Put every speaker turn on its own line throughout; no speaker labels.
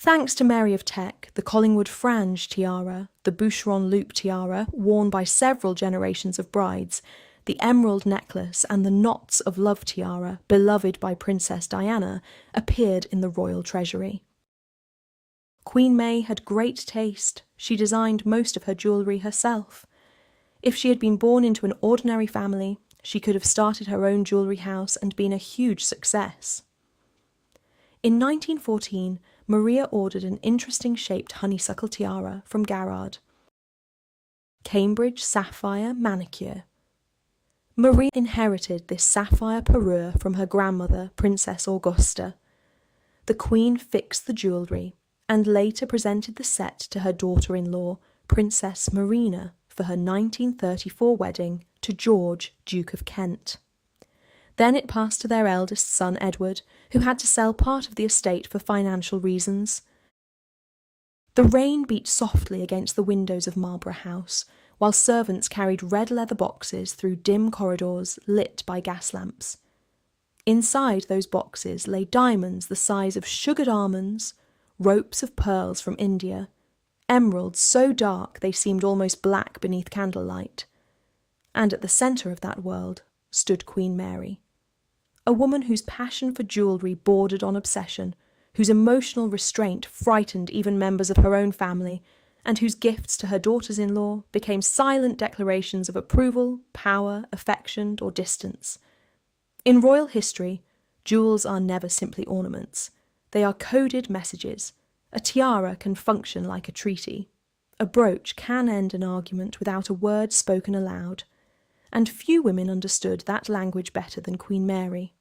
Thanks to Mary of Teck, the Collingwood frange tiara, the Boucheron loop tiara, worn by several generations of brides, the emerald necklace and the knots of love tiara, beloved by Princess Diana, appeared in the royal treasury. Queen May had great taste. She designed most of her jewellery herself. If she had been born into an ordinary family, she could have started her own jewellery house and been a huge success. In 1914, Maria ordered an interesting shaped honeysuckle tiara from Garrard. Cambridge sapphire manicure. Maria inherited this sapphire parure from her grandmother, Princess Augusta. The Queen fixed the jewellery and later presented the set to her daughter-in-law, Princess Marina, for her 1934 wedding to George, Duke of Kent. Then it passed to their eldest son Edward, who had to sell part of the estate for financial reasons. The rain beat softly against the windows of Marlborough House, while servants carried red leather boxes through dim corridors lit by gas lamps. Inside those boxes lay diamonds the size of sugared almonds, ropes of pearls from India, emeralds so dark they seemed almost black beneath candlelight. And at the centre of that world stood Queen Mary, a woman whose passion for jewellery bordered on obsession, whose emotional restraint frightened even members of her own family, and whose gifts to her daughters-in-law became silent declarations of approval, power, affection, or distance. In royal history, jewels are never simply ornaments. They are coded messages. A tiara can function like a treaty. A brooch can end an argument without a word spoken aloud. And few women understood that language better than Queen Mary.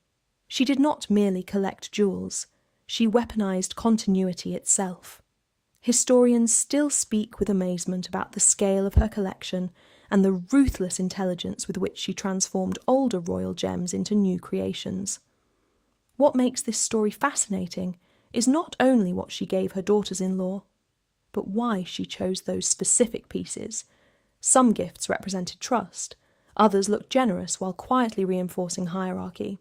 She did not merely collect jewels. She weaponized continuity itself. Historians still speak with amazement about the scale of her collection and the ruthless intelligence with which she transformed older royal gems into new creations. What makes this story fascinating is not only what she gave her daughters-in-law, but why she chose those specific pieces. Some gifts represented trust, others looked generous while quietly reinforcing hierarchy.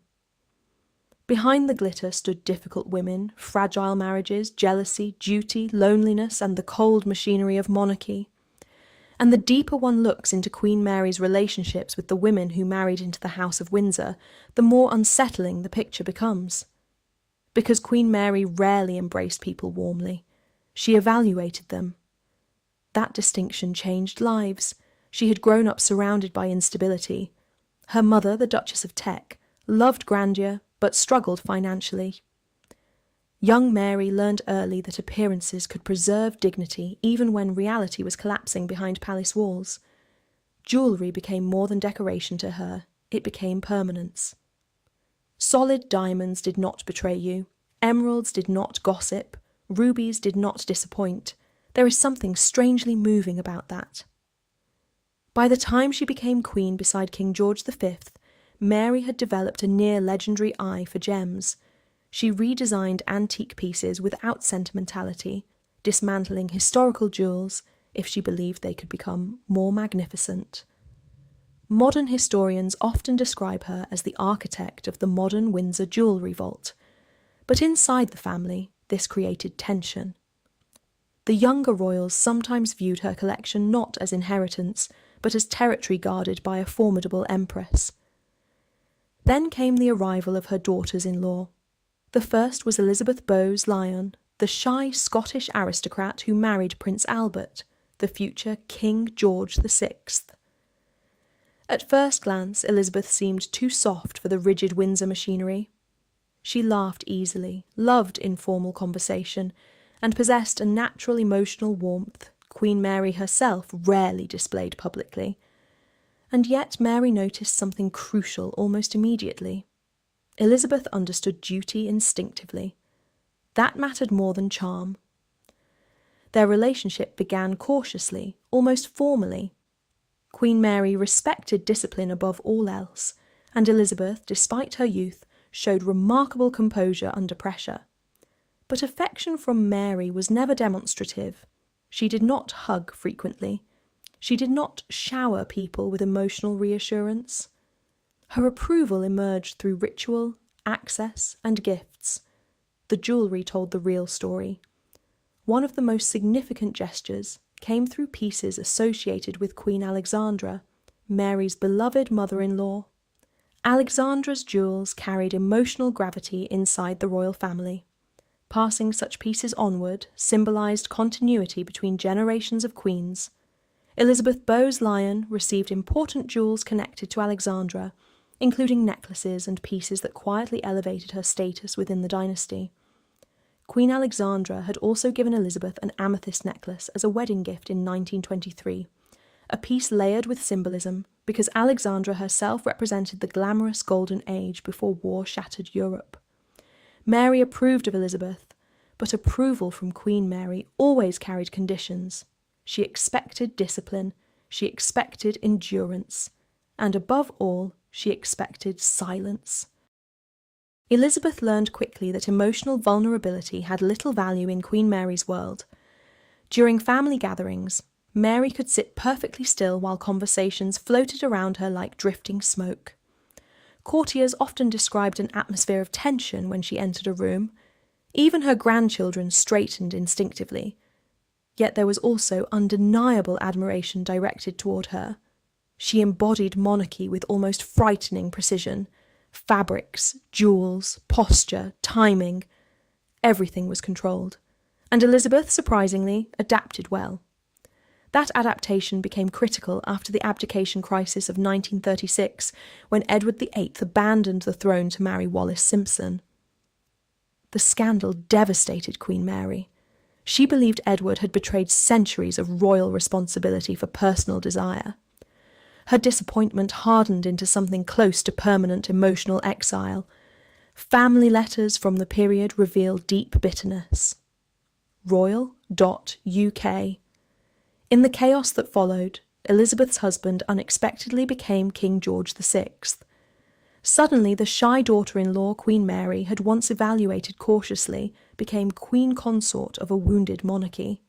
Behind the glitter stood difficult women, fragile marriages, jealousy, duty, loneliness, and the cold machinery of monarchy. And the deeper one looks into Queen Mary's relationships with the women who married into the House of Windsor, the more unsettling the picture becomes. Because Queen Mary rarely embraced people warmly. She evaluated them. That distinction changed lives. She had grown up surrounded by instability. Her mother, the Duchess of Teck, loved grandeur, but struggled financially. Young Mary learned early that appearances could preserve dignity even when reality was collapsing behind palace walls. Jewellery became more than decoration to her, it became permanence. Solid diamonds did not betray you, emeralds did not gossip, rubies did not disappoint. There is something strangely moving about that. By the time she became queen beside King George V, Mary had developed a near-legendary eye for gems. She redesigned antique pieces without sentimentality, dismantling historical jewels if she believed they could become more magnificent. Modern historians often describe her as the architect of the modern Windsor jewellery vault, but inside the family, this created tension. The younger royals sometimes viewed her collection not as inheritance, but as territory guarded by a formidable empress. Then came the arrival of her daughters-in-law. The first was Elizabeth Bowes-Lyon, the shy Scottish aristocrat who married Prince Albert, the future King George VI. At first glance, Elizabeth seemed too soft for the rigid Windsor machinery. She laughed easily, loved informal conversation, and possessed a natural emotional warmth Queen Mary herself rarely displayed publicly. And yet Mary noticed something crucial almost immediately. Elizabeth understood duty instinctively. That mattered more than charm. Their relationship began cautiously, almost formally. Queen Mary respected discipline above all else, and Elizabeth, despite her youth, showed remarkable composure under pressure. But affection from Mary was never demonstrative. She did not hug frequently. She did not shower people with emotional reassurance. Her approval emerged through ritual, access, and gifts. The jewellery told the real story. One of the most significant gestures came through pieces associated with Queen Alexandra, Mary's beloved mother-in-law. Alexandra's jewels carried emotional gravity inside the royal family. Passing such pieces onward symbolised continuity between generations of queens. Elizabeth Bowes-Lyon received important jewels connected to Alexandra, including necklaces and pieces that quietly elevated her status within the dynasty. Queen Alexandra had also given Elizabeth an amethyst necklace as a wedding gift in 1923, a piece layered with symbolism because Alexandra herself represented the glamorous golden age before war shattered Europe. Mary approved of Elizabeth, but approval from Queen Mary always carried conditions. She expected discipline, she expected endurance, and above all, she expected silence. Elizabeth learned quickly that emotional vulnerability had little value in Queen Mary's world. During family gatherings, Mary could sit perfectly still while conversations floated around her like drifting smoke. Courtiers often described an atmosphere of tension when she entered a room. Even her grandchildren straightened instinctively. Yet there was also undeniable admiration directed toward her. She embodied monarchy with almost frightening precision. Fabrics, jewels, posture, timing, everything was controlled. And Elizabeth, surprisingly, adapted well. That adaptation became critical after the abdication crisis of 1936, when Edward VIII abandoned the throne to marry Wallis Simpson. The scandal devastated Queen Mary. She believed Edward had betrayed centuries of royal responsibility for personal desire. Her disappointment hardened into something close to permanent emotional exile. Family letters from the period reveal deep bitterness. Royal.uk. In the chaos that followed, Elizabeth's husband unexpectedly became King George VI. Suddenly, the shy daughter-in-law, Queen Mary, had once evaluated cautiously, became queen consort of a wounded monarchy.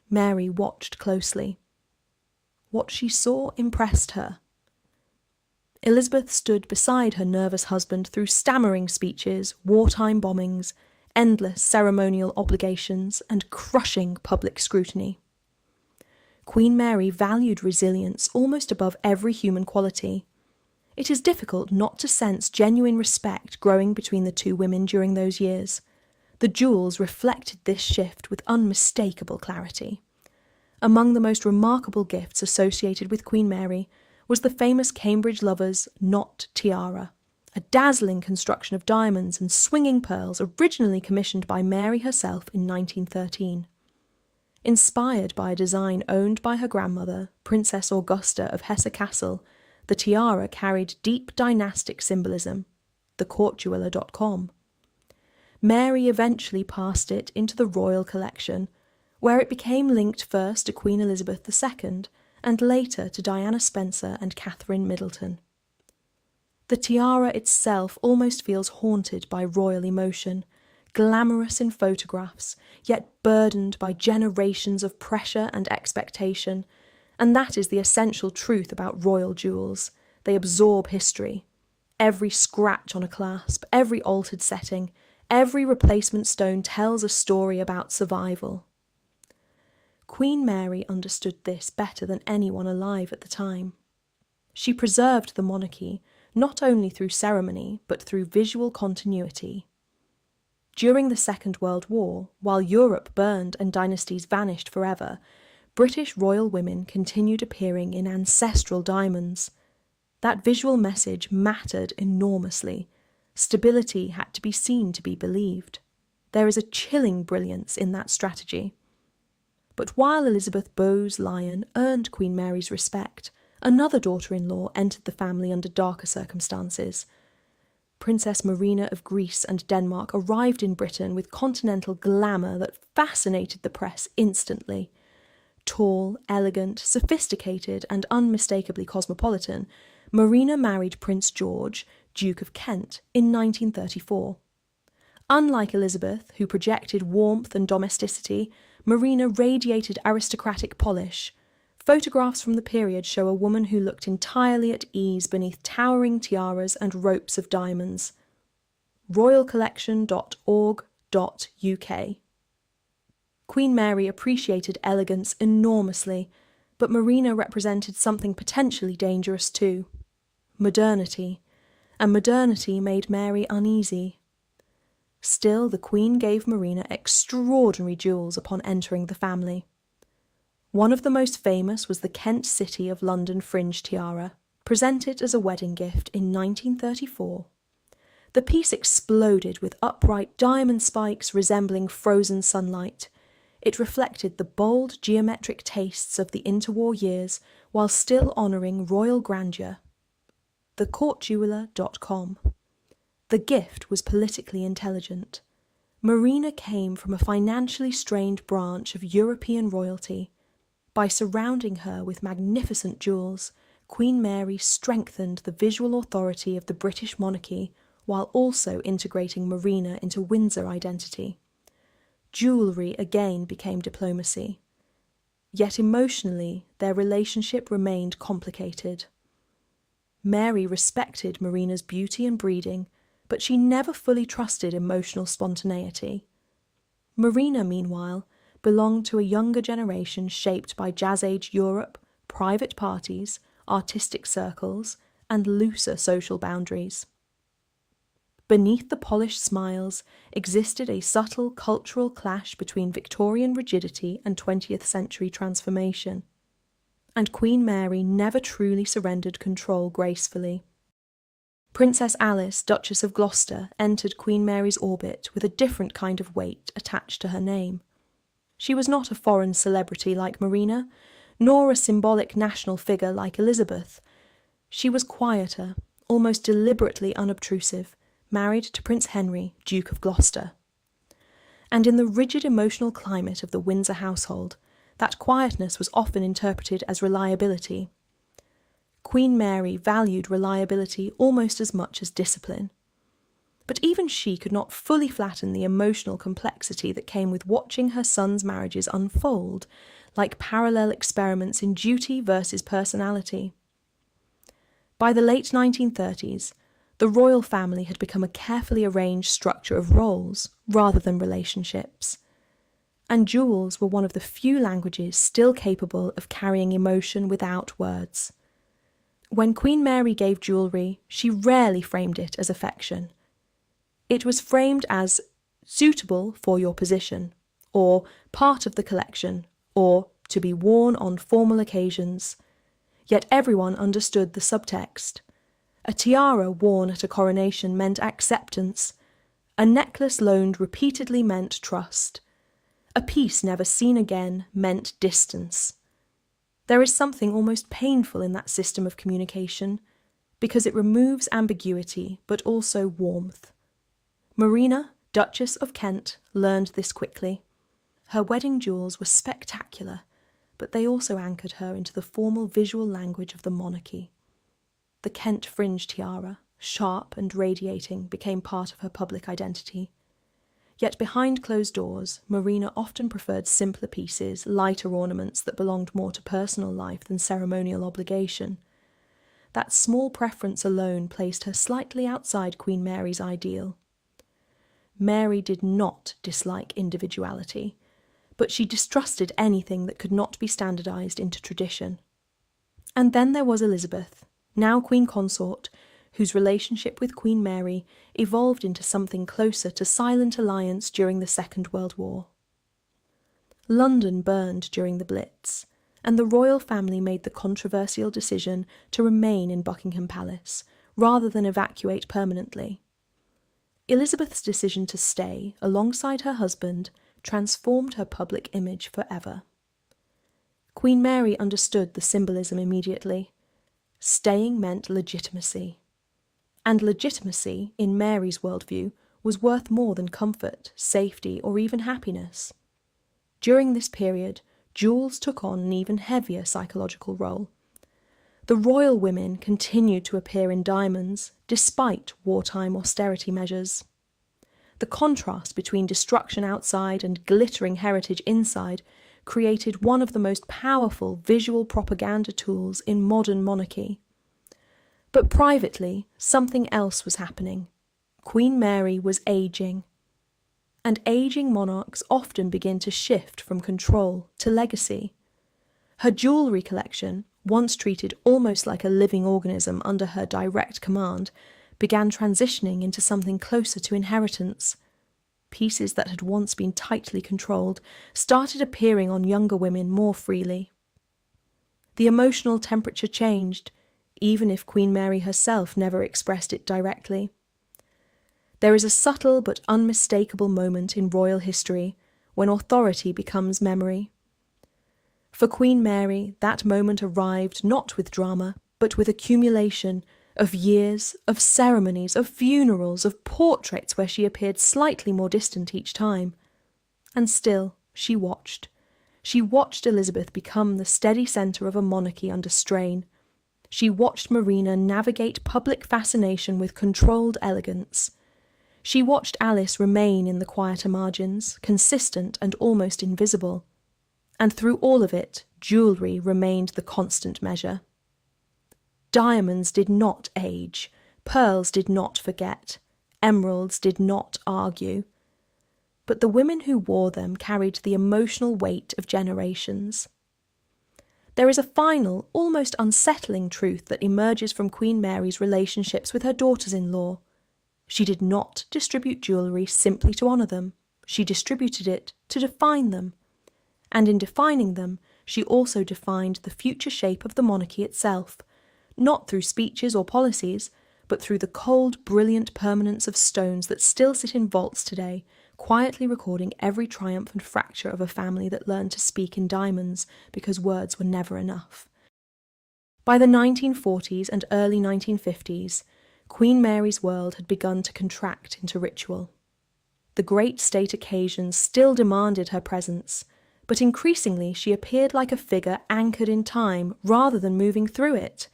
Mary watched closely. What she saw impressed her. Elizabeth stood beside her nervous husband through stammering speeches, wartime bombings, endless ceremonial obligations, and crushing public scrutiny. Queen Mary valued resilience almost above every human quality. It is difficult not to sense genuine respect growing between the two women during those years. The jewels reflected this shift with unmistakable clarity. Among the most remarkable gifts associated with Queen Mary was the famous Cambridge lover's knot tiara, a dazzling construction of diamonds and swinging pearls originally commissioned by Mary herself in 1913. Inspired by a design owned by her grandmother, Princess Augusta of Hesse-Kassel, the tiara carried deep dynastic symbolism, thecourtjeweller.com. Mary eventually passed it into the royal collection, where it became linked first to Queen Elizabeth II and later to Diana Spencer and Catherine Middleton. The tiara itself almost feels haunted by royal emotion, glamorous in photographs, yet burdened by generations of pressure and expectation, and that is the essential truth about royal jewels. They absorb history. Every scratch on a clasp, every altered setting, every replacement stone tells a story about survival. Queen Mary understood this better than anyone alive at the time. She preserved the monarchy not only through ceremony but through visual continuity. During the Second World War, while Europe burned and dynasties vanished forever, British royal women continued appearing in ancestral diamonds. That visual message mattered enormously. Stability had to be seen to be believed. There is a chilling brilliance in that strategy. But while Elizabeth Bowes-Lyon earned Queen Mary's respect, another daughter-in-law entered the family under darker circumstances. Princess Marina of Greece and Denmark arrived in Britain with continental glamour that fascinated the press instantly. Tall, elegant, sophisticated, and unmistakably cosmopolitan, Marina married Prince George, Duke of Kent, in 1934. Unlike Elizabeth, who projected warmth and domesticity, Marina radiated aristocratic polish. Photographs from the period show a woman who looked entirely at ease beneath towering tiaras and ropes of diamonds. royalcollection.org.uk. Queen Mary appreciated elegance enormously, but Marina represented something potentially dangerous too: modernity, and modernity made Mary uneasy. Still, the Queen gave Marina extraordinary jewels upon entering the family. One of the most famous was the Kent City of London fringe tiara, presented as a wedding gift in 1934. The piece exploded with upright diamond spikes resembling frozen sunlight. It reflected the bold geometric tastes of the interwar years while still honouring royal grandeur. TheCourtJeweller.com. The gift was politically intelligent. Marina came from a financially strained branch of European royalty. By surrounding her with magnificent jewels, Queen Mary strengthened the visual authority of the British monarchy while also integrating Marina into Windsor identity. Jewellery again became diplomacy. Yet emotionally, their relationship remained complicated. Mary respected Marina's beauty and breeding, but she never fully trusted emotional spontaneity. Marina, meanwhile, belonged to a younger generation shaped by Jazz-age Europe, private parties, artistic circles, and looser social boundaries. Beneath the polished smiles existed a subtle cultural clash between Victorian rigidity and 20th century transformation, and Queen Mary never truly surrendered control gracefully. Princess Alice, Duchess of Gloucester, entered Queen Mary's orbit with a different kind of weight attached to her name. She was not a foreign celebrity like Marina, nor a symbolic national figure like Elizabeth. She was quieter, almost deliberately unobtrusive, married to Prince Henry, Duke of Gloucester. And in the rigid emotional climate of the Windsor household, that quietness was often interpreted as reliability. Queen Mary valued reliability almost as much as discipline. But even she could not fully flatten the emotional complexity that came with watching her sons' marriages unfold, like parallel experiments in duty versus personality. By the late 1930s, the royal family had become a carefully arranged structure of roles rather than relationships. And jewels were one of the few languages still capable of carrying emotion without words. When Queen Mary gave jewellery, she rarely framed it as affection. It was framed as suitable for your position, or part of the collection, or to be worn on formal occasions. Yet everyone understood the subtext. A tiara worn at a coronation meant acceptance. A necklace loaned repeatedly meant trust. A piece never seen again meant distance. There is something almost painful in that system of communication, because it removes ambiguity but also warmth. Marina, Duchess of Kent, learned this quickly. Her wedding jewels were spectacular, but they also anchored her into the formal visual language of the monarchy. The Kent fringe tiara, sharp and radiating, became part of her public identity. Yet behind closed doors, Marina often preferred simpler pieces, lighter ornaments that belonged more to personal life than ceremonial obligation. That small preference alone placed her slightly outside Queen Mary's ideal. Mary did not dislike individuality, but she distrusted anything that could not be standardised into tradition. And then there was Elizabeth, now Queen Consort, whose relationship with Queen Mary evolved into something closer to silent alliance during the Second World War. London burned during the Blitz, and the royal family made the controversial decision to remain in Buckingham Palace, rather than evacuate permanently. Elizabeth's decision to stay, alongside her husband, transformed her public image forever. Queen Mary understood the symbolism immediately. Staying meant legitimacy. And legitimacy, in Mary's worldview, was worth more than comfort, safety, or even happiness. During this period, jewels took on an even heavier psychological role. The royal women continued to appear in diamonds, despite wartime austerity measures. The contrast between destruction outside and glittering heritage inside created one of the most powerful visual propaganda tools in modern monarchy. But privately, something else was happening. Queen Mary was ageing. and ageing monarchs often begin to shift from control to legacy. Her jewellery collection, once treated almost like a living organism under her direct command, began transitioning into something closer to inheritance. Pieces that had once been tightly controlled started appearing on younger women more freely. The emotional temperature changed, even if Queen Mary herself never expressed it directly. There is a subtle but unmistakable moment in royal history when authority becomes memory. For Queen Mary, that moment arrived not with drama, but with accumulation of years, of ceremonies, of funerals, of portraits where she appeared slightly more distant each time. And still, she watched. She watched Elizabeth become the steady centre of a monarchy under strain. She watched Marina navigate public fascination with controlled elegance. She watched Alice remain in the quieter margins, consistent and almost invisible. And through all of it, jewellery remained the constant measure. Diamonds did not age, pearls did not forget, emeralds did not argue. But the women who wore them carried the emotional weight of generations. There is a final, almost unsettling truth that emerges from Queen Mary's relationships with her daughters-in-law. She did not distribute jewellery simply to honour them. She distributed it to define them. And in defining them, she also defined the future shape of the monarchy itself, not through speeches or policies, but through the cold, brilliant permanence of stones that still sit in vaults today, quietly recording every triumph and fracture of a family that learned to speak in diamonds because words were never enough. By the 1940s and early 1950s, Queen Mary's world had begun to contract into ritual. The great state occasions still demanded her presence, but increasingly she appeared like a figure anchored in time rather than moving through it.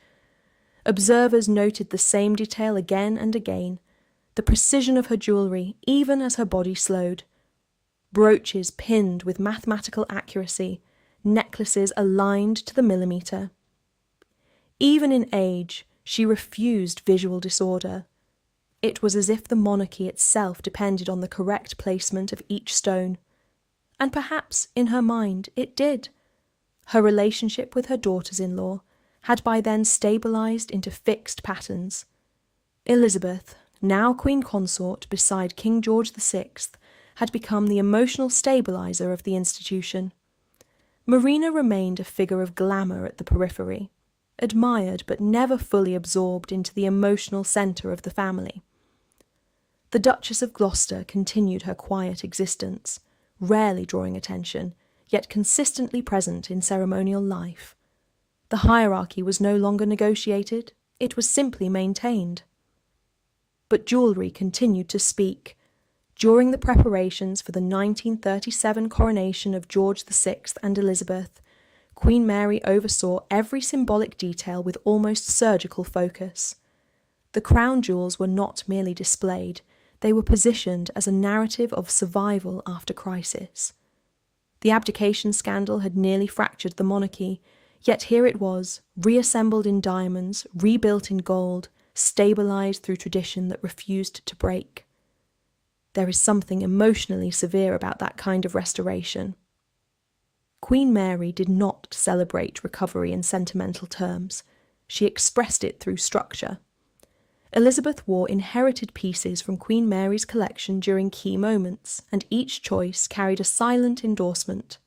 Observers noted the same detail again and again, the precision of her jewellery even as her body slowed. Brooches pinned with mathematical accuracy, necklaces aligned to the millimetre. Even in age, she refused visual disorder. It was as if the monarchy itself depended on the correct placement of each stone. And perhaps, in her mind, it did. Her relationship with her daughters-in-law had by then stabilised into fixed patterns. Elizabeth, now Queen Consort beside King George VI, had become the emotional stabiliser of the institution. Marina remained a figure of glamour at the periphery, admired but never fully absorbed into the emotional centre of the family. The Duchess of Gloucester continued her quiet existence, rarely drawing attention, yet consistently present in ceremonial life. The hierarchy was no longer negotiated, it was simply maintained. But jewellery continued to speak. During the preparations for the 1937 coronation of George VI and Elizabeth, Queen Mary oversaw every symbolic detail with almost surgical focus. The crown jewels were not merely displayed, they were positioned as a narrative of survival after crisis. The abdication scandal had nearly fractured the monarchy, yet here it was, reassembled in diamonds, rebuilt in gold, stabilised through tradition that refused to break. There is something emotionally severe about that kind of restoration. Queen Mary did not celebrate recovery in sentimental terms. She expressed it through structure. Elizabeth wore inherited pieces from Queen Mary's collection during key moments, and each choice carried a silent endorsement.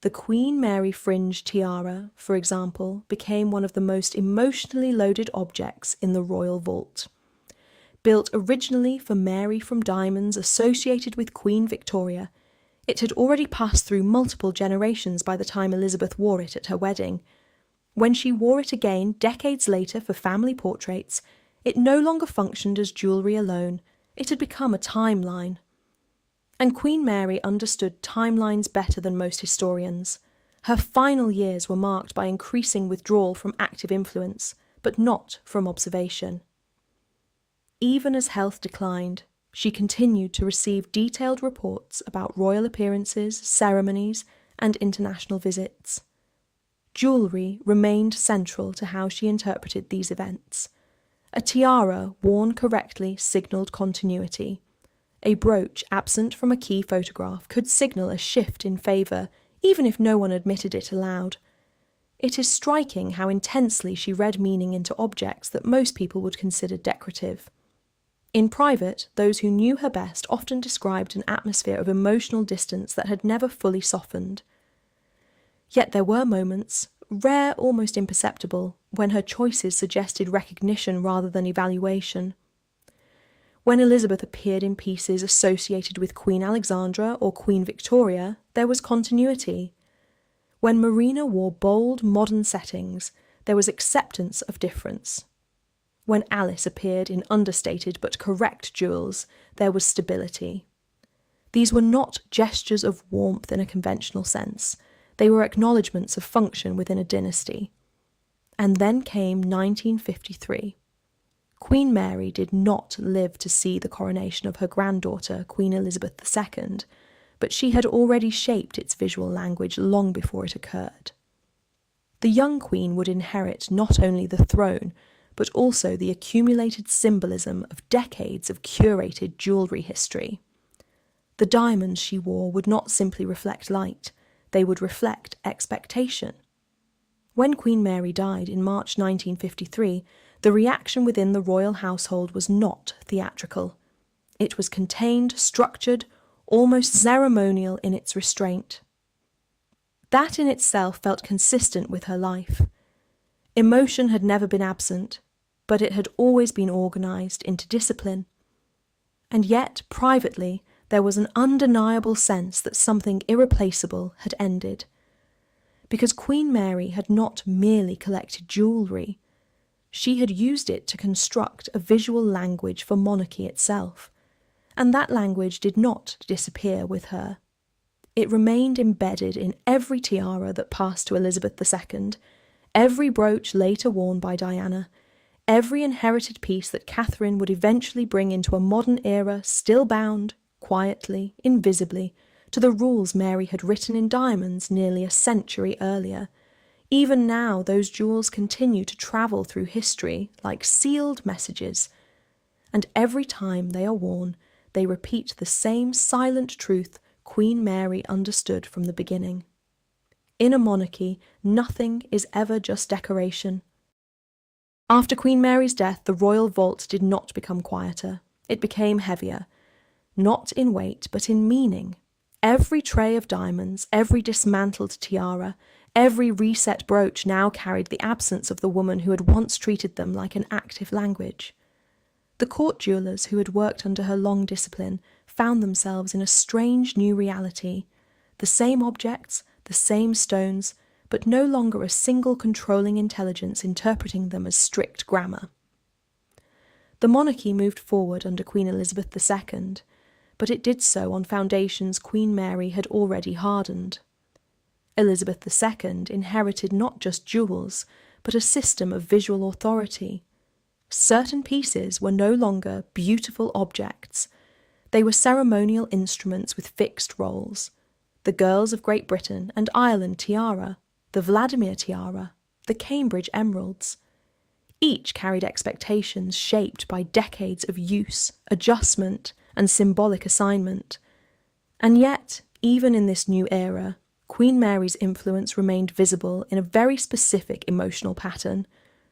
The Queen Mary fringe tiara, for example, became one of the most emotionally loaded objects in the royal vault. Built originally for Mary from diamonds associated with Queen Victoria, it had already passed through multiple generations by the time Elizabeth wore it at her wedding. When she wore it again decades later for family portraits, it no longer functioned as jewellery alone, it had become a timeline. And Queen Mary understood timelines better than most historians. Her final years were marked by increasing withdrawal from active influence, but not from observation. Even as health declined, she continued to receive detailed reports about royal appearances, ceremonies, and international visits. Jewellery remained central to how she interpreted these events. A tiara worn correctly signalled continuity. A brooch absent from a key photograph could signal a shift in favour, even if no one admitted it aloud. It is striking how intensely she read meaning into objects that most people would consider decorative. In private, those who knew her best often described an atmosphere of emotional distance that had never fully softened. Yet there were moments, rare, almost imperceptible, when her choices suggested recognition rather than evaluation. When Elizabeth appeared in pieces associated with Queen Alexandra or Queen Victoria, there was continuity. When Marina wore bold, modern settings, there was acceptance of difference. When Alice appeared in understated but correct jewels, there was stability. These were not gestures of warmth in a conventional sense. They were acknowledgements of function within a dynasty. And then came 1953. Queen Mary did not live to see the coronation of her granddaughter, Queen Elizabeth II, but she had already shaped its visual language long before it occurred. The young queen would inherit not only the throne, but also the accumulated symbolism of decades of curated jewellery history. The diamonds she wore would not simply reflect light, they would reflect expectation. When Queen Mary died in March 1953, the reaction within the royal household was not theatrical. It was contained, structured, almost ceremonial in its restraint. That in itself felt consistent with her life. Emotion had never been absent, but it had always been organised into discipline. And yet, privately, there was an undeniable sense that something irreplaceable had ended. Because Queen Mary had not merely collected jewellery, she had used it to construct a visual language for monarchy itself, and that language did not disappear with her. It remained embedded in every tiara that passed to Elizabeth II, every brooch later worn by Diana, every inherited piece that Catherine would eventually bring into a modern era still bound, quietly, invisibly, to the rules Mary had written in diamonds nearly a century earlier. Even now, those jewels continue to travel through history like sealed messages, and every time they are worn, they repeat the same silent truth Queen Mary understood from the beginning. In a monarchy, nothing is ever just decoration. After Queen Mary's death, the royal vault did not become quieter. It became heavier, not in weight, but in meaning. Every tray of diamonds, every dismantled tiara, every reset brooch now carried the absence of the woman who had once treated them like an active language. The court jewellers who had worked under her long discipline found themselves in a strange new reality. The same objects, the same stones, but no longer a single controlling intelligence interpreting them as strict grammar. The monarchy moved forward under Queen Elizabeth II, but it did so on foundations Queen Mary had already hardened. Elizabeth II inherited not just jewels, but a system of visual authority. Certain pieces were no longer beautiful objects. They were ceremonial instruments with fixed roles. The girls of Great Britain and Ireland tiara, the Vladimir tiara, the Cambridge emeralds. Each carried expectations shaped by decades of use, adjustment, and symbolic assignment. And yet, even in this new era, Queen Mary's influence remained visible in a very specific emotional pattern,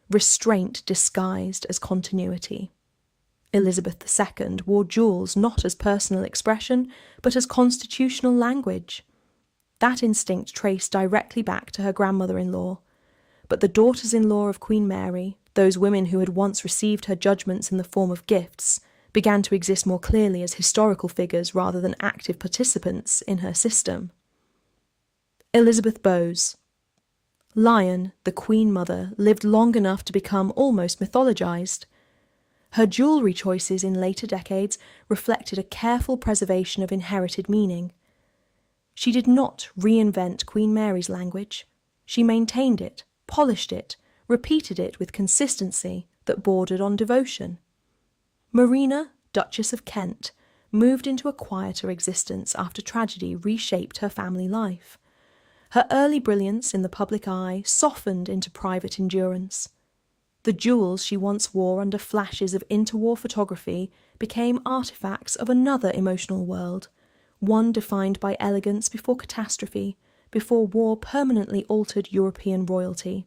restraint disguised as continuity. Elizabeth II wore jewels not as personal expression, but as constitutional language. That instinct traced directly back to her grandmother-in-law. But the daughters-in-law of Queen Mary, those women who had once received her judgments in the form of gifts, began to exist more clearly as historical figures rather than active participants in her system. Elizabeth Bowes-Lyon, the Queen Mother, lived long enough to become almost mythologized. Her jewellery choices in later decades reflected a careful preservation of inherited meaning. She did not reinvent Queen Mary's language. She maintained it, polished it, repeated it with consistency that bordered on devotion. Marina, Duchess of Kent, moved into a quieter existence after tragedy reshaped her family life. Her early brilliance in the public eye softened into private endurance. The jewels she once wore under flashes of interwar photography became artifacts of another emotional world, one defined by elegance before catastrophe, before war permanently altered European royalty.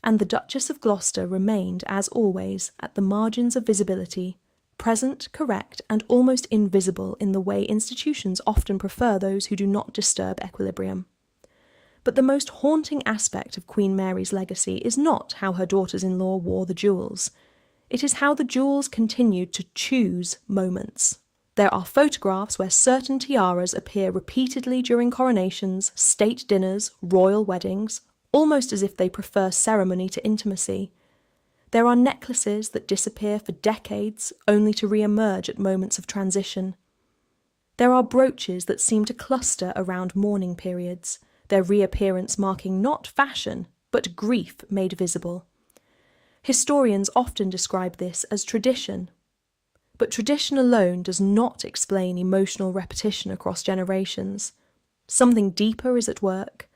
And the Duchess of Gloucester remained, as always, at the margins of visibility, present, correct, and almost invisible in the way institutions often prefer those who do not disturb equilibrium. But the most haunting aspect of Queen Mary's legacy is not how her daughters-in-law wore the jewels. It is how the jewels continued to choose moments. There are photographs where certain tiaras appear repeatedly during coronations, state dinners, royal weddings, almost as if they prefer ceremony to intimacy. There are necklaces that disappear for decades only to re-emerge at moments of transition. There are brooches that seem to cluster around mourning periods, their reappearance marking not fashion, but grief made visible. Historians often describe this as tradition. But tradition alone does not explain emotional repetition across generations. Something deeper is at work,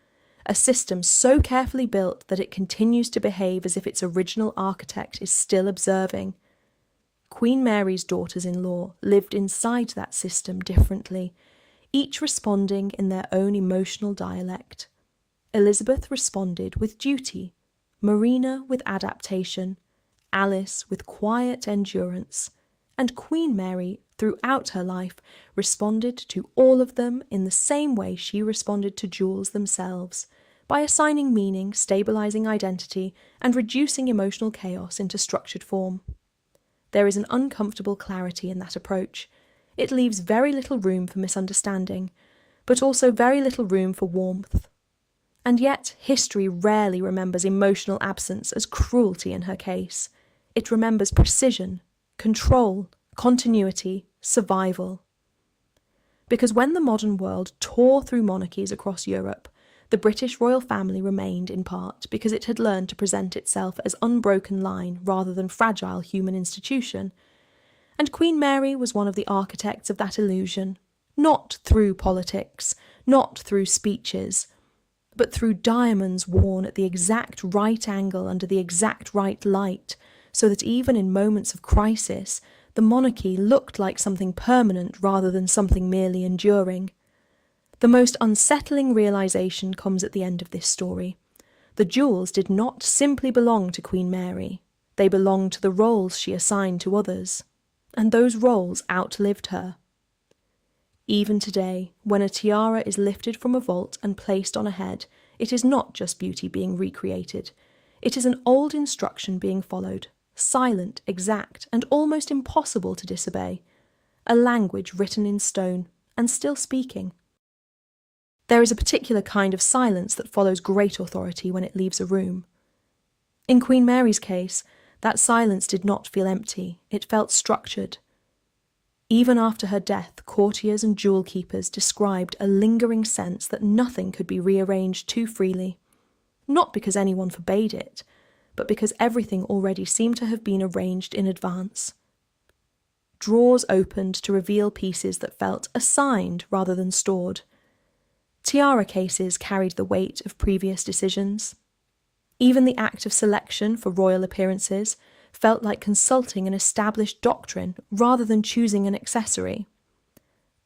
a system so carefully built that it continues to behave as if its original architect is still observing. Queen Mary's daughters-in-law lived inside that system differently, each responding in their own emotional dialect. Elizabeth responded with duty, Marina with adaptation, Alice with quiet endurance, and Queen Mary, throughout her life, responded to all of them in the same way she responded to jewels themselves, by assigning meaning, stabilising identity, and reducing emotional chaos into structured form. There is an uncomfortable clarity in that approach. It leaves very little room for misunderstanding, but also very little room for warmth. And yet, history rarely remembers emotional absence as cruelty in her case. It remembers precision, control, continuity, survival. Because when the modern world tore through monarchies across Europe, the British royal family remained in part because it had learned to present itself as unbroken line rather than fragile human institution. And Queen Mary was one of the architects of that illusion, not through politics, not through speeches, but through diamonds worn at the exact right angle under the exact right light, so that even in moments of crisis, the monarchy looked like something permanent rather than something merely enduring. The most unsettling realisation comes at the end of this story. The jewels did not simply belong to Queen Mary. They belonged to the roles she assigned to others, and those roles outlived her. Even today, when a tiara is lifted from a vault and placed on a head, it is not just beauty being recreated. It is an old instruction being followed, silent, exact, and almost impossible to disobey. A language written in stone, and still speaking. There is a particular kind of silence that follows great authority when it leaves a room. In Queen Mary's case, that silence did not feel empty, it felt structured. Even after her death, courtiers and jewel keepers described a lingering sense that nothing could be rearranged too freely, not because anyone forbade it, but because everything already seemed to have been arranged in advance. Drawers opened to reveal pieces that felt assigned rather than stored. Tiara cases carried the weight of previous decisions. Even the act of selection for royal appearances felt like consulting an established doctrine rather than choosing an accessory.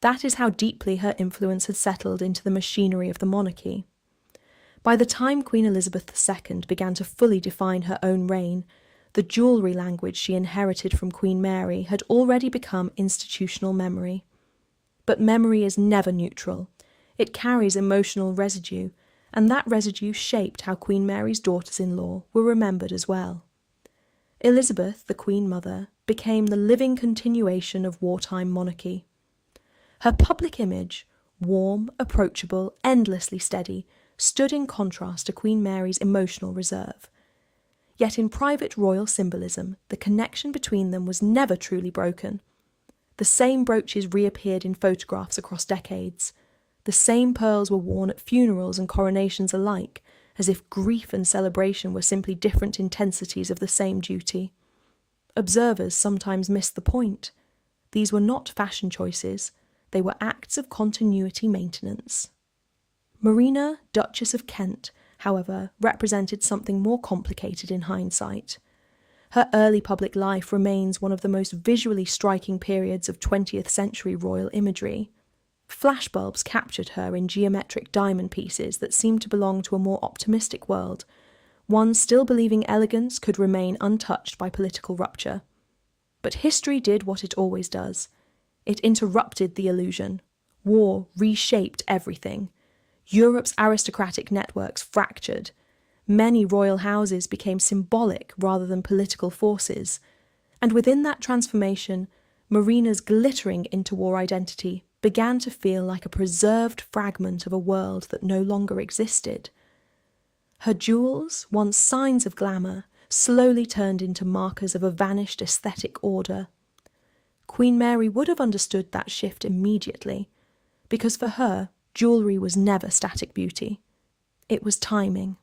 That is how deeply her influence had settled into the machinery of the monarchy. By the time Queen Elizabeth II began to fully define her own reign, the jewellery language she inherited from Queen Mary had already become institutional memory. But memory is never neutral. It carries emotional residue, and that residue shaped how Queen Mary's daughters-in-law were remembered as well. Elizabeth, the Queen Mother, became the living continuation of wartime monarchy. Her public image, warm, approachable, endlessly steady, stood in contrast to Queen Mary's emotional reserve. Yet in private royal symbolism, the connection between them was never truly broken. The same brooches reappeared in photographs across decades. The same pearls were worn at funerals and coronations alike, as if grief and celebration were simply different intensities of the same duty. Observers sometimes missed the point. These were not fashion choices, they were acts of continuity maintenance. Marina, Duchess of Kent, however, represented something more complicated in hindsight. Her early public life remains one of the most visually striking periods of 20th century royal imagery. Flashbulbs captured her in geometric diamond pieces that seemed to belong to a more optimistic world, one still believing elegance could remain untouched by political rupture. But history did what it always does. It interrupted the illusion. War reshaped everything. Europe's aristocratic networks fractured. Many royal houses became symbolic rather than political forces. And within that transformation, Marina's glittering interwar identity began to feel like a preserved fragment of a world that no longer existed. Her jewels, once signs of glamour, slowly turned into markers of a vanished aesthetic order. Queen Mary would have understood that shift immediately, because for her, jewellery was never static beauty. It was timing.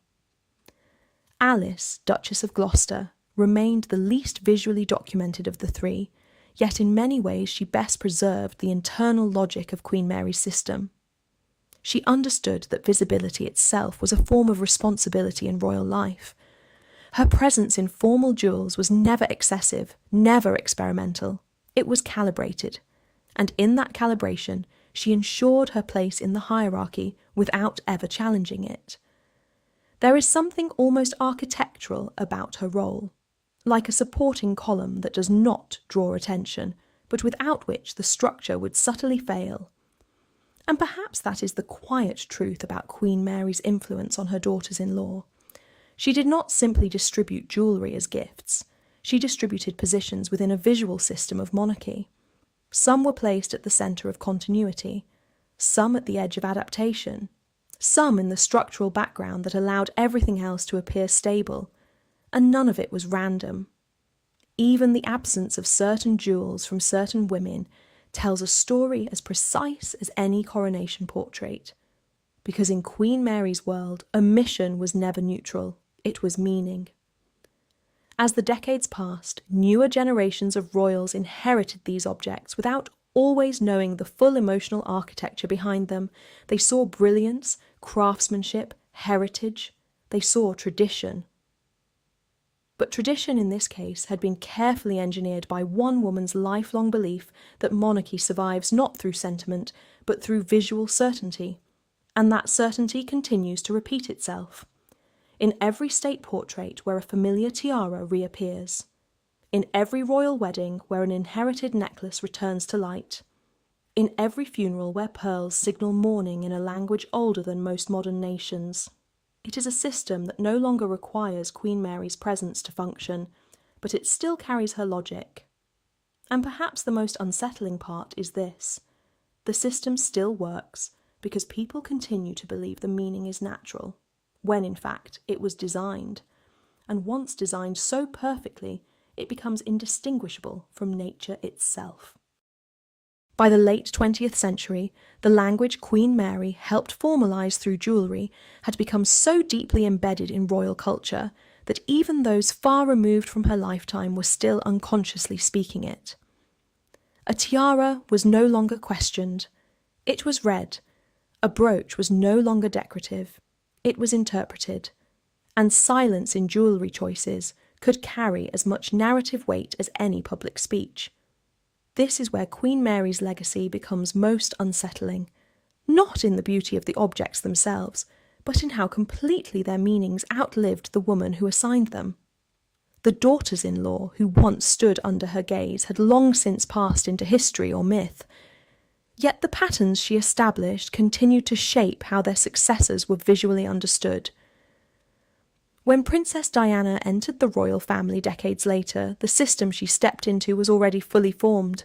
Alice, Duchess of Gloucester, remained the least visually documented of the three, yet in many ways she best preserved the internal logic of Queen Mary's system. She understood that visibility itself was a form of responsibility in royal life. Her presence in formal jewels was never excessive, never experimental. It was calibrated, and in that calibration, she ensured her place in the hierarchy without ever challenging it. There is something almost architectural about her role, like a supporting column that does not draw attention, but without which the structure would subtly fail. And perhaps that is the quiet truth about Queen Mary's influence on her daughters-in-law. She did not simply distribute jewellery as gifts. She distributed positions within a visual system of monarchy. Some were placed at the centre of continuity, some at the edge of adaptation, some in the structural background that allowed everything else to appear stable, and none of it was random. Even the absence of certain jewels from certain women tells a story as precise as any coronation portrait, because in Queen Mary's world, omission was never neutral, it was meaning. As the decades passed, newer generations of royals inherited these objects without always knowing the full emotional architecture behind them. They saw brilliance, craftsmanship, heritage. They saw tradition. But tradition in this case had been carefully engineered by one woman's lifelong belief that monarchy survives not through sentiment, but through visual certainty. And that certainty continues to repeat itself. In every state portrait where a familiar tiara reappears. In every royal wedding where an inherited necklace returns to light. In every funeral where pearls signal mourning in a language older than most modern nations. It is a system that no longer requires Queen Mary's presence to function, but it still carries her logic. And perhaps the most unsettling part is this. The system still works because people continue to believe the meaning is natural, when in fact it was designed, and once designed so perfectly, it becomes indistinguishable from nature itself. By the late 20th century, the language Queen Mary helped formalise through jewellery had become so deeply embedded in royal culture that even those far removed from her lifetime were still unconsciously speaking it. A tiara was no longer questioned. It was read. A brooch was no longer decorative. It was interpreted. And silence in jewellery choices could carry as much narrative weight as any public speech. This is where Queen Mary's legacy becomes most unsettling, not in the beauty of the objects themselves, but in how completely their meanings outlived the woman who assigned them. The daughters-in-law who once stood under her gaze had long since passed into history or myth, yet the patterns she established continued to shape how their successors were visually understood. When Princess Diana entered the royal family decades later, the system she stepped into was already fully formed.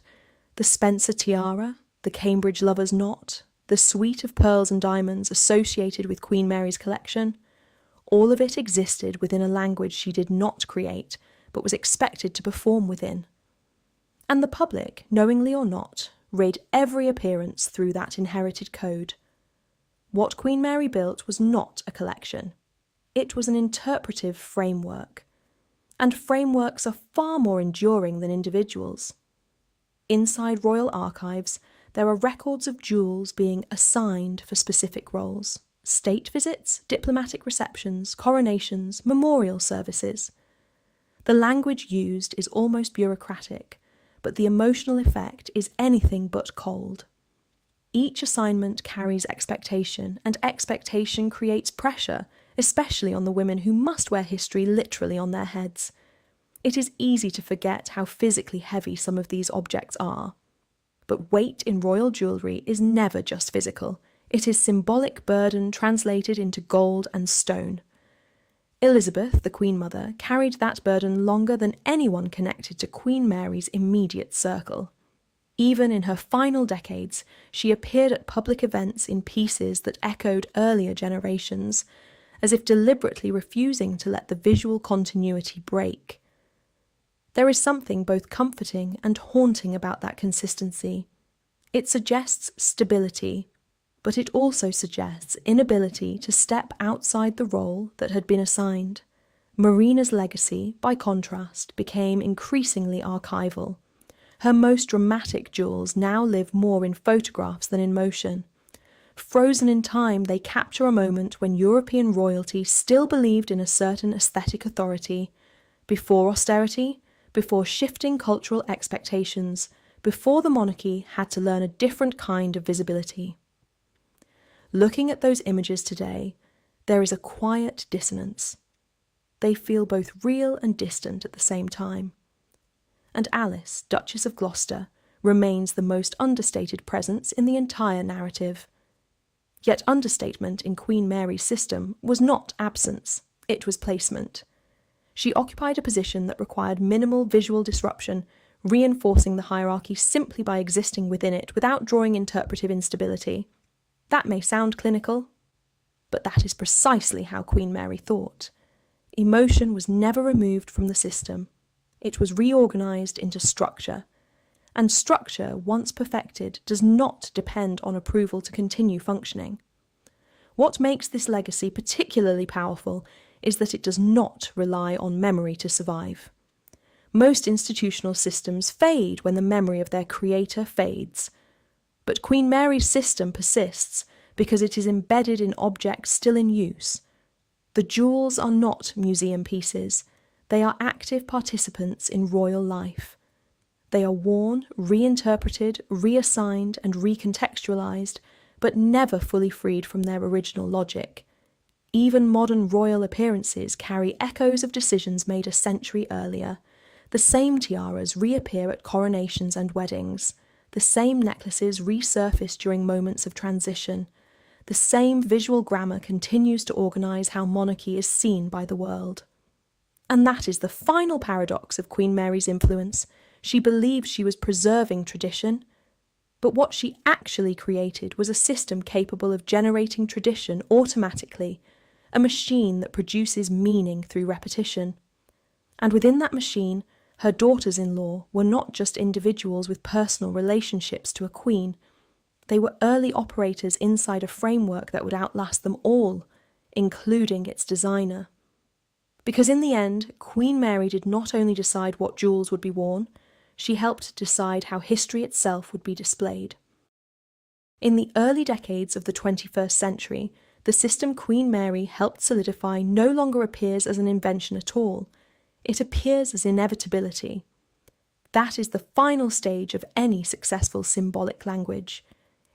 The Spencer tiara, the Cambridge lover's knot, the suite of pearls and diamonds associated with Queen Mary's collection, all of it existed within a language she did not create, but was expected to perform within. And the public, knowingly or not, read every appearance through that inherited code. What Queen Mary built was not a collection. It was an interpretive framework, and frameworks are far more enduring than individuals. Inside royal archives, there are records of jewels being assigned for specific roles: state visits, diplomatic receptions, coronations, memorial services. The language used is almost bureaucratic, but the emotional effect is anything but cold. Each assignment carries expectation, and expectation creates pressure, especially on the women who must wear history literally on their heads. It is easy to forget how physically heavy some of these objects are. But weight in royal jewellery is never just physical. It is symbolic burden translated into gold and stone. Elizabeth, the Queen Mother, carried that burden longer than anyone connected to Queen Mary's immediate circle. Even in her final decades, she appeared at public events in pieces that echoed earlier generations, as if deliberately refusing to let the visual continuity break. There is something both comforting and haunting about that consistency. It suggests stability, but it also suggests inability to step outside the role that had been assigned. Marina's legacy, by contrast, became increasingly archival. Her most dramatic jewels now live more in photographs than in motion. Frozen in time, they capture a moment when European royalty still believed in a certain aesthetic authority, before austerity, before shifting cultural expectations, before the monarchy had to learn a different kind of visibility. Looking at those images today, there is a quiet dissonance. They feel both real and distant at the same time. And Alice, Duchess of Gloucester, remains the most understated presence in the entire narrative. Yet understatement in Queen Mary's system was not absence, it was placement. She occupied a position that required minimal visual disruption, reinforcing the hierarchy simply by existing within it without drawing interpretive instability. That may sound clinical, but that is precisely how Queen Mary thought. Emotion was never removed from the system. It was reorganised into structure, and structure, once perfected, does not depend on approval to continue functioning. What makes this legacy particularly powerful is that it does not rely on memory to survive. Most institutional systems fade when the memory of their creator fades, but Queen Mary's system persists because it is embedded in objects still in use. The jewels are not museum pieces. They are active participants in royal life. They are worn, reinterpreted, reassigned, and recontextualised, but never fully freed from their original logic. Even modern royal appearances carry echoes of decisions made a century earlier. The same tiaras reappear at coronations and weddings. The same necklaces resurface during moments of transition. The same visual grammar continues to organise how monarchy is seen by the world. And that is the final paradox of Queen Mary's influence. She believed she was preserving tradition, but what she actually created was a system capable of generating tradition automatically, a machine that produces meaning through repetition. And within that machine, her daughters-in-law were not just individuals with personal relationships to a queen. They were early operators inside a framework that would outlast them all, including its designer. Because in the end, Queen Mary did not only decide what jewels would be worn, she helped decide how history itself would be displayed. In the early decades of the 21st century, the system Queen Mary helped solidify no longer appears as an invention at all. It appears as inevitability. That is the final stage of any successful symbolic language.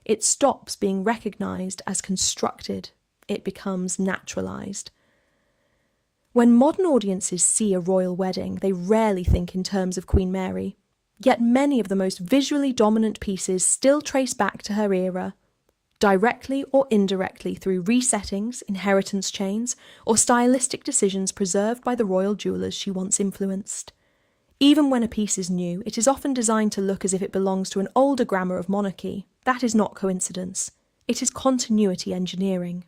It stops being recognised as constructed. It becomes naturalised. When modern audiences see a royal wedding, they rarely think in terms of Queen Mary. Yet many of the most visually dominant pieces still trace back to her era, directly or indirectly through resettings, inheritance chains, or stylistic decisions preserved by the royal jewellers she once influenced. Even when a piece is new, it is often designed to look as if it belongs to an older grammar of monarchy. That is not coincidence. It is continuity engineering.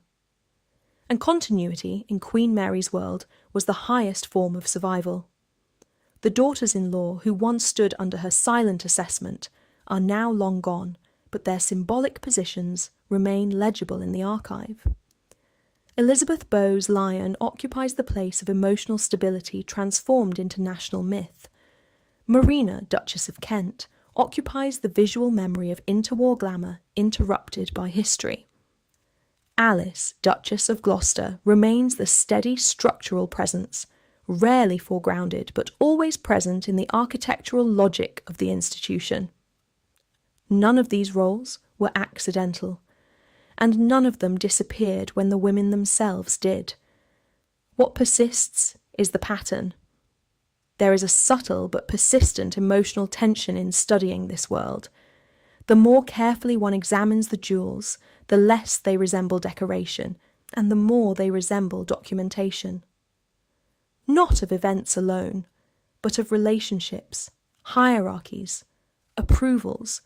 And continuity, in Queen Mary's world, was the highest form of survival. The daughters-in-law who once stood under her silent assessment are now long gone, but their symbolic positions remain legible in the archive. Elizabeth Bowes-Lyon occupies the place of emotional stability transformed into national myth. Marina, Duchess of Kent, occupies the visual memory of interwar glamour interrupted by history. Alice, Duchess of Gloucester, remains the steady structural presence, rarely foregrounded but always present in the architectural logic of the institution. None of these roles were accidental, and none of them disappeared when the women themselves did. What persists is the pattern. There is a subtle but persistent emotional tension in studying this world. The more carefully one examines the jewels, the less they resemble decoration, and the more they resemble documentation. Not of events alone, but of relationships, hierarchies, approvals,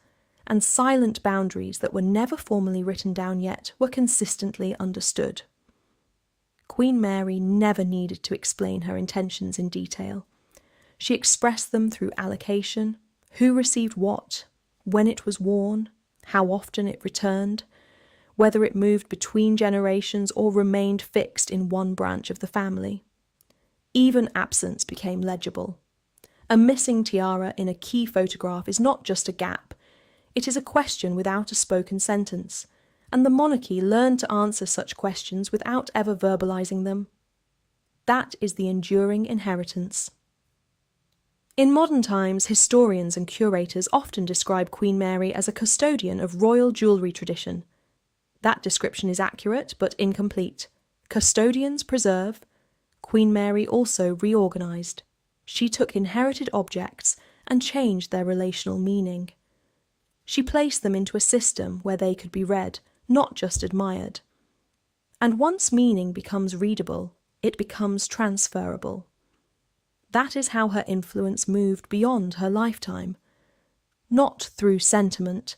and silent boundaries that were never formally written down yet were consistently understood. Queen Mary never needed to explain her intentions in detail. She expressed them through allocation, who received what, when it was worn, how often it returned, whether it moved between generations or remained fixed in one branch of the family. Even absence became legible. A missing tiara in a key photograph is not just a gap, it is a question without a spoken sentence, and the monarchy learned to answer such questions without ever verbalizing them. That is the enduring inheritance. In modern times, historians and curators often describe Queen Mary as a custodian of royal jewellery tradition. That description is accurate but incomplete. Custodians preserve. Queen Mary also reorganised. She took inherited objects and changed their relational meaning. She placed them into a system where they could be read, not just admired. And once meaning becomes readable, it becomes transferable. That is how her influence moved beyond her lifetime. Not through sentiment,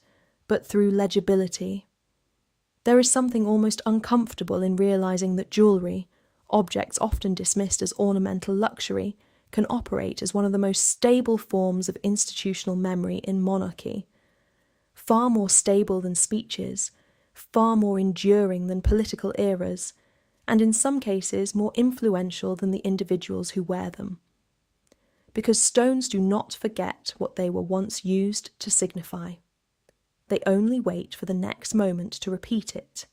but through legibility. There is something almost uncomfortable in realising that jewellery, objects often dismissed as ornamental luxury, can operate as one of the most stable forms of institutional memory in monarchy. Far more stable than speeches, far more enduring than political eras, and in some cases more influential than the individuals who wear them. Because stones do not forget what they were once used to signify. They only wait for the next moment to repeat it.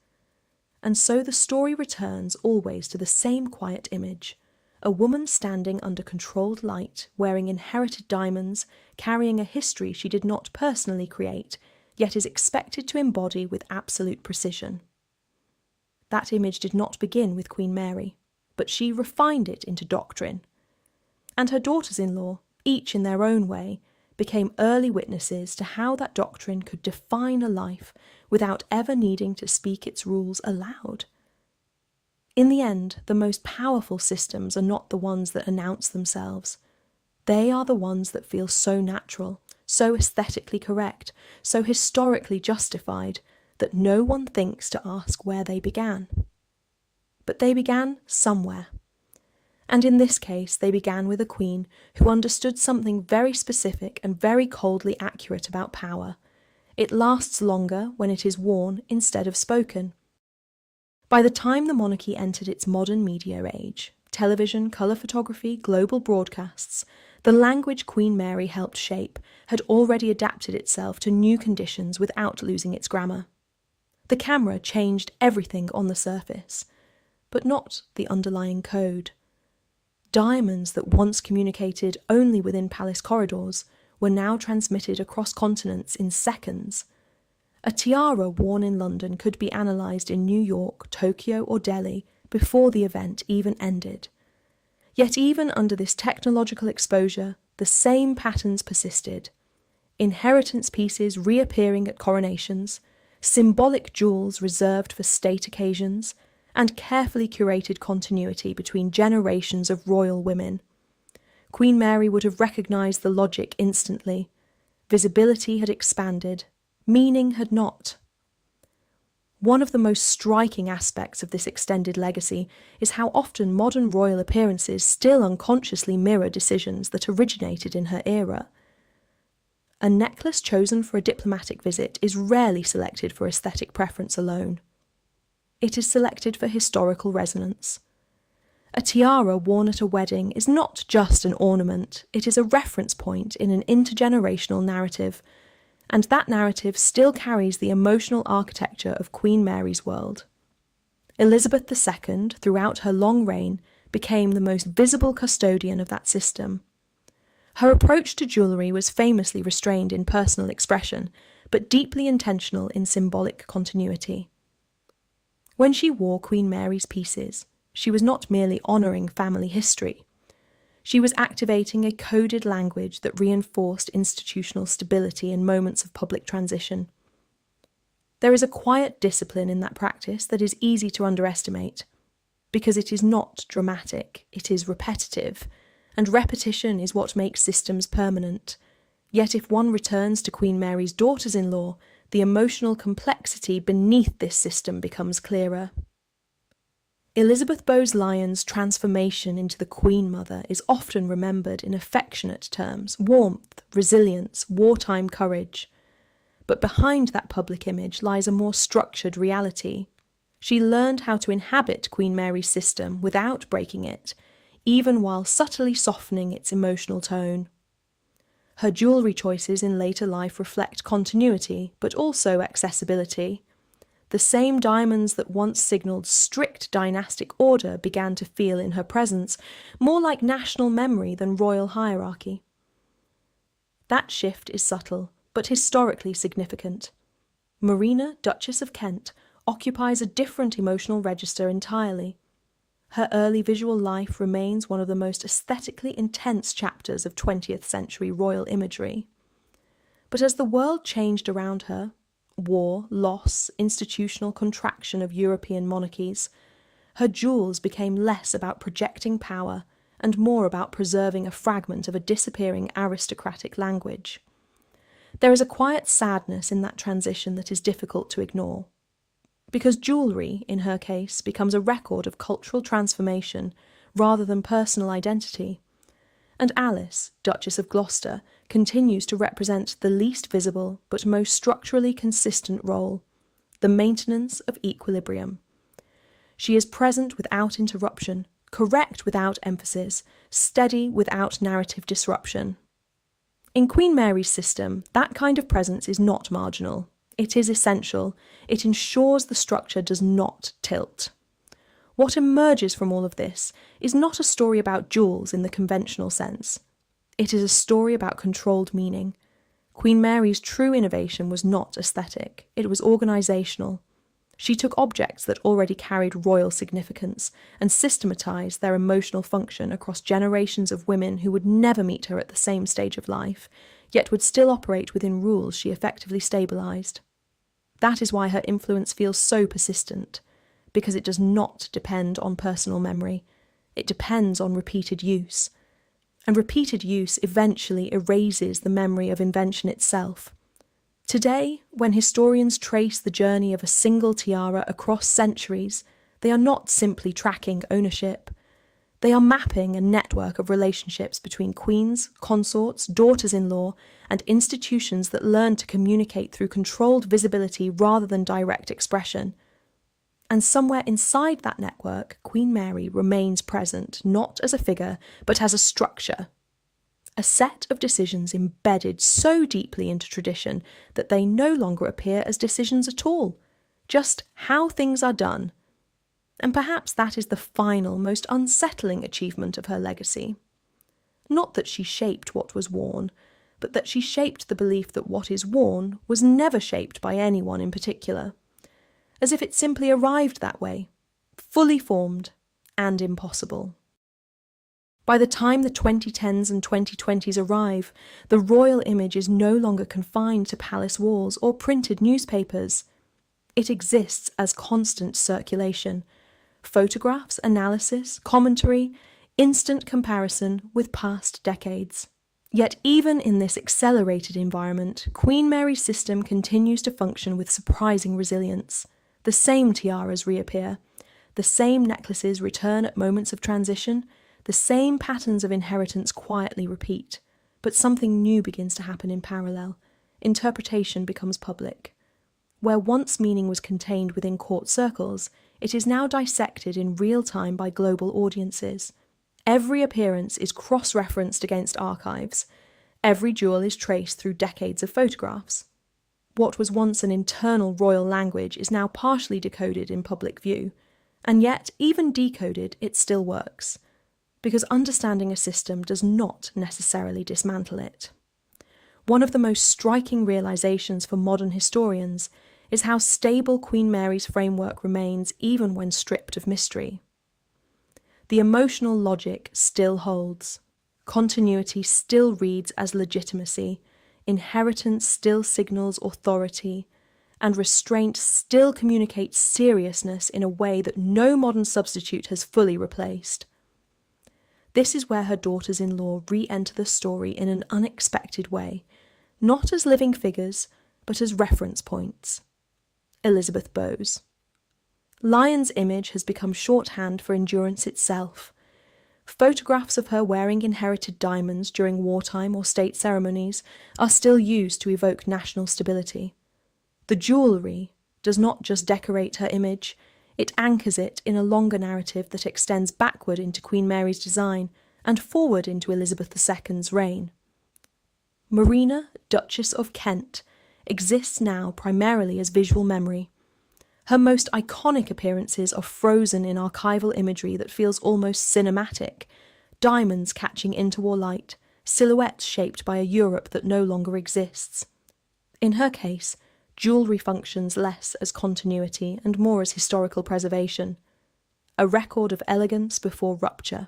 And so the story returns always to the same quiet image, a woman standing under controlled light, wearing inherited diamonds, carrying a history she did not personally create, yet is expected to embody with absolute precision. That image did not begin with Queen Mary, but she refined it into doctrine. And her daughters-in-law, each in their own way, became early witnesses to how that doctrine could define a life without ever needing to speak its rules aloud. In the end, the most powerful systems are not the ones that announce themselves. They are the ones that feel so natural, so aesthetically correct, so historically justified, that no one thinks to ask where they began. But they began somewhere. And in this case, they began with a queen who understood something very specific and very coldly accurate about power. It lasts longer when it is worn instead of spoken. By the time the monarchy entered its modern media age, television, colour photography, global broadcasts, the language Queen Mary helped shape had already adapted itself to new conditions without losing its grammar. The camera changed everything on the surface, but not the underlying code. Diamonds that once communicated only within palace corridors were now transmitted across continents in seconds. A tiara worn in London could be analysed in New York, Tokyo or Delhi before the event even ended. Yet even under this technological exposure, the same patterns persisted. Inheritance pieces reappearing at coronations, symbolic jewels reserved for state occasions, and carefully curated continuity between generations of royal women. Queen Mary would have recognised the logic instantly. Visibility had expanded, meaning had not. One of the most striking aspects of this extended legacy is how often modern royal appearances still unconsciously mirror decisions that originated in her era. A necklace chosen for a diplomatic visit is rarely selected for aesthetic preference alone. It is selected for historical resonance. A tiara worn at a wedding is not just an ornament, it is a reference point in an intergenerational narrative, and that narrative still carries the emotional architecture of Queen Mary's world. Elizabeth II, throughout her long reign, became the most visible custodian of that system. Her approach to jewellery was famously restrained in personal expression, but deeply intentional in symbolic continuity. When she wore Queen Mary's pieces, she was not merely honouring family history. She was activating a coded language that reinforced institutional stability in moments of public transition. There is a quiet discipline in that practice that is easy to underestimate, because it is not dramatic, it is repetitive, and repetition is what makes systems permanent. Yet if one returns to Queen Mary's daughters-in-law, the emotional complexity beneath this system becomes clearer. Elizabeth Bowes-Lyon's transformation into the Queen Mother is often remembered in affectionate terms: warmth, resilience, wartime courage. But behind that public image lies a more structured reality. She learned how to inhabit Queen Mary's system without breaking it, even while subtly softening its emotional tone. Her jewellery choices in later life reflect continuity, but also accessibility. The same diamonds that once signalled strict dynastic order began to feel in her presence more like national memory than royal hierarchy. That shift is subtle, but historically significant. Marina, Duchess of Kent, occupies a different emotional register entirely. Her early visual life remains one of the most aesthetically intense chapters of 20th century royal imagery. But as the world changed around her, war, loss, institutional contraction of European monarchies, her jewels became less about projecting power and more about preserving a fragment of a disappearing aristocratic language. There is a quiet sadness in that transition that is difficult to ignore. Because jewellery, in her case, becomes a record of cultural transformation rather than personal identity. And Alice, Duchess of Gloucester, continues to represent the least visible but most structurally consistent role: the maintenance of equilibrium. She is present without interruption, correct without emphasis, steady without narrative disruption. In Queen Mary's system, that kind of presence is not marginal. It is essential. It ensures the structure does not tilt. What emerges from all of this is not a story about jewels in the conventional sense. It is a story about controlled meaning. Queen Mary's true innovation was not aesthetic, it was organisational. She took objects that already carried royal significance and systematised their emotional function across generations of women who would never meet her at the same stage of life, yet would still operate within rules she effectively stabilised. That is why her influence feels so persistent, because it does not depend on personal memory. It depends on repeated use. And repeated use eventually erases the memory of invention itself. Today, when historians trace the journey of a single tiara across centuries, they are not simply tracking ownership. They are mapping a network of relationships between queens, consorts, daughters-in-law, and institutions that learn to communicate through controlled visibility rather than direct expression. And somewhere inside that network, Queen Mary remains present, not as a figure, but as a structure. A set of decisions embedded so deeply into tradition that they no longer appear as decisions at all, just how things are done. And perhaps that is the final, most unsettling achievement of her legacy. Not that she shaped what was worn, but that she shaped the belief that what is worn was never shaped by anyone in particular, as if it simply arrived that way, fully formed and impossible. By the time the 2010s and 2020s arrive, the royal image is no longer confined to palace walls or printed newspapers. It exists as constant circulation, photographs, analysis, commentary, instant comparison with past decades. Yet even in this accelerated environment, Queen Mary's system continues to function with surprising resilience. The same tiaras reappear, the same necklaces return at moments of transition, the same patterns of inheritance quietly repeat, but something new begins to happen in parallel. Interpretation becomes public. Where once meaning was contained within court circles, it is now dissected in real time by global audiences. Every appearance is cross-referenced against archives. Every jewel is traced through decades of photographs. What was once an internal royal language is now partially decoded in public view, And yet, even decoded, it still works, because understanding a system does not necessarily dismantle it. One of the most striking realizations for modern historians is how stable Queen Mary's framework remains even when stripped of mystery. The emotional logic still holds, continuity still reads as legitimacy, inheritance still signals authority, and restraint still communicates seriousness in a way that no modern substitute has fully replaced. This is where her daughters-in-law re-enter the story in an unexpected way, not as living figures, but as reference points. Elizabeth Bowes-Lyon's image has become shorthand for endurance itself. Photographs of her wearing inherited diamonds during wartime or state ceremonies are still used to evoke national stability. The jewellery does not just decorate her image, it anchors it in a longer narrative that extends backward into Queen Mary's design and forward into Elizabeth II's reign. Marina, Duchess of Kent, exists now primarily as visual memory. Her most iconic appearances are frozen in archival imagery that feels almost cinematic, diamonds catching interwar light, silhouettes shaped by a Europe that no longer exists. In her case, jewellery functions less as continuity and more as historical preservation, a record of elegance before rupture.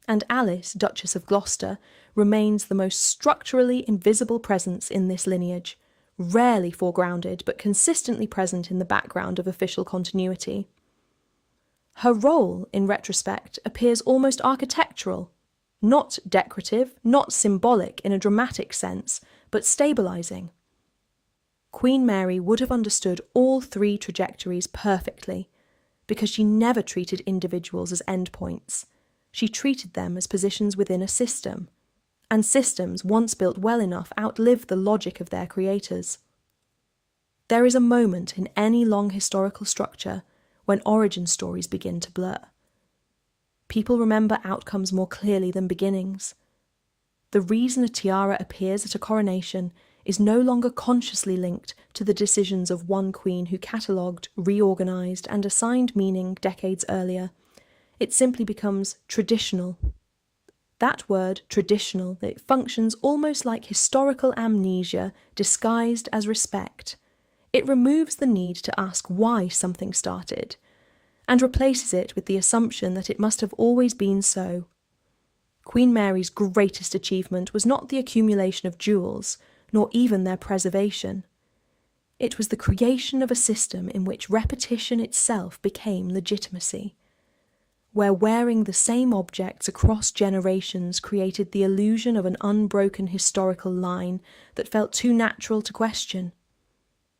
And Alice, Duchess of Gloucester, remains the most structurally invisible presence in this lineage, rarely foregrounded but consistently present in the background of official continuity. Her role, in retrospect, appears almost architectural, not decorative, not symbolic in a dramatic sense, but stabilising. Queen Mary would have understood all three trajectories perfectly, because she never treated individuals as endpoints. She treated them as positions within a system, and systems, once built well enough, outlive the logic of their creators. There is a moment in any long historical structure when origin stories begin to blur. People remember outcomes more clearly than beginnings. The reason a tiara appears at a coronation is no longer consciously linked to the decisions of one queen who catalogued, reorganised, and assigned meaning decades earlier. It simply becomes traditional. That word, traditional, it functions almost like historical amnesia disguised as respect. It removes the need to ask why something started, and replaces it with the assumption that it must have always been so. Queen Mary's greatest achievement was not the accumulation of jewels, nor even their preservation. It was the creation of a system in which repetition itself became legitimacy, where wearing the same objects across generations created the illusion of an unbroken historical line that felt too natural to question.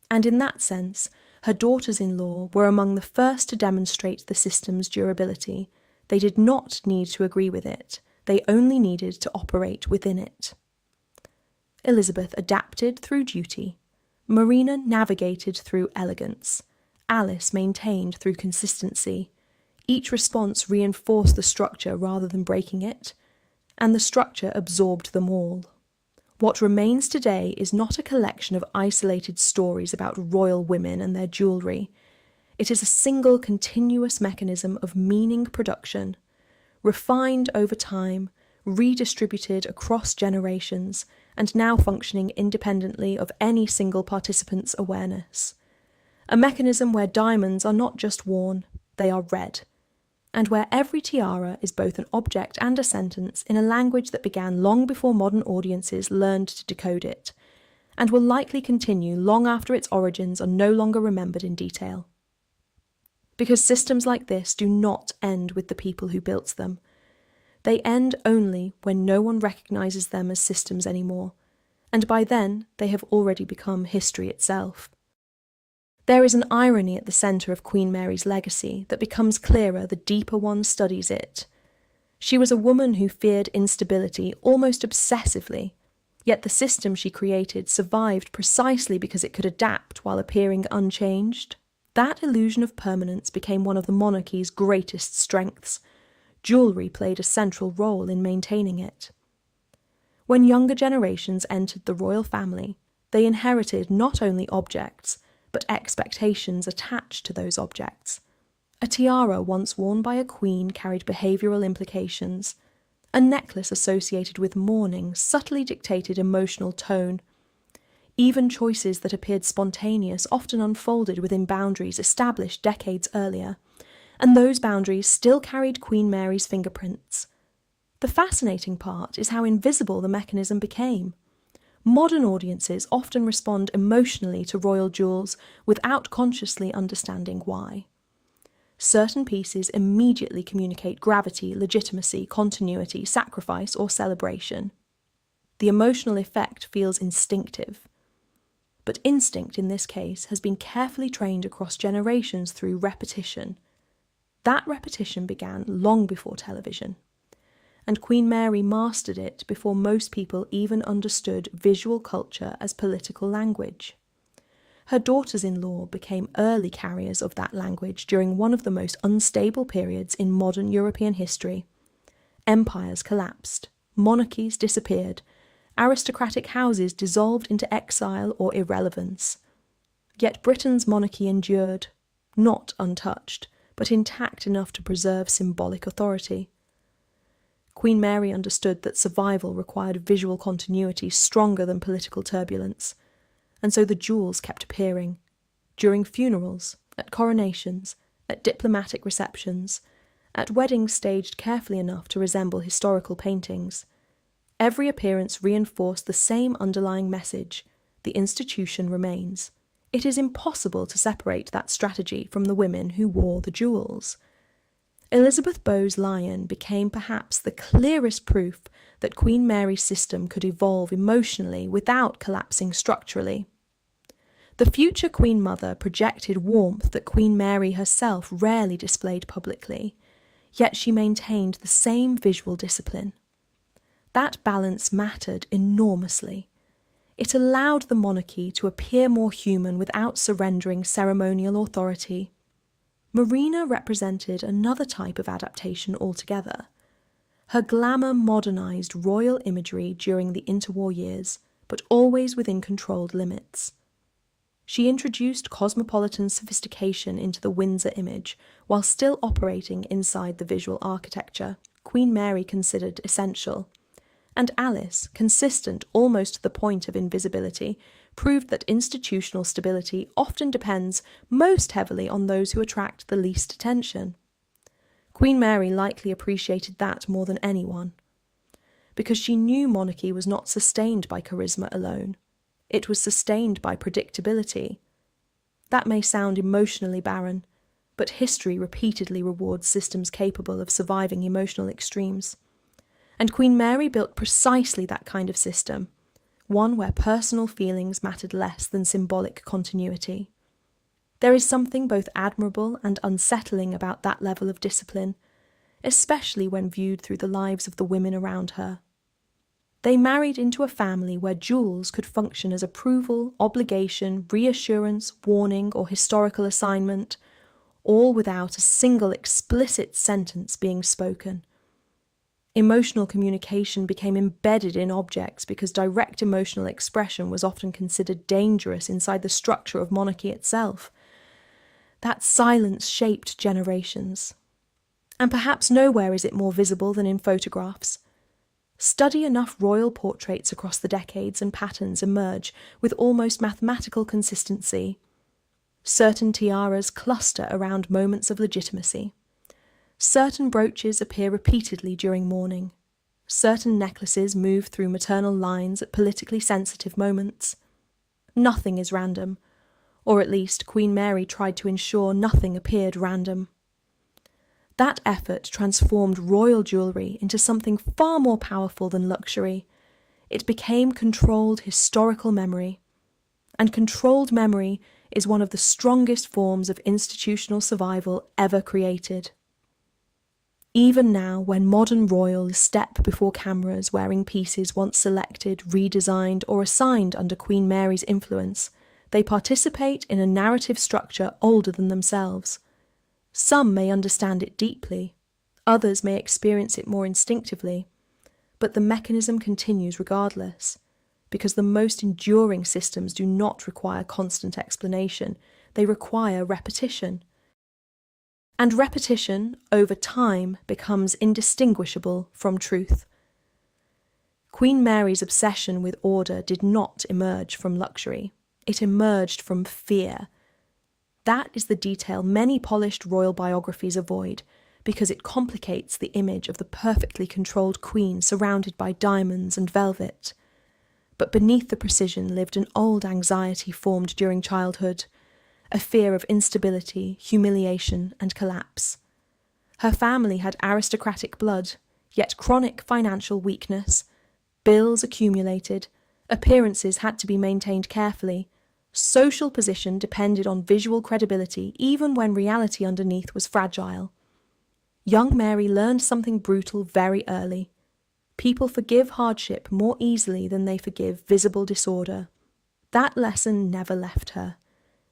And in that sense, her daughters-in-law were among the first to demonstrate the system's durability. They did not need to agree with it, they only needed to operate within it. Elizabeth adapted through duty, Marina navigated through elegance, Alice maintained through consistency. Each response reinforced the structure rather than breaking it, and the structure absorbed them all. What remains today is not a collection of isolated stories about royal women and their jewellery. It is a single continuous mechanism of meaning production, refined over time, redistributed across generations, and now functioning independently of any single participant's awareness. A mechanism where diamonds are not just worn, they are read, and where every tiara is both an object and a sentence in a language that began long before modern audiences learned to decode it, and will likely continue long after its origins are no longer remembered in detail. Because systems like this do not end with the people who built them. They end only when no one recognises them as systems anymore, and by then they have already become history itself. There is an irony at the centre of Queen Mary's legacy that becomes clearer the deeper one studies it. She was a woman who feared instability almost obsessively, yet the system she created survived precisely because it could adapt while appearing unchanged. That illusion of permanence became one of the monarchy's greatest strengths. Jewellery played a central role in maintaining it. When younger generations entered the royal family, they inherited not only objects, but expectations attached to those objects. A tiara once worn by a queen carried behavioural implications. A necklace associated with mourning subtly dictated emotional tone. Even choices that appeared spontaneous often unfolded within boundaries established decades earlier, and those boundaries still carried Queen Mary's fingerprints. The fascinating part is how invisible the mechanism became. Modern audiences often respond emotionally to royal jewels without consciously understanding why. Certain pieces immediately communicate gravity, legitimacy, continuity, sacrifice, or celebration. The emotional effect feels instinctive. But instinct in this case has been carefully trained across generations through repetition. That repetition began long before television, and Queen Mary mastered it before most people even understood visual culture as political language. Her daughters-in-law became early carriers of that language during one of the most unstable periods in modern European history. Empires collapsed, monarchies disappeared, aristocratic houses dissolved into exile or irrelevance. Yet Britain's monarchy endured, not untouched, but intact enough to preserve symbolic authority. Queen Mary understood that survival required visual continuity stronger than political turbulence, and so the jewels kept appearing, during funerals, at coronations, at diplomatic receptions, at weddings staged carefully enough to resemble historical paintings. Every appearance reinforced the same underlying message: the institution remains. It is impossible to separate that strategy from the women who wore the jewels. Elizabeth Bowes-Lyon became perhaps the clearest proof that Queen Mary's system could evolve emotionally without collapsing structurally. The future Queen Mother projected warmth that Queen Mary herself rarely displayed publicly, yet she maintained the same visual discipline. That balance mattered enormously. It allowed the monarchy to appear more human without surrendering ceremonial authority. Marina represented another type of adaptation altogether. Her glamour modernised royal imagery during the interwar years, but always within controlled limits. She introduced cosmopolitan sophistication into the Windsor image, while still operating inside the visual architecture Queen Mary considered essential. And Alice, consistent almost to the point of invisibility, proved that institutional stability often depends most heavily on those who attract the least attention. Queen Mary likely appreciated that more than anyone, because she knew monarchy was not sustained by charisma alone. It was sustained by predictability. That may sound emotionally barren, but history repeatedly rewards systems capable of surviving emotional extremes. And Queen Mary built precisely that kind of system, one where personal feelings mattered less than symbolic continuity. There is something both admirable and unsettling about that level of discipline, especially when viewed through the lives of the women around her. They married into a family where jewels could function as approval, obligation, reassurance, warning, or historical assignment, all without a single explicit sentence being spoken. Emotional communication became embedded in objects because direct emotional expression was often considered dangerous inside the structure of monarchy itself. That silence shaped generations. And perhaps nowhere is it more visible than in photographs. Study enough royal portraits across the decades and patterns emerge with almost mathematical consistency. Certain tiaras cluster around moments of legitimacy. Certain brooches appear repeatedly during mourning. Certain necklaces move through maternal lines at politically sensitive moments. Nothing is random, or at least Queen Mary tried to ensure nothing appeared random. That effort transformed royal jewellery into something far more powerful than luxury. It became controlled historical memory. And controlled memory is one of the strongest forms of institutional survival ever created. Even now, when modern royals step before cameras wearing pieces once selected, redesigned, or assigned under Queen Mary's influence, they participate in a narrative structure older than themselves. Some may understand it deeply, others may experience it more instinctively, but the mechanism continues regardless, because the most enduring systems do not require constant explanation, they require repetition. And repetition, over time, becomes indistinguishable from truth. Queen Mary's obsession with order did not emerge from luxury. It emerged from fear. That is the detail many polished royal biographies avoid, because it complicates the image of the perfectly controlled queen surrounded by diamonds and velvet. But beneath the precision lived an old anxiety formed during childhood, a fear of instability, humiliation, and collapse. Her family had aristocratic blood, yet chronic financial weakness. Bills accumulated, appearances had to be maintained carefully, social position depended on visual credibility even when reality underneath was fragile. Young Mary learned something brutal very early. People forgive hardship more easily than they forgive visible disorder. That lesson never left her.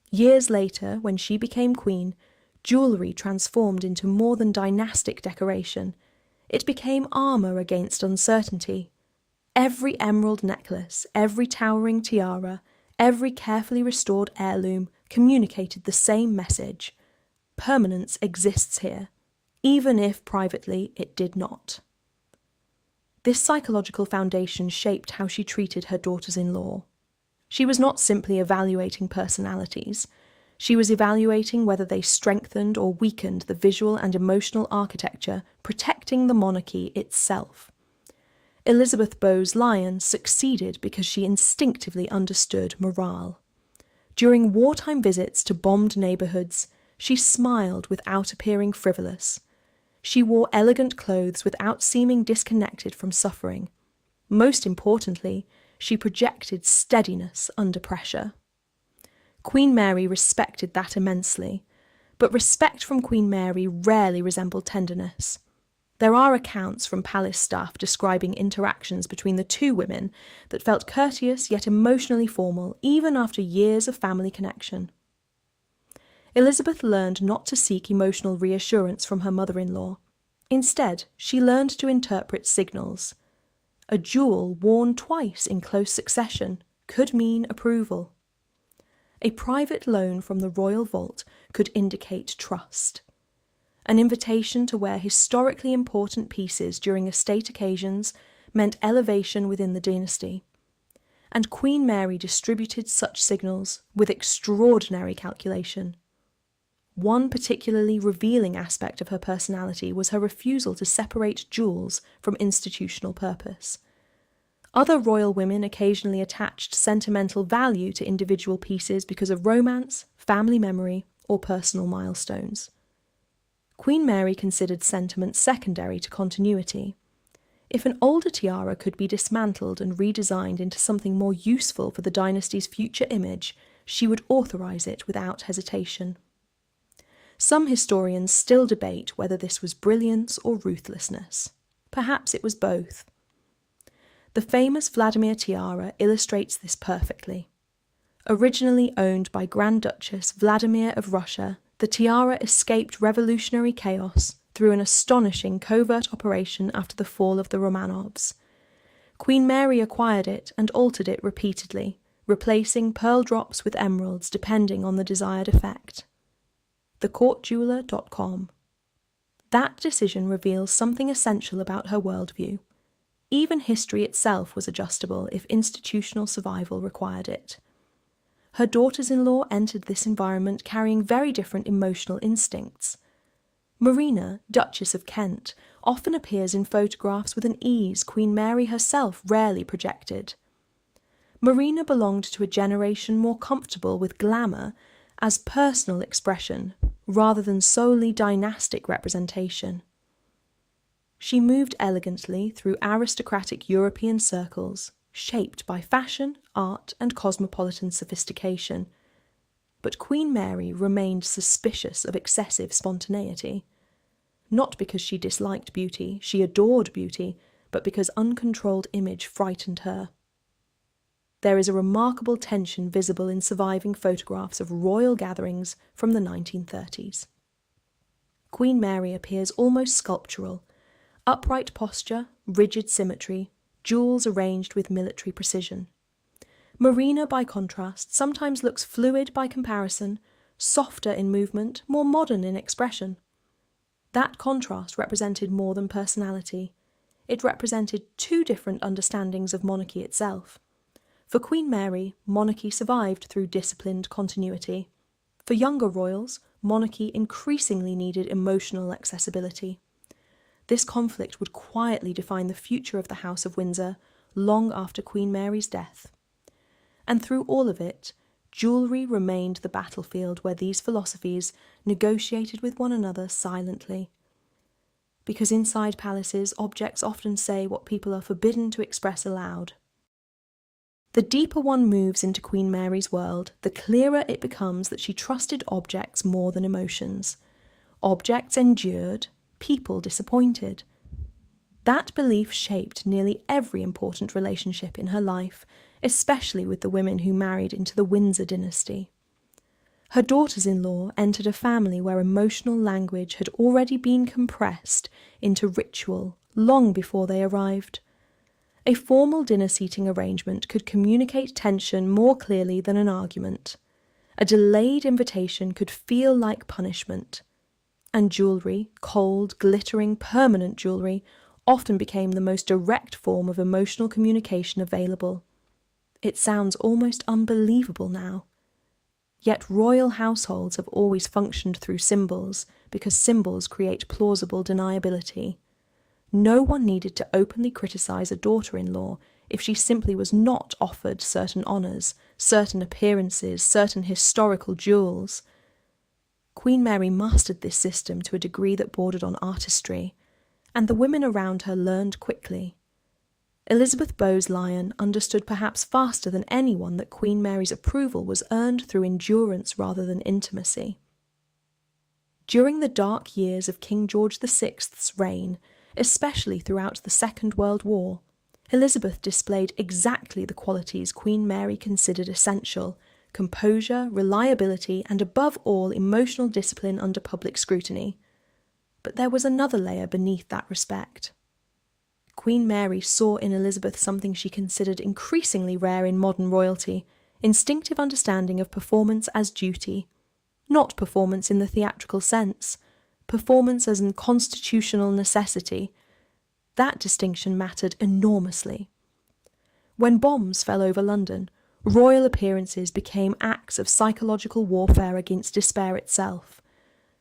Years later, when she became queen, jewellery transformed into more than dynastic decoration. It became armour against uncertainty. Every emerald necklace, every towering tiara, every carefully restored heirloom communicated the same message. Permanence exists here, even if privately it did not. This psychological foundation shaped how she treated her daughters-in-law. She was not simply evaluating personalities. She was evaluating whether they strengthened or weakened the visual and emotional architecture protecting the monarchy itself. Elizabeth Bowes-Lyon succeeded because she instinctively understood morale. During wartime visits to bombed neighbourhoods, she smiled without appearing frivolous. She wore elegant clothes without seeming disconnected from suffering. Most importantly, she projected steadiness under pressure. Queen Mary respected that immensely, but respect from Queen Mary rarely resembled tenderness. There are accounts from palace staff describing interactions between the two women that felt courteous yet emotionally formal, even after years of family connection. Elizabeth learned not to seek emotional reassurance from her mother-in-law. Instead, she learned to interpret signals. A jewel worn twice in close succession could mean approval. A private loan from the royal vault could indicate trust. An invitation to wear historically important pieces during estate occasions meant elevation within the dynasty. And Queen Mary distributed such signals with extraordinary calculation. One particularly revealing aspect of her personality was her refusal to separate jewels from institutional purpose. Other royal women occasionally attached sentimental value to individual pieces because of romance, family memory, or personal milestones. Queen Mary considered sentiment secondary to continuity. If an older tiara could be dismantled and redesigned into something more useful for the dynasty's future image, she would authorise it without hesitation. Some historians still debate whether this was brilliance or ruthlessness. Perhaps it was both. The famous Vladimir tiara illustrates this perfectly. Originally owned by Grand Duchess Vladimir of Russia, the tiara escaped revolutionary chaos through an astonishing covert operation after the fall of the Romanovs. Queen Mary acquired it and altered it repeatedly, replacing pearl drops with emeralds depending on the desired effect. thecourtjeweller.com. That decision reveals something essential about her worldview. Even history itself was adjustable if institutional survival required it. Her daughters-in-law entered this environment carrying very different emotional instincts. Marina, Duchess of Kent, often appears in photographs with an ease Queen Mary herself rarely projected. Marina belonged to a generation more comfortable with glamour as personal expression rather than solely dynastic representation. She moved elegantly through aristocratic European circles, shaped by fashion, art, and cosmopolitan sophistication. But Queen Mary remained suspicious of excessive spontaneity. Not because she disliked beauty, she adored beauty, but because uncontrolled image frightened her. There is a remarkable tension visible in surviving photographs of royal gatherings from the 1930s. Queen Mary appears almost sculptural, upright posture, rigid symmetry, jewels arranged with military precision. Marina, by contrast, sometimes looks fluid by comparison, softer in movement, more modern in expression. That contrast represented more than personality. It represented two different understandings of monarchy itself. For Queen Mary, monarchy survived through disciplined continuity. For younger royals, monarchy increasingly needed emotional accessibility. This conflict would quietly define the future of the House of Windsor long after Queen Mary's death. And through all of it, jewellery remained the battlefield where these philosophies negotiated with one another silently. Because inside palaces, objects often say what people are forbidden to express aloud. The deeper one moves into Queen Mary's world, the clearer it becomes that she trusted objects more than emotions. Objects endured, people disappointed. That belief shaped nearly every important relationship in her life, especially with the women who married into the Windsor dynasty. Her daughters-in-law entered a family where emotional language had already been compressed into ritual long before they arrived. A formal dinner-seating arrangement could communicate tension more clearly than an argument. A delayed invitation could feel like punishment. And jewellery, cold, glittering, permanent jewellery, often became the most direct form of emotional communication available. It sounds almost unbelievable now. Yet royal households have always functioned through symbols, because symbols create plausible deniability. No one needed to openly criticise a daughter-in-law if she simply was not offered certain honours, certain appearances, certain historical jewels. Queen Mary mastered this system to a degree that bordered on artistry, and the women around her learned quickly. Elizabeth Bowes-Lyon understood perhaps faster than anyone that Queen Mary's approval was earned through endurance rather than intimacy. During the dark years of King George VI's reign, especially throughout the Second World War, Elizabeth displayed exactly the qualities Queen Mary considered essential: composure, reliability, and above all emotional discipline under public scrutiny. But there was another layer beneath that respect. Queen Mary saw in Elizabeth something she considered increasingly rare in modern royalty: instinctive understanding of performance as duty. Not performance in the theatrical sense, performance as a constitutional necessity. That distinction mattered enormously. When bombs fell over London, royal appearances became acts of psychological warfare against despair itself.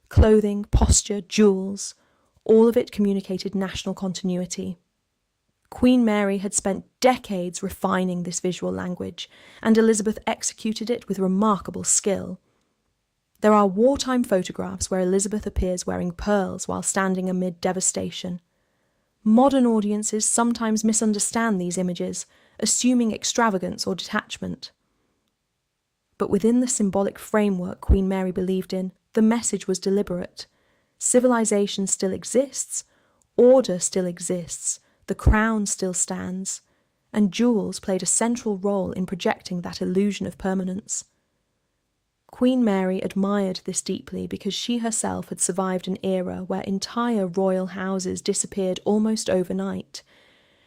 Clothing, posture, jewels, all of it communicated national continuity. Queen Mary had spent decades refining this visual language, and Elizabeth executed it with remarkable skill. There are wartime photographs where Elizabeth appears wearing pearls while standing amid devastation. Modern audiences sometimes misunderstand these images, assuming extravagance or detachment. But within the symbolic framework Queen Mary believed in, the message was deliberate. Civilization still exists, order still exists, the crown still stands, and jewels played a central role in projecting that illusion of permanence. Queen Mary admired this deeply because she herself had survived an era where entire royal houses disappeared almost overnight.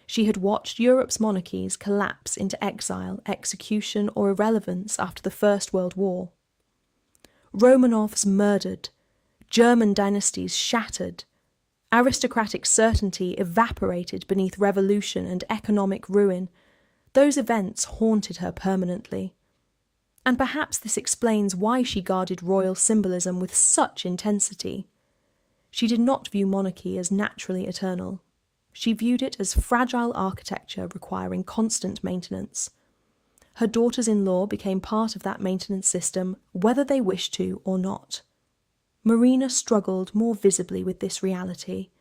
She had watched Europe's monarchies collapse into exile, execution, or irrelevance after the First World War. Romanovs murdered, German dynasties shattered, aristocratic certainty evaporated beneath revolution and economic ruin. Those events haunted her permanently. And perhaps this explains why she guarded royal symbolism with such intensity. She did not view monarchy as naturally eternal. She viewed it as fragile architecture requiring constant maintenance. Her daughters-in-law became part of that maintenance system, whether they wished to or not. Marina struggled more visibly with this reality.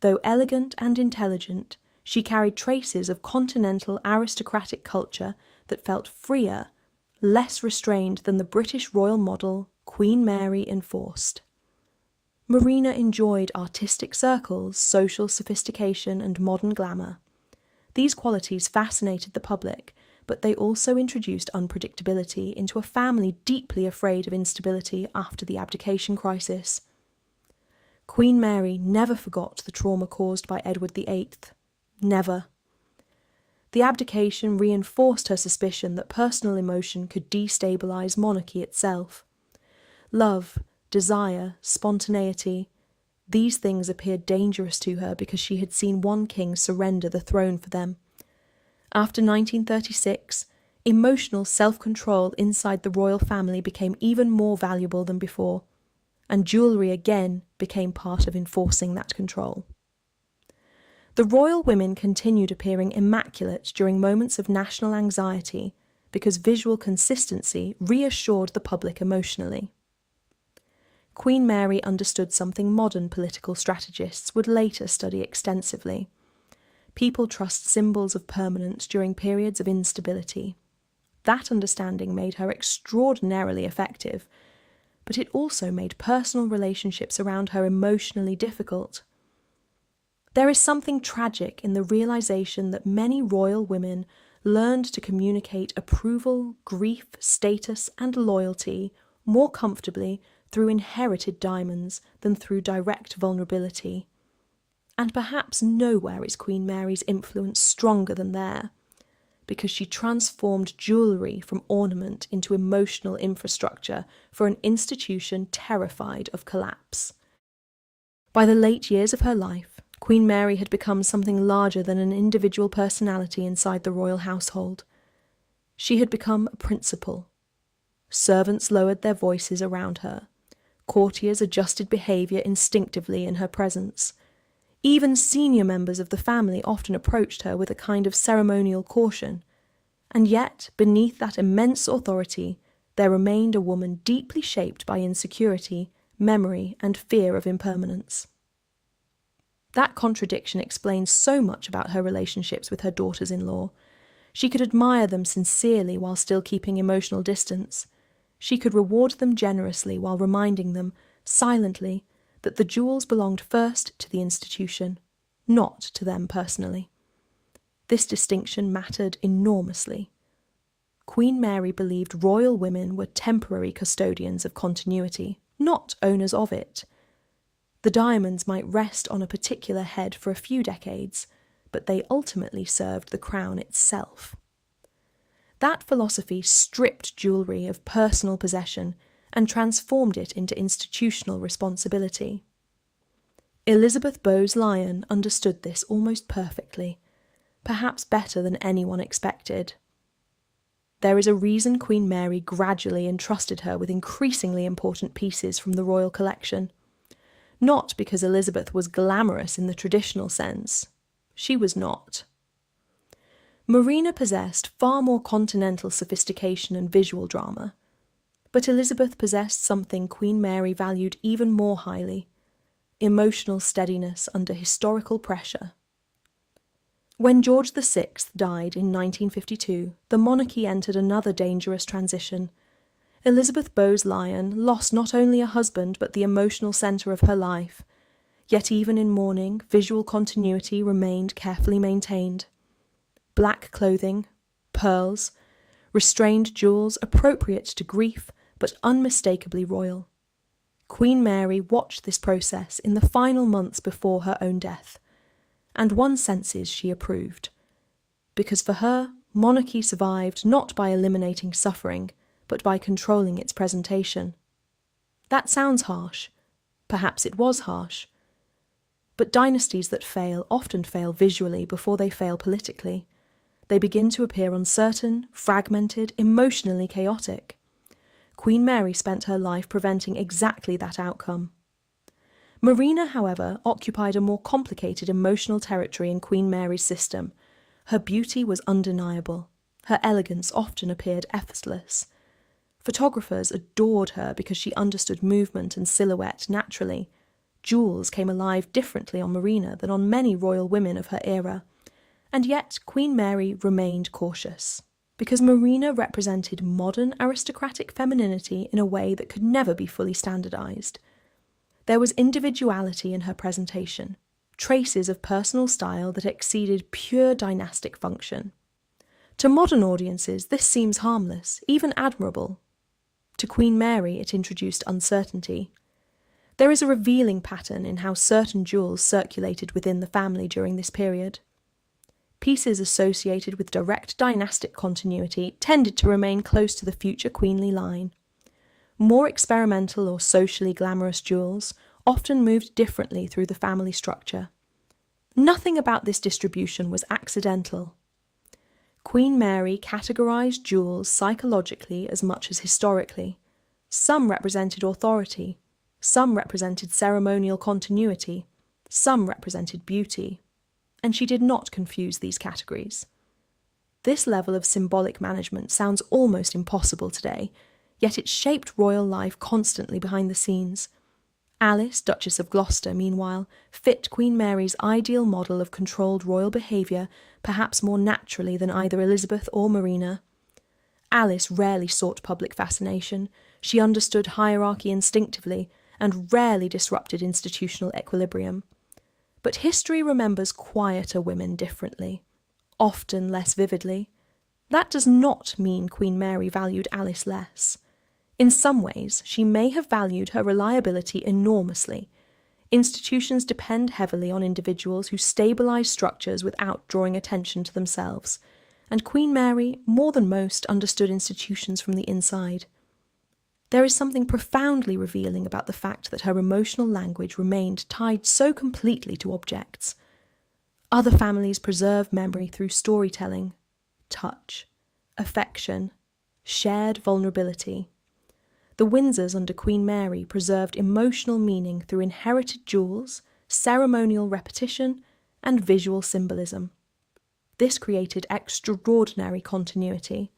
Though elegant and intelligent, she carried traces of continental aristocratic culture that felt freer, less restrained than the British royal model Queen Mary enforced. Marina enjoyed artistic circles, social sophistication, and modern glamour. These qualities fascinated the public, but they also introduced unpredictability into a family deeply afraid of instability after the abdication crisis. Queen Mary never forgot the trauma caused by Edward VIII. Never. The abdication reinforced her suspicion that personal emotion could destabilise monarchy itself. Love, desire, spontaneity, These things appeared dangerous to her because she had seen one king surrender the throne for them. After 1936, emotional self-control inside the royal family became even more valuable than before, and jewellery again became part of enforcing that control. The royal women continued appearing immaculate during moments of national anxiety because visual consistency reassured the public emotionally. Queen Mary understood something modern political strategists would later study extensively. People trust symbols of permanence during periods of instability. That understanding made her extraordinarily effective, but it also made personal relationships around her emotionally difficult. There is something tragic in the realization that many royal women learned to communicate approval, grief, status, and loyalty more comfortably through inherited diamonds than through direct vulnerability. And perhaps nowhere is Queen Mary's influence stronger than there, because she transformed jewellery from ornament into emotional infrastructure for an institution terrified of collapse. By the late years of her life, Queen Mary had become something larger than an individual personality inside the royal household. She had become a principal. Servants lowered their voices around her. Courtiers adjusted behaviour instinctively in her presence. Even senior members of the family often approached her with a kind of ceremonial caution. And yet, beneath that immense authority, there remained a woman deeply shaped by insecurity, memory, and fear of impermanence. That contradiction explains so much about her relationships with her daughters-in-law. She could admire them sincerely while still keeping emotional distance. She could reward them generously while reminding them, silently, that the jewels belonged first to the institution, not to them personally. This distinction mattered enormously. Queen Mary believed royal women were temporary custodians of continuity, not owners of it. The diamonds might rest on a particular head for a few decades, but they ultimately served the crown itself. That philosophy stripped jewellery of personal possession and transformed it into institutional responsibility. Elizabeth Bowes-Lyon understood this almost perfectly, perhaps better than anyone expected. There is a reason Queen Mary gradually entrusted her with increasingly important pieces from the royal collection. Not because Elizabeth was glamorous in the traditional sense. She was not. Marina possessed far more continental sophistication and visual drama, but Elizabeth possessed something Queen Mary valued even more highly: emotional steadiness under historical pressure. When George VI died in 1952, the monarchy entered another dangerous transition. Elizabeth Bowes-Lyon lost not only a husband but the emotional centre of her life, yet even in mourning, visual continuity remained carefully maintained. Black clothing, pearls, restrained jewels appropriate to grief but unmistakably royal. Queen Mary watched this process in the final months before her own death, and one senses she approved, because for her, monarchy survived not by eliminating suffering, but by controlling its presentation. That sounds harsh. Perhaps it was harsh. But dynasties that fail often fail visually before they fail politically. They begin to appear uncertain, fragmented, emotionally chaotic. Queen Mary spent her life preventing exactly that outcome. Marina, however, occupied a more complicated emotional territory in Queen Mary's system. Her beauty was undeniable. Her elegance often appeared effortless. Photographers adored her because she understood movement and silhouette naturally. Jewels came alive differently on Marina than on many royal women of her era. And yet Queen Mary remained cautious, because Marina represented modern aristocratic femininity in a way that could never be fully standardised. There was individuality in her presentation, traces of personal style that exceeded pure dynastic function. To modern audiences, this seems harmless, even admirable. To Queen Mary, it introduced uncertainty. There is a revealing pattern in how certain jewels circulated within the family during this period. Pieces associated with direct dynastic continuity tended to remain close to the future queenly line. More experimental or socially glamorous jewels, often moved differently through the family structure. Nothing about this distribution was accidental. Queen Mary categorised jewels psychologically as much as historically. Some represented authority, some represented ceremonial continuity, some represented beauty, and she did not confuse these categories. This level of symbolic management sounds almost impossible today, yet it shaped royal life constantly behind the scenes. Alice, Duchess of Gloucester, meanwhile, fit Queen Mary's ideal model of controlled royal behaviour perhaps more naturally than either Elizabeth or Marina. Alice rarely sought public fascination. She understood hierarchy instinctively and rarely disrupted institutional equilibrium. But history remembers quieter women differently, often less vividly. That does not mean Queen Mary valued Alice less. In some ways, she may have valued her reliability enormously. Institutions depend heavily on individuals who stabilise structures without drawing attention to themselves, and Queen Mary, more than most, understood institutions from the inside. There is something profoundly revealing about the fact that her emotional language remained tied so completely to objects. Other families preserve memory through storytelling, touch, affection, shared vulnerability. The Windsors under Queen Mary preserved emotional meaning through inherited jewels, ceremonial repetition, and visual symbolism. This created extraordinary continuity,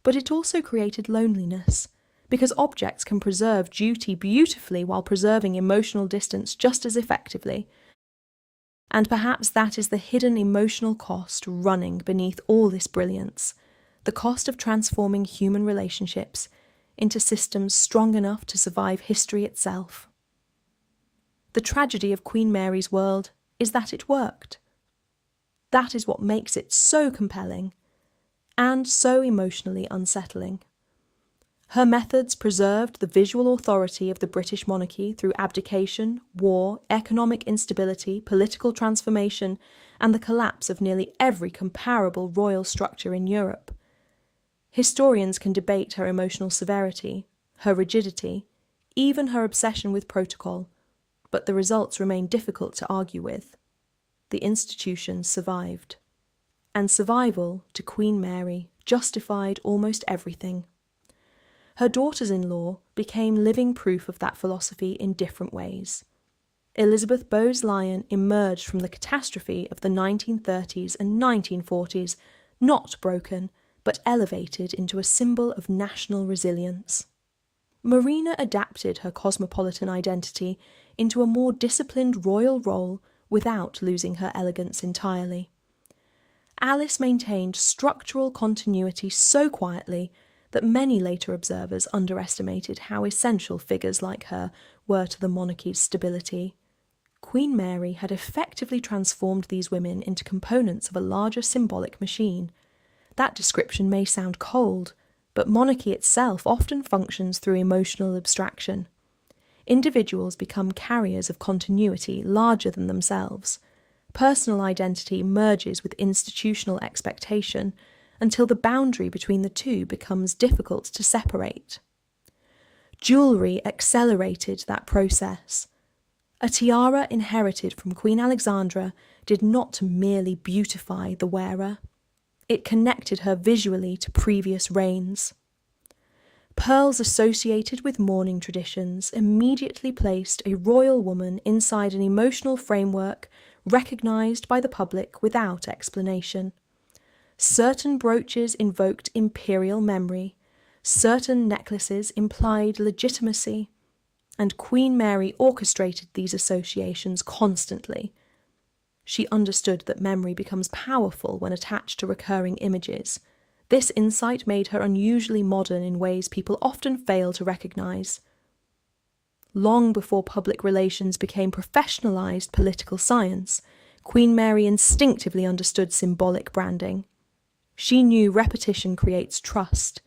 but it also created loneliness, because objects can preserve duty beautifully while preserving emotional distance just as effectively. And perhaps that is the hidden emotional cost running beneath all this brilliance, the cost of transforming human relationships into systems strong enough to survive history itself. The tragedy of Queen Mary's world is that it worked. That is what makes it so compelling and so emotionally unsettling. Her methods preserved the visual authority of the British monarchy through abdication, war, economic instability, political transformation, and the collapse of nearly every comparable royal structure in Europe. Historians can debate her emotional severity, her rigidity, even her obsession with protocol, but the results remain difficult to argue with. The institution survived. And survival, to Queen Mary, justified almost everything. Her daughters-in-law became living proof of that philosophy in different ways. Elizabeth Bowes-Lyon emerged from the catastrophe of the 1930s and 1940s, not broken, but elevated into a symbol of national resilience. Marina adapted her cosmopolitan identity into a more disciplined royal role without losing her elegance entirely. Alice maintained structural continuity so quietly that many later observers underestimated how essential figures like her were to the monarchy's stability. Queen Mary had effectively transformed these women into components of a larger symbolic machine. That description may sound cold, but monarchy itself often functions through emotional abstraction. Individuals become carriers of continuity larger than themselves. Personal identity merges with institutional expectation until the boundary between the two becomes difficult to separate. Jewellery accelerated that process. A tiara inherited from Queen Alexandra did not merely beautify the wearer. It connected her visually to previous reigns. Pearls associated with mourning traditions immediately placed a royal woman inside an emotional framework recognised by the public without explanation. Certain brooches invoked imperial memory, certain necklaces implied legitimacy, and Queen Mary orchestrated these associations constantly. She understood that memory becomes powerful when attached to recurring images. This insight made her unusually modern in ways people often fail to recognise. Long before public relations became professionalised political science, Queen Mary instinctively understood symbolic branding. She knew repetition creates trust.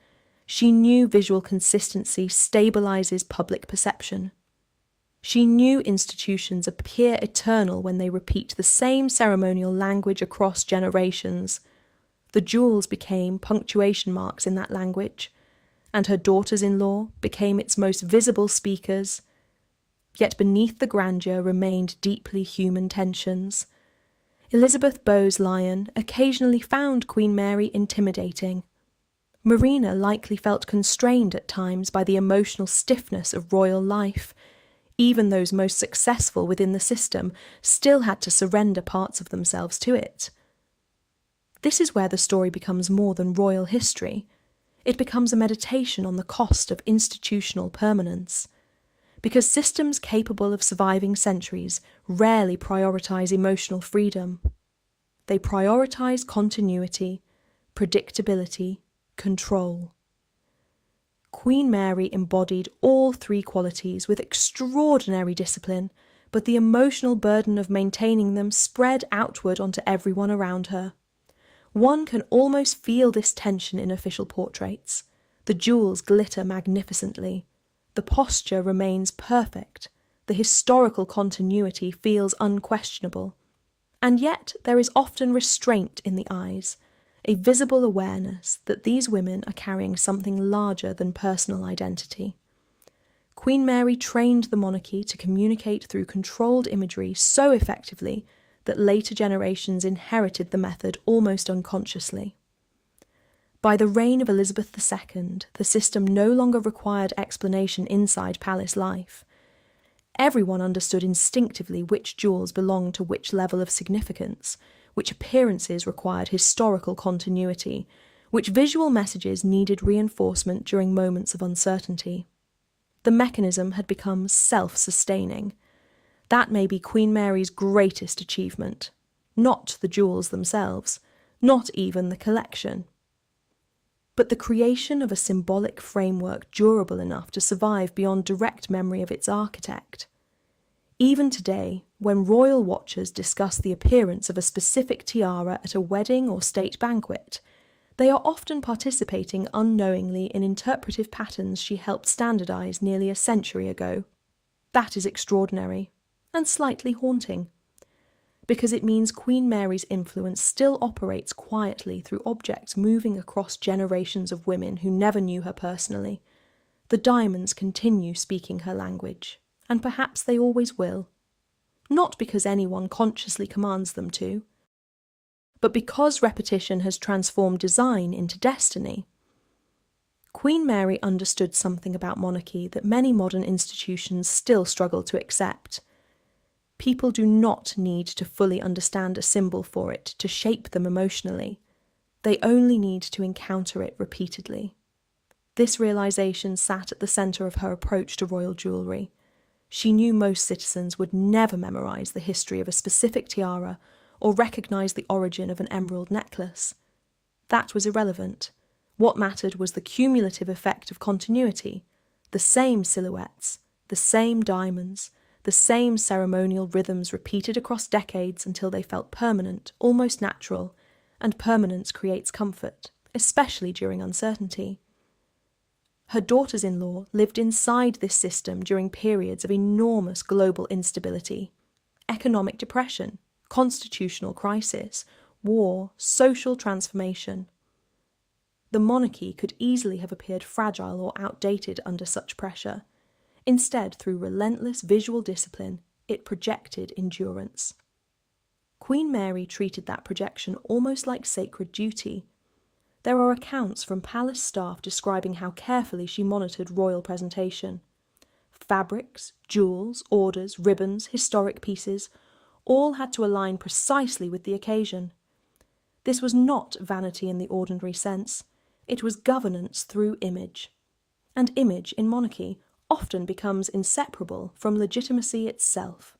She knew visual consistency stabilises public perception. She knew institutions appear eternal when they repeat the same ceremonial language across generations. The jewels became punctuation marks in that language, and her daughters-in-law became its most visible speakers. Yet beneath the grandeur remained deeply human tensions. Elizabeth Bowes-Lyon occasionally found Queen Mary intimidating. Marina likely felt constrained at times by the emotional stiffness of royal life. Even those most successful within the system still had to surrender parts of themselves to it. This is where the story becomes more than royal history. It becomes a meditation on the cost of institutional permanence. Because systems capable of surviving centuries rarely prioritise emotional freedom. They prioritise continuity, predictability, control. Queen Mary embodied all three qualities with extraordinary discipline, but the emotional burden of maintaining them spread outward onto everyone around her. One can almost feel this tension in official portraits. The jewels glitter magnificently. The posture remains perfect. The historical continuity feels unquestionable. And yet there is often restraint in the eyes, a visible awareness that these women are carrying something larger than personal identity. Queen Mary trained the monarchy to communicate through controlled imagery so effectively that later generations inherited the method almost unconsciously. By the reign of Elizabeth II, the system no longer required explanation inside palace life. Everyone understood instinctively which jewels belonged to which level of significance, which appearances required historical continuity, which visual messages needed reinforcement during moments of uncertainty. The mechanism had become self-sustaining. That may be Queen Mary's greatest achievement, not the jewels themselves, not even the collection. But the creation of a symbolic framework durable enough to survive beyond direct memory of its architect. Even today, when royal watchers discuss the appearance of a specific tiara at a wedding or state banquet, they are often participating unknowingly in interpretive patterns she helped standardise nearly a century ago. That is extraordinary, and slightly haunting, because it means Queen Mary's influence still operates quietly through objects moving across generations of women who never knew her personally. The diamonds continue speaking her language, and perhaps they always will. Not because anyone consciously commands them to, but because repetition has transformed design into destiny. Queen Mary understood something about monarchy that many modern institutions still struggle to accept. People do not need to fully understand a symbol for it to shape them emotionally. They only need to encounter it repeatedly. This realisation sat at the centre of her approach to royal jewellery. She knew most citizens would never memorise the history of a specific tiara or recognise the origin of an emerald necklace. That was irrelevant. What mattered was the cumulative effect of continuity, the same silhouettes, the same diamonds, the same ceremonial rhythms repeated across decades until they felt permanent, almost natural, and permanence creates comfort, especially during uncertainty. Her daughters-in-law lived inside this system during periods of enormous global instability, economic depression, constitutional crisis, war, social transformation. The monarchy could easily have appeared fragile or outdated under such pressure. Instead, through relentless visual discipline, it projected endurance. Queen Mary treated that projection almost like sacred duty. There are accounts from palace staff describing how carefully she monitored royal presentation. Fabrics, jewels, orders, ribbons, historic pieces, all had to align precisely with the occasion. This was not vanity in the ordinary sense. It was governance through image. And image in monarchy often becomes inseparable from legitimacy itself.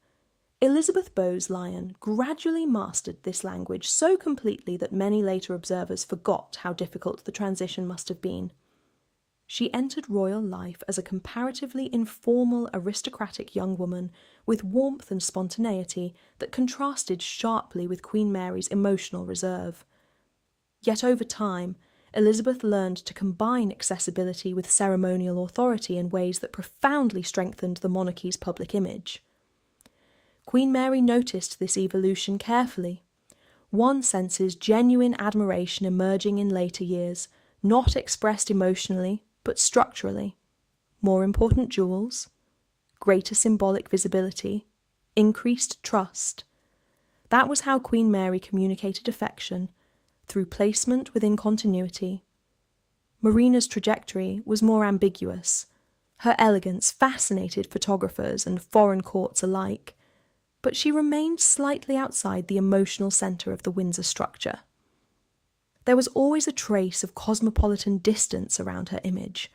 Elizabeth Bowes-Lyon gradually mastered this language so completely that many later observers forgot how difficult the transition must have been. She entered royal life as a comparatively informal, aristocratic young woman with warmth and spontaneity that contrasted sharply with Queen Mary's emotional reserve. Yet over time, Elizabeth learned to combine accessibility with ceremonial authority in ways that profoundly strengthened the monarchy's public image. Queen Mary noticed this evolution carefully. One senses genuine admiration emerging in later years, not expressed emotionally, but structurally. More important jewels, greater symbolic visibility, increased trust. That was how Queen Mary communicated affection, through placement within continuity. Marina's trajectory was more ambiguous. Her elegance fascinated photographers and foreign courts alike, but she remained slightly outside the emotional centre of the Windsor structure. There was always a trace of cosmopolitan distance around her image,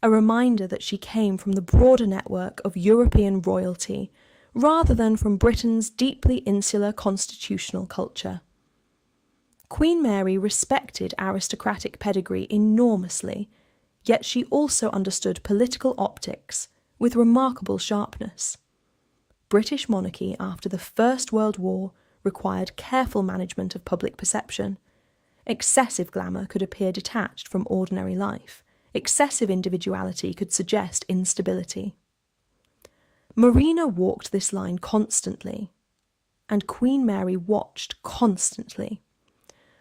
a reminder that she came from the broader network of European royalty rather than from Britain's deeply insular constitutional culture. Queen Mary respected aristocratic pedigree enormously, yet she also understood political optics with remarkable sharpness. British monarchy after the First World War required careful management of public perception. Excessive glamour could appear detached from ordinary life. Excessive individuality could suggest instability. Marina walked this line constantly, and Queen Mary watched constantly.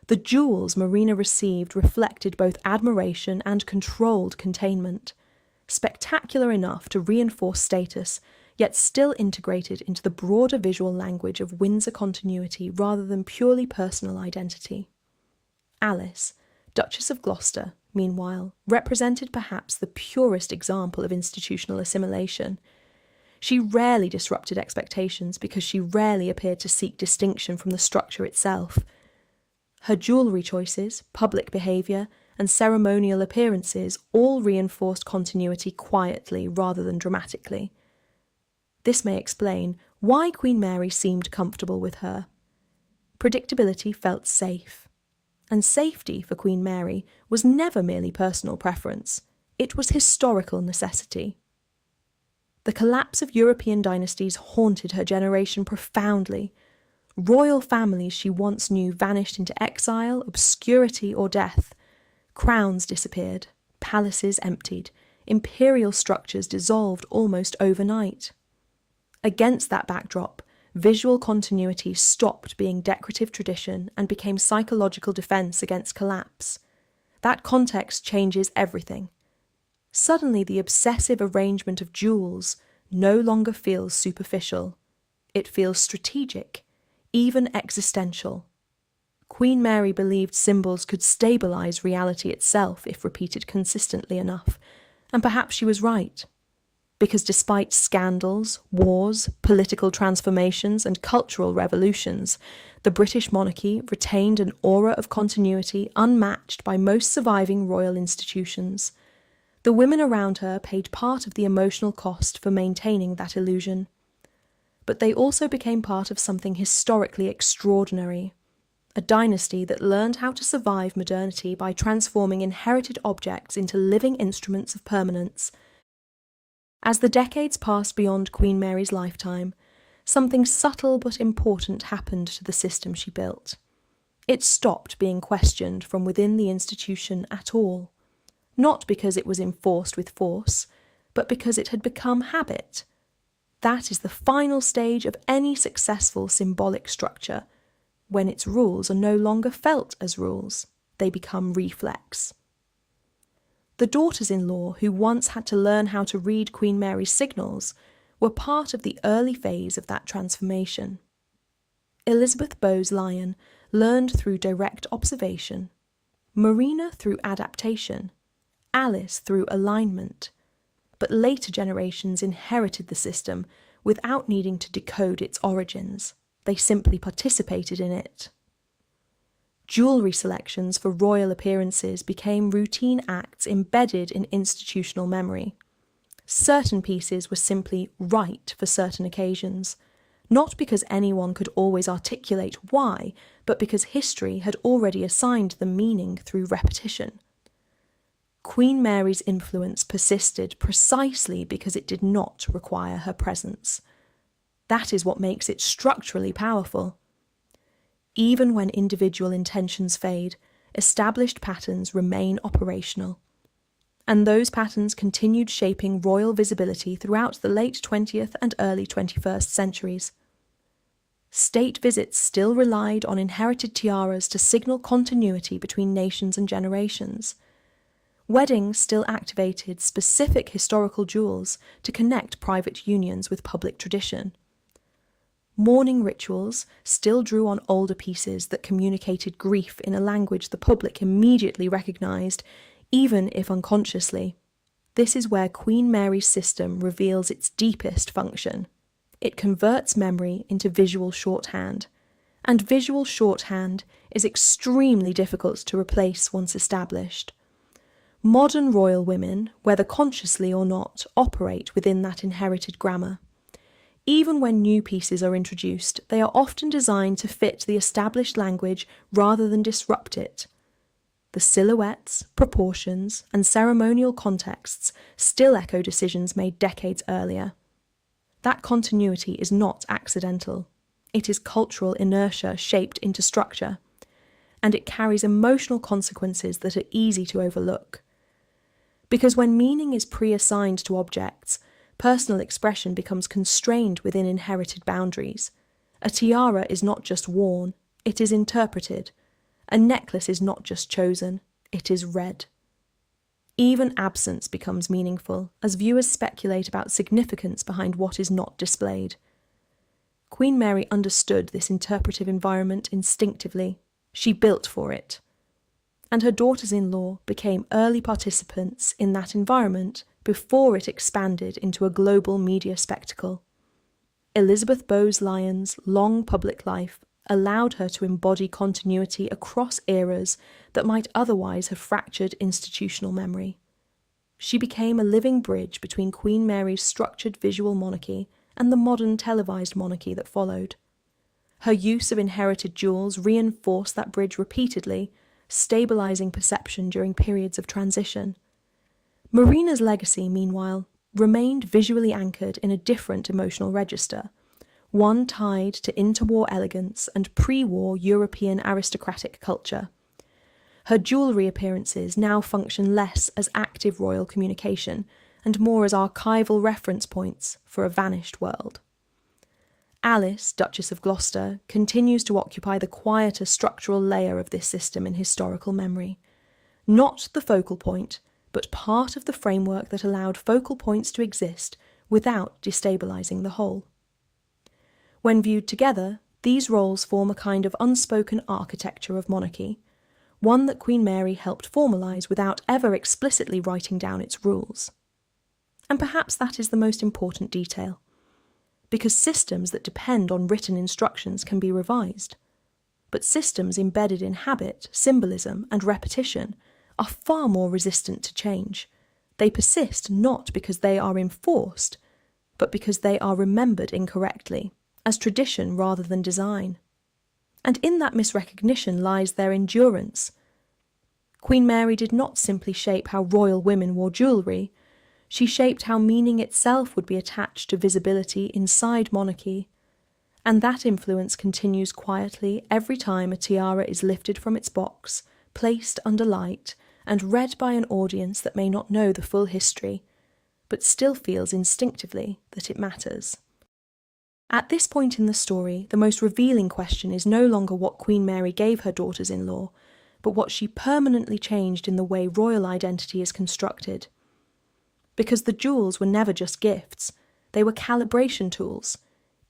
The jewels Marina received reflected both admiration and controlled containment, spectacular enough to reinforce status, yet still integrated into the broader visual language of Windsor continuity rather than purely personal identity. Alice, Duchess of Gloucester, meanwhile, represented perhaps the purest example of institutional assimilation. She rarely disrupted expectations because she rarely appeared to seek distinction from the structure itself. Her jewellery choices, public behaviour, and ceremonial appearances all reinforced continuity quietly rather than dramatically. This may explain why Queen Mary seemed comfortable with her. Predictability felt safe. And safety for Queen Mary was never merely personal preference, it was historical necessity. The collapse of European dynasties haunted her generation profoundly. Royal families she once knew vanished into exile, obscurity, or death. Crowns disappeared, palaces emptied, imperial structures dissolved almost overnight. Against that backdrop, visual continuity stopped being decorative tradition and became psychological defence against collapse. That context changes everything. Suddenly the obsessive arrangement of jewels no longer feels superficial. It feels strategic, even existential. Queen Mary believed symbols could stabilise reality itself if repeated consistently enough, and perhaps she was right. Because despite scandals, wars, political transformations, and cultural revolutions, the British monarchy retained an aura of continuity unmatched by most surviving royal institutions. The women around her paid part of the emotional cost for maintaining that illusion. But they also became part of something historically extraordinary, a dynasty that learned how to survive modernity by transforming inherited objects into living instruments of permanence. As the decades passed beyond Queen Mary's lifetime, something subtle but important happened to the system she built. It stopped being questioned from within the institution at all, not because it was enforced with force, but because it had become habit. That is the final stage of any successful symbolic structure. When its rules are no longer felt as rules, they become reflex. The daughters-in-law who once had to learn how to read Queen Mary's signals were part of the early phase of that transformation. Elizabeth Bowes-Lyon learned through direct observation, Marina through adaptation, Alice through alignment, but later generations inherited the system without needing to decode its origins. They simply participated in it. Jewellery selections for royal appearances became routine acts embedded in institutional memory. Certain pieces were simply right for certain occasions, not because anyone could always articulate why, but because history had already assigned them meaning through repetition. Queen Mary's influence persisted precisely because it did not require her presence. That is what makes it structurally powerful. Even when individual intentions fade, established patterns remain operational. And those patterns continued shaping royal visibility throughout the late 20th and early 21st centuries. State visits still relied on inherited tiaras to signal continuity between nations and generations. Weddings still activated specific historical jewels to connect private unions with public tradition. Mourning rituals still drew on older pieces that communicated grief in a language the public immediately recognised, even if unconsciously. This is where Queen Mary's system reveals its deepest function. It converts memory into visual shorthand, and visual shorthand is extremely difficult to replace once established. Modern royal women, whether consciously or not, operate within that inherited grammar. Even when new pieces are introduced, they are often designed to fit the established language rather than disrupt it. The silhouettes, proportions, and ceremonial contexts still echo decisions made decades earlier. That continuity is not accidental. It is cultural inertia shaped into structure, and it carries emotional consequences that are easy to overlook. Because when meaning is pre-assigned to objects, personal expression becomes constrained within inherited boundaries. A tiara is not just worn, it is interpreted. A necklace is not just chosen, it is read. Even absence becomes meaningful as viewers speculate about significance behind what is not displayed. Queen Mary understood this interpretive environment instinctively. She built for it. And her daughters-in-law became early participants in that environment before it expanded into a global media spectacle. Elizabeth Bowes-Lyon's long public life allowed her to embody continuity across eras that might otherwise have fractured institutional memory. She became a living bridge between Queen Mary's structured visual monarchy and the modern televised monarchy that followed. Her use of inherited jewels reinforced that bridge repeatedly, stabilising perception during periods of transition. Marina's legacy, meanwhile, remained visually anchored in a different emotional register, one tied to interwar elegance and pre-war European aristocratic culture. Her jewellery appearances now function less as active royal communication and more as archival reference points for a vanished world. Alice, Duchess of Gloucester, continues to occupy the quieter structural layer of this system in historical memory. Not the focal point, but part of the framework that allowed focal points to exist without destabilising the whole. When viewed together, these roles form a kind of unspoken architecture of monarchy, one that Queen Mary helped formalise without ever explicitly writing down its rules. And perhaps that is the most important detail, because systems that depend on written instructions can be revised, but systems embedded in habit, symbolism, and repetition are far more resistant to change. They persist not because they are enforced, but because they are remembered incorrectly, as tradition rather than design. And in that misrecognition lies their endurance. Queen Mary did not simply shape how royal women wore jewellery, she shaped how meaning itself would be attached to visibility inside monarchy, and that influence continues quietly every time a tiara is lifted from its box, placed under light, and read by an audience that may not know the full history, but still feels instinctively that it matters. At this point in the story, the most revealing question is no longer what Queen Mary gave her daughters-in-law, but what she permanently changed in the way royal identity is constructed. Because the jewels were never just gifts, they were calibration tools.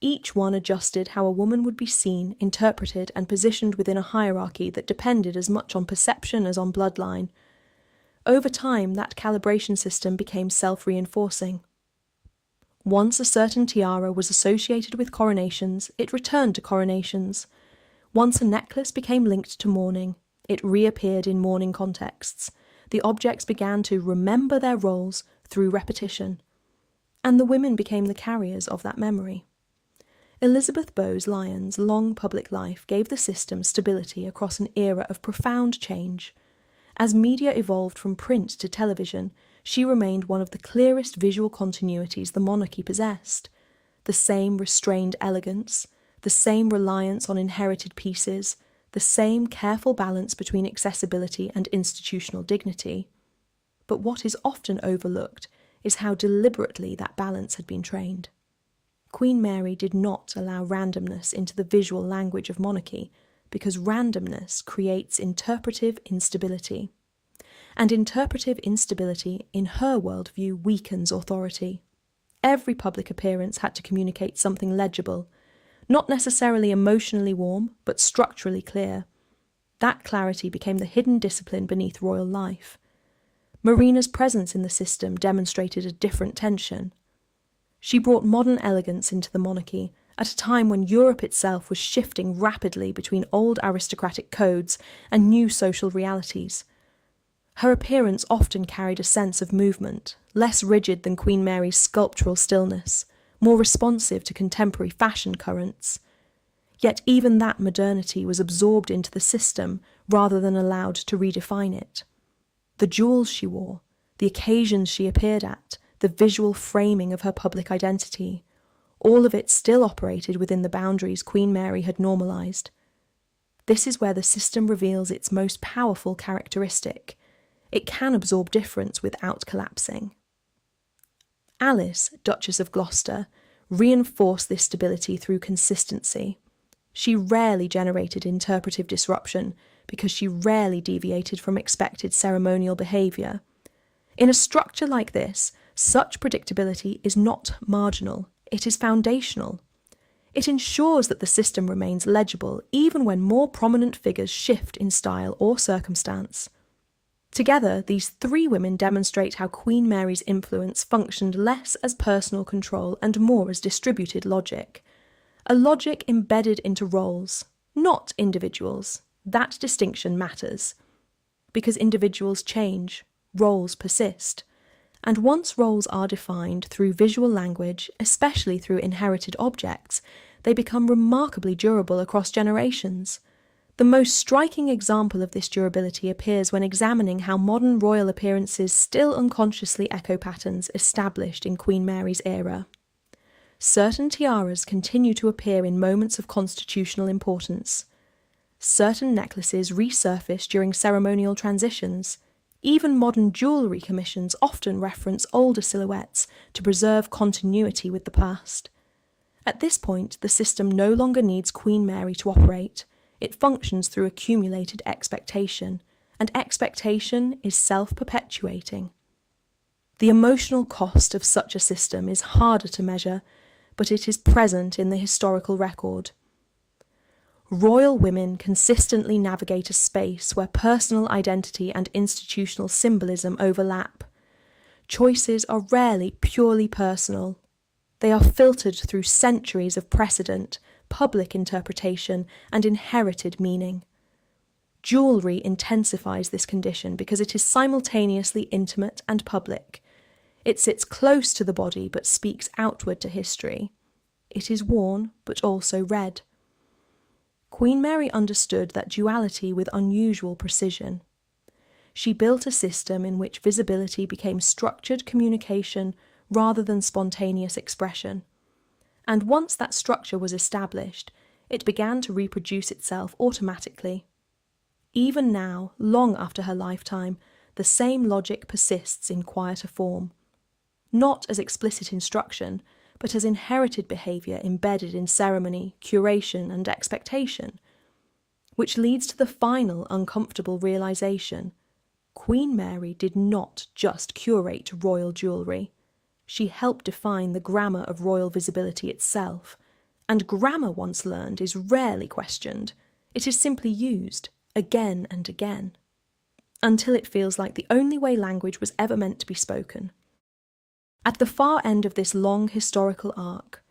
Each one adjusted how a woman would be seen, interpreted, and positioned within a hierarchy that depended as much on perception as on bloodline. Over time, that calibration system became self-reinforcing. Once a certain tiara was associated with coronations, it returned to coronations. Once a necklace became linked to mourning, it reappeared in mourning contexts. The objects began to remember their roles through repetition, and the women became the carriers of that memory. Elizabeth Bowes-Lyon's long public life gave the system stability across an era of profound change. As media evolved from print to television, she remained one of the clearest visual continuities the monarchy possessed. The same restrained elegance, the same reliance on inherited pieces, the same careful balance between accessibility and institutional dignity. But what is often overlooked is how deliberately that balance had been trained. Queen Mary did not allow randomness into the visual language of monarchy, because randomness creates interpretive instability. and interpretive instability in her worldview weakens authority. Every public appearance had to communicate something legible, not necessarily emotionally warm, but structurally clear. That clarity became the hidden discipline beneath royal life. Marina's presence in the system demonstrated a different tension. She brought modern elegance into the monarchy at a time when Europe itself was shifting rapidly between old aristocratic codes and new social realities. Her appearance often carried a sense of movement, less rigid than Queen Mary's sculptural stillness, more responsive to contemporary fashion currents. Yet even that modernity was absorbed into the system rather than allowed to redefine it. The jewels she wore, the occasions she appeared at, the visual framing of her public identity, all of it still operated within the boundaries Queen Mary had normalised. This is where the system reveals its most powerful characteristic. It can absorb difference without collapsing. Alice, Duchess of Gloucester, reinforced this stability through consistency. She rarely generated interpretive disruption because she rarely deviated from expected ceremonial behaviour. In a structure like this, such predictability is not marginal, it is foundational. It ensures that the system remains legible even when more prominent figures shift in style or circumstance. Together, these three women demonstrate how Queen Mary's influence functioned less as personal control and more as distributed logic. A logic embedded into roles, not individuals. That distinction matters. Because individuals change, roles persist. And once roles are defined through visual language, especially through inherited objects, they become remarkably durable across generations. The most striking example of this durability appears when examining how modern royal appearances still unconsciously echo patterns established in Queen Mary's era. Certain tiaras continue to appear in moments of constitutional importance. Certain necklaces resurface during ceremonial transitions. Even modern jewellery commissions often reference older silhouettes to preserve continuity with the past. At this point, the system no longer needs Queen Mary to operate. It functions through accumulated expectation, and expectation is self-perpetuating. The emotional cost of such a system is harder to measure, but it is present in the historical record. Royal women consistently navigate a space where personal identity and institutional symbolism overlap. Choices are rarely purely personal. They are filtered through centuries of precedent, public interpretation, and inherited meaning. Jewellery intensifies this condition because it is simultaneously intimate and public. It sits close to the body but speaks outward to history. It is worn but also read. Queen Mary understood that duality with unusual precision. She built a system in which visibility became structured communication rather than spontaneous expression. And once that structure was established, it began to reproduce itself automatically. Even now, long after her lifetime, the same logic persists in quieter form. Not as explicit instruction, but as inherited behaviour embedded in ceremony, curation, and expectation, which leads to the final uncomfortable realisation. Queen Mary did not just curate royal jewellery. She helped define the grammar of royal visibility itself, and grammar once learned is rarely questioned. It is simply used, again and again, until it feels like the only way language was ever meant to be spoken. At the far end of this long historical arc,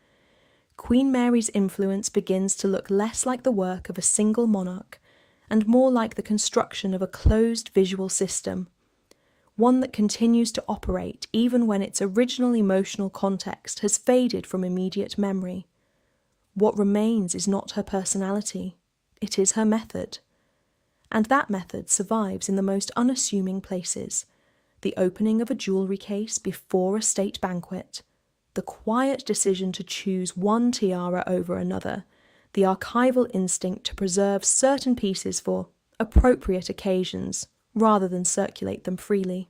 Queen Mary's influence begins to look less like the work of a single monarch and more like the construction of a closed visual system, one that continues to operate even when its original emotional context has faded from immediate memory. What remains is not her personality, it is her method. And that method survives in the most unassuming places: the opening of a jewellery case before a state banquet, the quiet decision to choose one tiara over another, the archival instinct to preserve certain pieces for appropriate occasions rather than circulate them freely.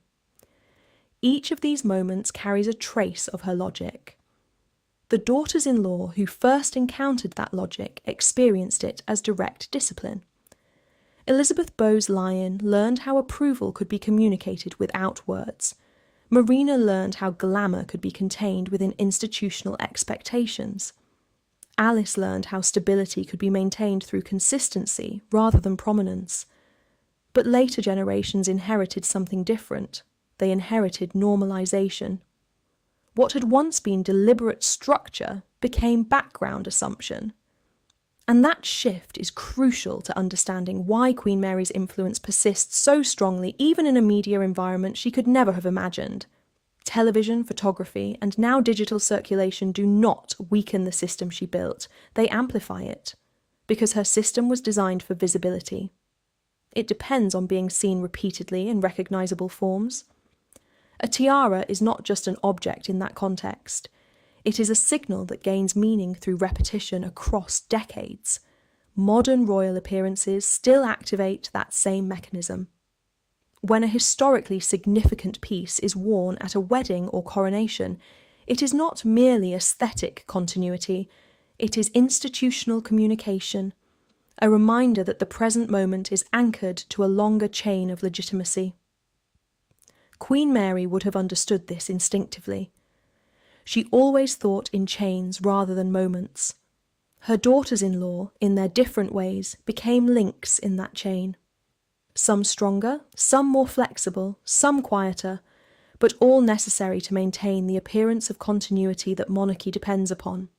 Each of these moments carries a trace of her logic. The daughters-in-law who first encountered that logic experienced it as direct discipline. Elizabeth Bowes-Lyon learned how approval could be communicated without words. Marina learned how glamour could be contained within institutional expectations. Alice learned how stability could be maintained through consistency rather than prominence. But later generations inherited something different. They inherited normalization. What had once been deliberate structure became background assumption. And that shift is crucial to understanding why Queen Mary's influence persists so strongly even in a media environment she could never have imagined. Television, photography, and now digital circulation do not weaken the system she built, they amplify it, because her system was designed for visibility. It depends on being seen repeatedly in recognisable forms. A tiara is not just an object in that context. It is a signal that gains meaning through repetition across decades. Modern royal appearances still activate that same mechanism. When a historically significant piece is worn at a wedding or coronation, it is not merely aesthetic continuity, it is institutional communication, a reminder that the present moment is anchored to a longer chain of legitimacy. Queen Mary would have understood this instinctively. She always thought in chains rather than moments. Her daughters-in-law, in their different ways, became links in that chain. Some stronger, some more flexible, some quieter, but all necessary to maintain the appearance of continuity that monarchy depends upon.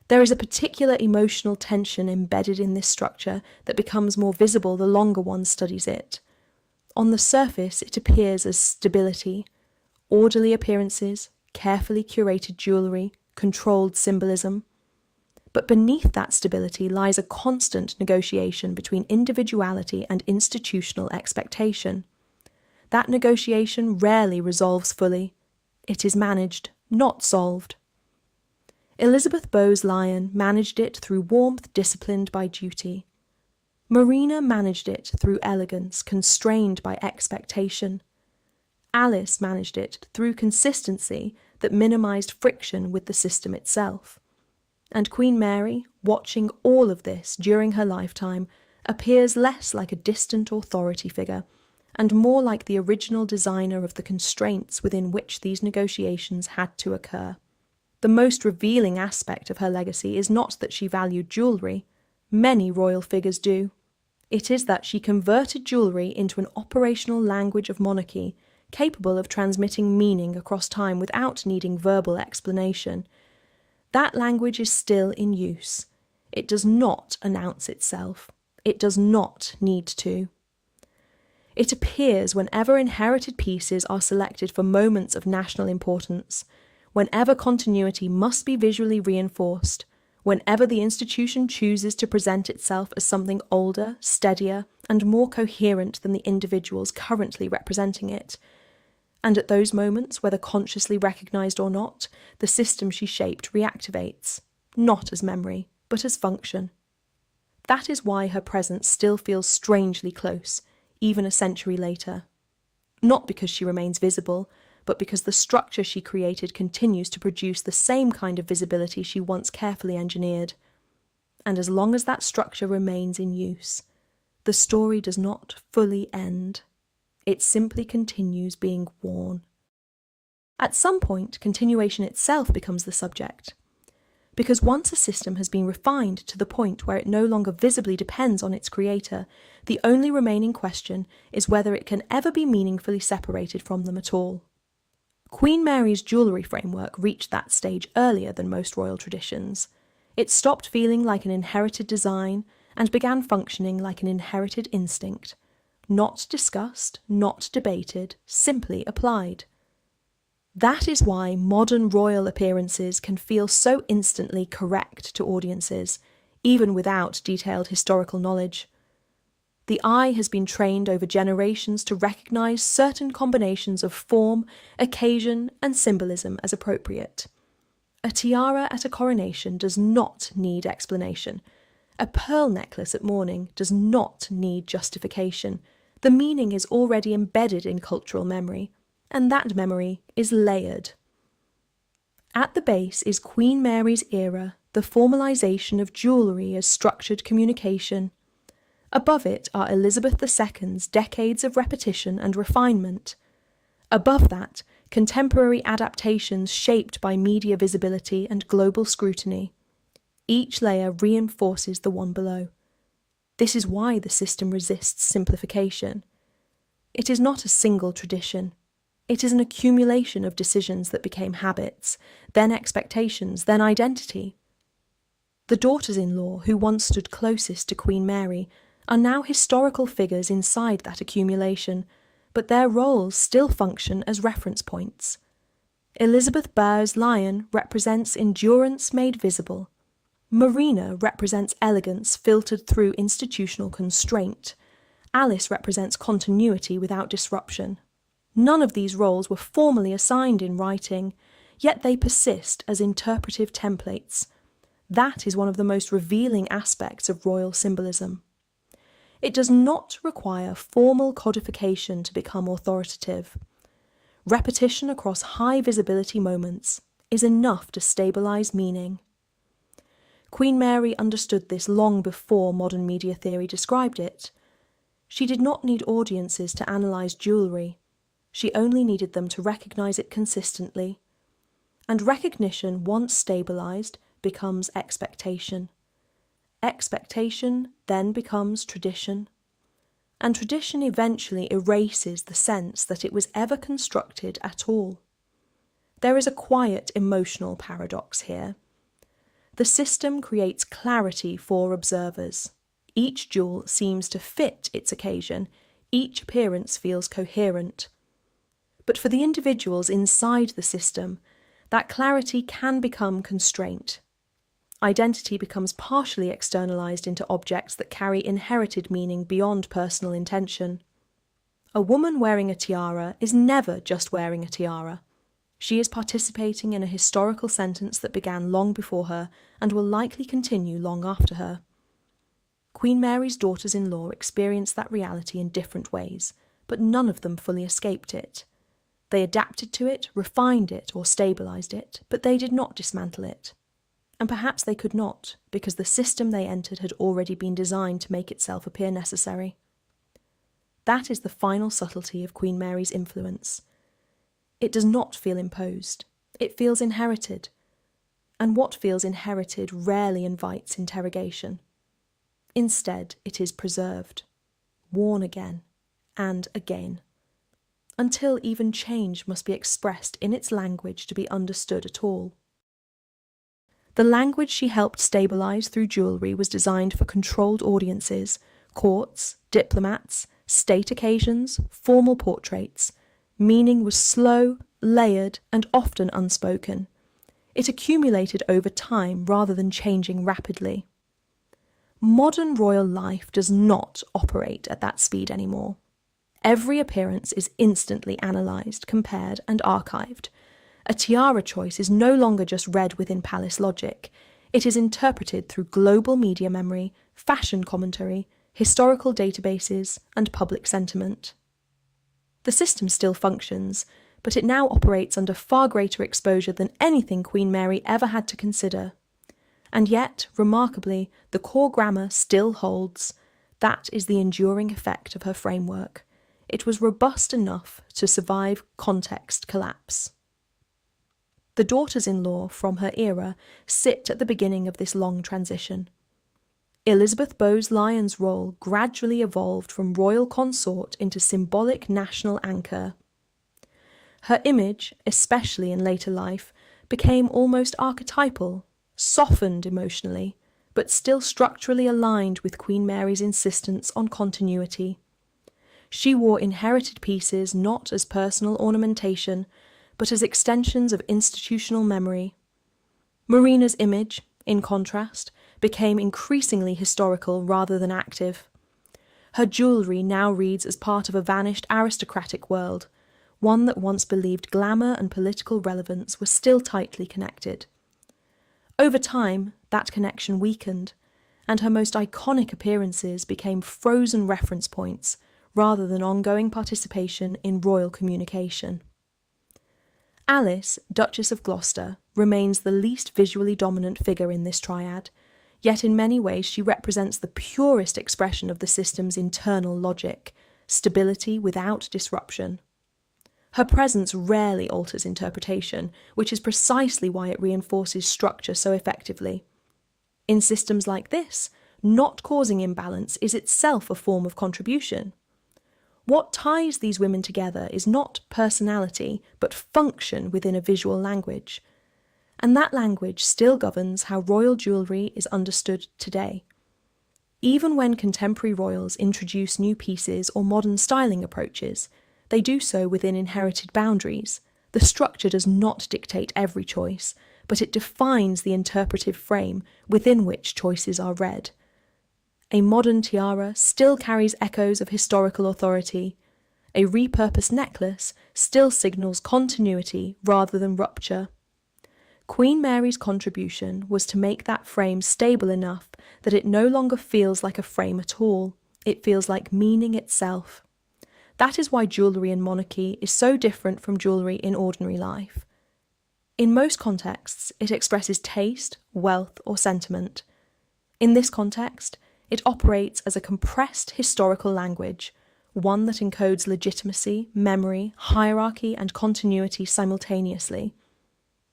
There is a particular emotional tension embedded in this structure that becomes more visible the longer one studies it. On the surface, it appears as stability, orderly appearances, carefully curated jewellery, controlled symbolism. But beneath that stability lies a constant negotiation between individuality and institutional expectation. That negotiation rarely resolves fully. It is managed, not solved. Elizabeth Bowes-Lyon managed it through warmth disciplined by duty. Marina managed it through elegance constrained by expectation. Alice managed it through consistency that minimised friction with the system itself. And Queen Mary, watching all of this during her lifetime, appears less like a distant authority figure and more like the original designer of the constraints within which these negotiations had to occur. The most revealing aspect of her legacy is not that she valued jewellery. Many royal figures do. It is that she converted jewellery into an operational language of monarchy, capable of transmitting meaning across time without needing verbal explanation. That language is still in use. It does not announce itself. It does not need to. It appears whenever inherited pieces are selected for moments of national importance, whenever continuity must be visually reinforced, whenever the institution chooses to present itself as something older, steadier, and more coherent than the individuals currently representing it. And at those moments, whether consciously recognised or not, the system she shaped reactivates, not as memory, but as function. That is why her presence still feels strangely close, even a century later. Not because she remains visible, but because the structure she created continues to produce the same kind of visibility she once carefully engineered. And as long as that structure remains in use, the story does not fully end. It simply continues being worn. At some point, continuation itself becomes the subject. Because once a system has been refined to the point where it no longer visibly depends on its creator, the only remaining question is whether it can ever be meaningfully separated from them at all. Queen Mary's jewellery framework reached that stage earlier than most royal traditions. It stopped feeling like an inherited design and began functioning like an inherited instinct. Not discussed, not debated, simply applied. That is why modern royal appearances can feel so instantly correct to audiences, even without detailed historical knowledge. The eye has been trained over generations to recognise certain combinations of form, occasion, and symbolism as appropriate. A tiara at a coronation does not need explanation. A pearl necklace at mourning does not need justification. The meaning is already embedded in cultural memory, and that memory is layered. At the base is Queen Mary's era, the formalisation of jewellery as structured communication. Above it are Elizabeth II's decades of repetition and refinement. Above that, contemporary adaptations shaped by media visibility and global scrutiny. Each layer reinforces the one below. This is why the system resists simplification. It is not a single tradition. It is an accumulation of decisions that became habits, then expectations, then identity. The daughters-in-law who once stood closest to Queen Mary are now historical figures inside that accumulation, but their roles still function as reference points. Elizabeth Bowes-Lyon represents endurance made visible. Marina represents elegance filtered through institutional constraint. Alice represents continuity without disruption. None of these roles were formally assigned in writing, yet they persist as interpretive templates. That is one of the most revealing aspects of royal symbolism. It does not require formal codification to become authoritative. Repetition across high visibility moments is enough to stabilise meaning. Queen Mary understood this long before modern media theory described it. She did not need audiences to analyse jewellery. She only needed them to recognise it consistently. And recognition, once stabilised, becomes expectation. Expectation then becomes tradition. And tradition eventually erases the sense that it was ever constructed at all. There is a quiet emotional paradox here. The system creates clarity for observers. Each jewel seems to fit its occasion. Each appearance feels coherent. But for the individuals inside the system, that clarity can become constraint. Identity becomes partially externalized into objects that carry inherited meaning beyond personal intention. A woman wearing a tiara is never just wearing a tiara. She is participating in a historical sentence that began long before her and will likely continue long after her. Queen Mary's daughters-in-law experienced that reality in different ways, but none of them fully escaped it. They adapted to it, refined it, or stabilised it, but they did not dismantle it. And perhaps they could not, because the system they entered had already been designed to make itself appear necessary. That is the final subtlety of Queen Mary's influence. It does not feel imposed. It feels inherited. And what feels inherited rarely invites interrogation. Instead, it is preserved, worn again and again, until even change must be expressed in its language to be understood at all. The language she helped stabilise through jewellery was designed for controlled audiences, courts, diplomats, state occasions, formal portraits. Meaning was slow, layered, and often unspoken. It accumulated over time rather than changing rapidly. Modern royal life does not operate at that speed anymore. Every appearance is instantly analysed, compared, and archived. A tiara choice is no longer just read within palace logic. It is interpreted through global media memory, fashion commentary, historical databases, and public sentiment. The system still functions, but it now operates under far greater exposure than anything Queen Mary ever had to consider. And yet, remarkably, the core grammar still holds. That is the enduring effect of her framework. It was robust enough to survive context collapse. The daughters-in-law from her era sit at the beginning of this long transition. Elizabeth Bowes-Lyon's role gradually evolved from royal consort into symbolic national anchor. Her image, especially in later life, became almost archetypal, softened emotionally, but still structurally aligned with Queen Mary's insistence on continuity. She wore inherited pieces not as personal ornamentation, but as extensions of institutional memory. Marina's image, in contrast, became increasingly historical rather than active. Her jewellery now reads as part of a vanished aristocratic world, one that once believed glamour and political relevance were still tightly connected. Over time, that connection weakened, and her most iconic appearances became frozen reference points rather than ongoing participation in royal communication. Alice, Duchess of Gloucester, remains the least visually dominant figure in this triad, yet in many ways she represents the purest expression of the system's internal logic, stability without disruption. Her presence rarely alters interpretation, which is precisely why it reinforces structure so effectively. In systems like this, not causing imbalance is itself a form of contribution. What ties these women together is not personality, but function within a visual language. And that language still governs how royal jewellery is understood today. Even when contemporary royals introduce new pieces or modern styling approaches, they do so within inherited boundaries. The structure does not dictate every choice, but it defines the interpretive frame within which choices are read. A modern tiara still carries echoes of historical authority. A repurposed necklace still signals continuity rather than rupture. Queen Mary's contribution was to make that frame stable enough that it no longer feels like a frame at all. It feels like meaning itself. That is why jewellery in monarchy is so different from jewellery in ordinary life. In most contexts, it expresses taste, wealth, or sentiment. In this context, it operates as a compressed historical language, one that encodes legitimacy, memory, hierarchy, and continuity simultaneously.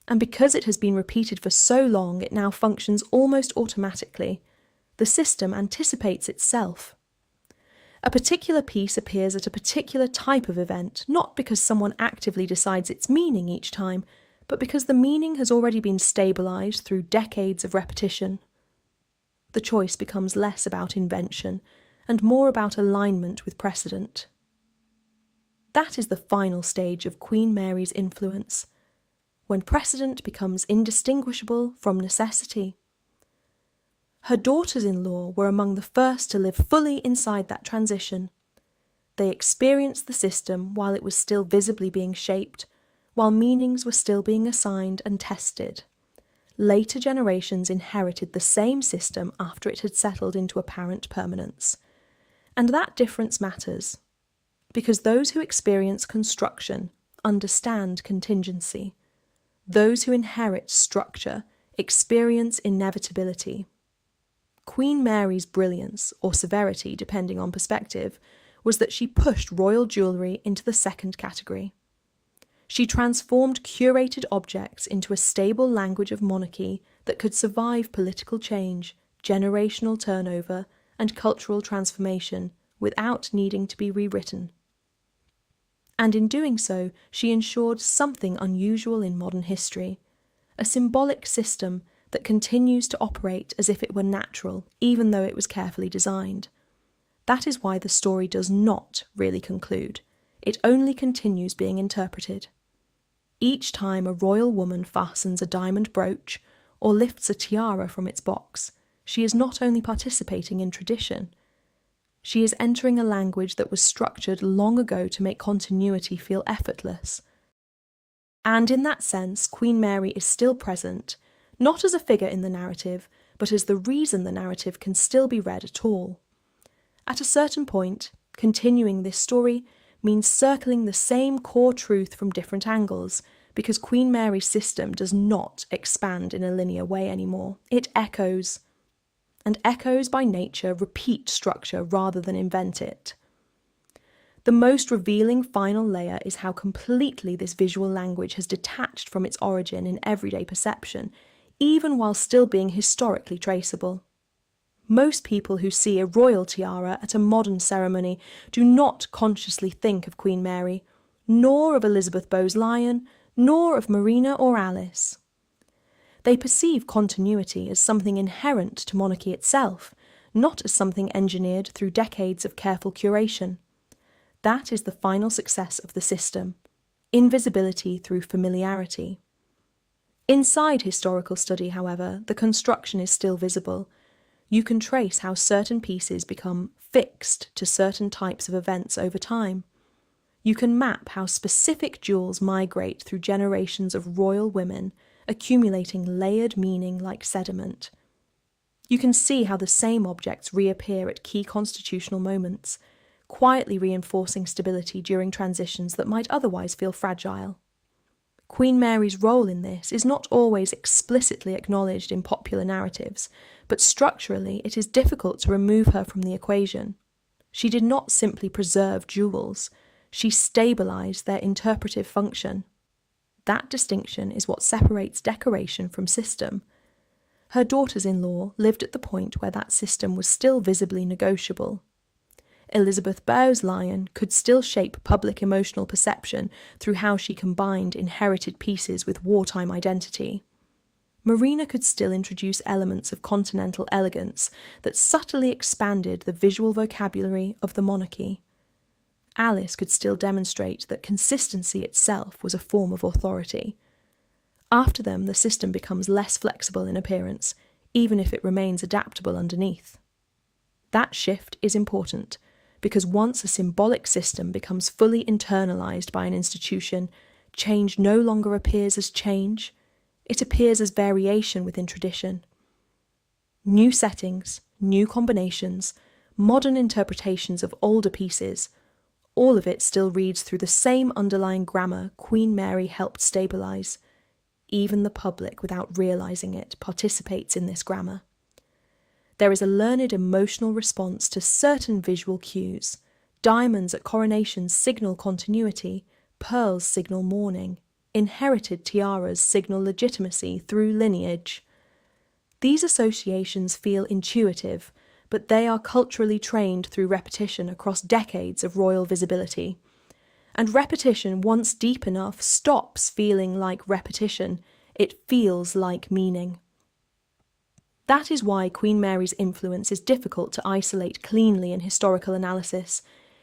And because it has been repeated for so long, it now functions almost automatically. The system anticipates itself. A particular piece appears at a particular type of event, not because someone actively decides its meaning each time, but because the meaning has already been stabilised through decades of repetition. The choice becomes less about invention and more about alignment with precedent. That is the final stage of Queen Mary's influence, when precedent becomes indistinguishable from necessity. Her daughters-in-law were among the first to live fully inside that transition. They experienced the system while it was still visibly being shaped, while meanings were still being assigned and tested. Later generations inherited the same system after it had settled into apparent permanence. And that difference matters, because those who experience construction understand contingency. Those who inherit structure experience inevitability. Queen Mary's brilliance, or severity depending on perspective, was that she pushed royal jewellery into the second category. She transformed curated objects into a stable language of monarchy that could survive political change, generational turnover, and cultural transformation without needing to be rewritten. And in doing so, she ensured something unusual in modern history, a symbolic system that continues to operate as if it were natural, even though it was carefully designed. That is why the story does not really conclude. It only continues being interpreted. Each time a royal woman fastens a diamond brooch or lifts a tiara from its box, she is not only participating in tradition, she is entering a language that was structured long ago to make continuity feel effortless. And in that sense, Queen Mary is still present, not as a figure in the narrative, but as the reason the narrative can still be read at all. At a certain point, continuing this story means circling the same core truth from different angles, because Queen Mary's system does not expand in a linear way anymore. It echoes, and echoes by nature repeat structure rather than invent it. The most revealing final layer is how completely this visual language has detached from its origin in everyday perception, even while still being historically traceable. Most people who see a royal tiara at a modern ceremony do not consciously think of Queen Mary, nor of Elizabeth Bowes-Lyon, nor of Marina or Alice. They perceive continuity as something inherent to monarchy itself, not as something engineered through decades of careful curation. That is the final success of the system, invisibility through familiarity. Inside historical study, however, the construction is still visible. You can trace how certain pieces become fixed to certain types of events over time. You can map how specific jewels migrate through generations of royal women, accumulating layered meaning like sediment. You can see how the same objects reappear at key constitutional moments, quietly reinforcing stability during transitions that might otherwise feel fragile. Queen Mary's role in this is not always explicitly acknowledged in popular narratives, but structurally it is difficult to remove her from the equation. She did not simply preserve jewels, she stabilised their interpretive function. That distinction is what separates decoration from system. Her daughters-in-law lived at the point where that system was still visibly negotiable. Elizabeth Bowes-Lyon could still shape public emotional perception through how she combined inherited pieces with wartime identity. Marina could still introduce elements of continental elegance that subtly expanded the visual vocabulary of the monarchy. Alice could still demonstrate that consistency itself was a form of authority. After them, the system becomes less flexible in appearance, even if it remains adaptable underneath. That shift is important, because once a symbolic system becomes fully internalised by an institution, change no longer appears as change, it appears as variation within tradition. New settings, new combinations, modern interpretations of older pieces, all of it still reads through the same underlying grammar Queen Mary helped stabilise. Even the public, without realising it, participates in this grammar. There is a learned emotional response to certain visual cues. Diamonds at coronations signal continuity, pearls signal mourning, inherited tiaras signal legitimacy through lineage. These associations feel intuitive, but they are culturally trained through repetition across decades of royal visibility. And repetition, once deep enough, stops feeling like repetition. It feels like meaning. That is why Queen Mary's influence is difficult to isolate cleanly in historical analysis.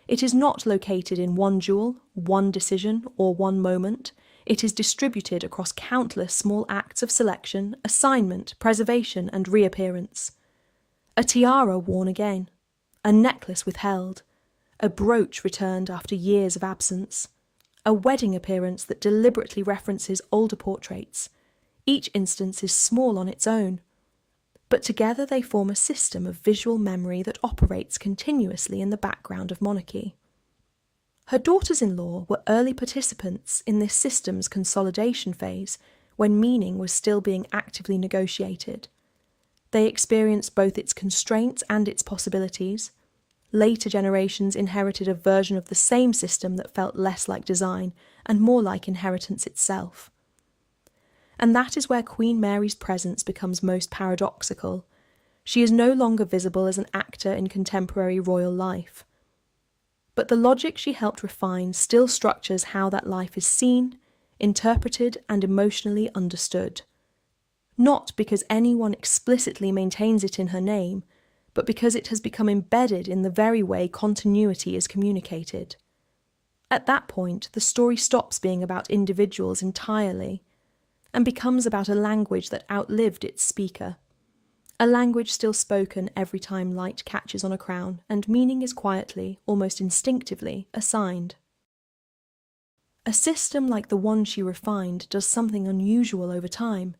It is not located in one jewel, one decision, or one moment. It is distributed across countless small acts of selection, assignment, preservation, and reappearance. A tiara worn again, a necklace withheld, a brooch returned after years of absence, a wedding appearance that deliberately references older portraits. Each instance is small on its own, but together they form a system of visual memory that operates continuously in the background of monarchy. Her daughters-in-law were early participants in this system's consolidation phase, when meaning was still being actively negotiated. They experienced both its constraints and its possibilities. Later generations inherited a version of the same system that felt less like design and more like inheritance itself. And that is where Queen Mary's presence becomes most paradoxical. She is no longer visible as an actor in contemporary royal life. But the logic she helped refine still structures how that life is seen, interpreted, and emotionally understood. Not because anyone explicitly maintains it in her name, but because it has become embedded in the very way continuity is communicated. At that point, the story stops being about individuals entirely, and becomes about a language that outlived its speaker. A language still spoken every time light catches on a crown and meaning is quietly, almost instinctively, assigned. A system like the one she refined does something unusual over time.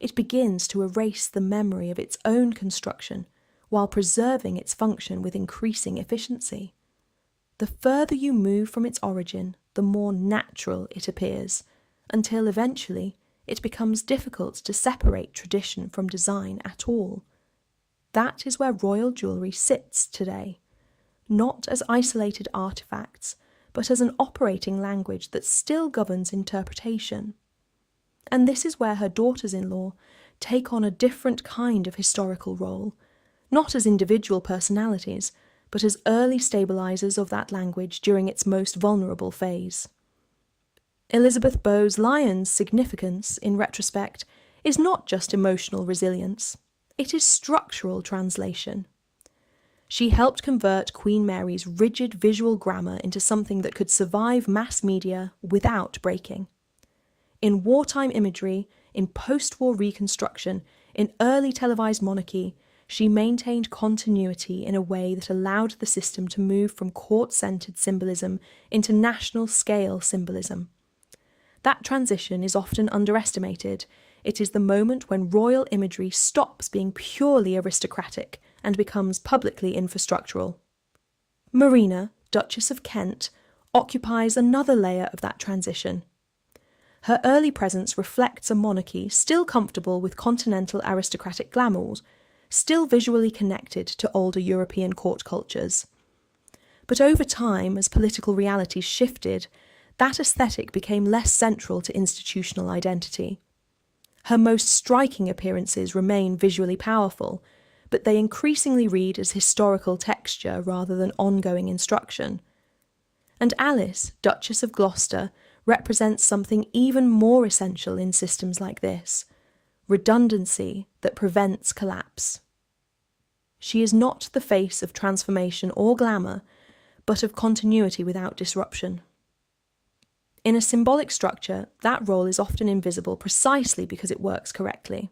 It begins to erase the memory of its own construction while preserving its function with increasing efficiency. The further you move from its origin, the more natural it appears, until eventually it becomes difficult to separate tradition from design at all. That is where royal jewellery sits today, not as isolated artefacts, but as an operating language that still governs interpretation. And this is where her daughters-in-law take on a different kind of historical role, not as individual personalities, but as early stabilisers of that language during its most vulnerable phase. Elizabeth Bowes-Lyon's significance, in retrospect, is not just emotional resilience, it is structural translation. She helped convert Queen Mary's rigid visual grammar into something that could survive mass media without breaking. In wartime imagery, in post-war reconstruction, in early televised monarchy, she maintained continuity in a way that allowed the system to move from court-centred symbolism into national-scale symbolism. That transition is often underestimated. It is the moment when royal imagery stops being purely aristocratic and becomes publicly infrastructural. Marina, Duchess of Kent, occupies another layer of that transition. Her early presence reflects a monarchy still comfortable with continental aristocratic glamours, still visually connected to older European court cultures. But over time, as political realities shifted, that aesthetic became less central to institutional identity. Her most striking appearances remain visually powerful, but they increasingly read as historical texture rather than ongoing instruction. And Alice, Duchess of Gloucester, represents something even more essential in systems like this: redundancy that prevents collapse. She is not the face of transformation or glamour, but of continuity without disruption. In a symbolic structure, that role is often invisible precisely because it works correctly.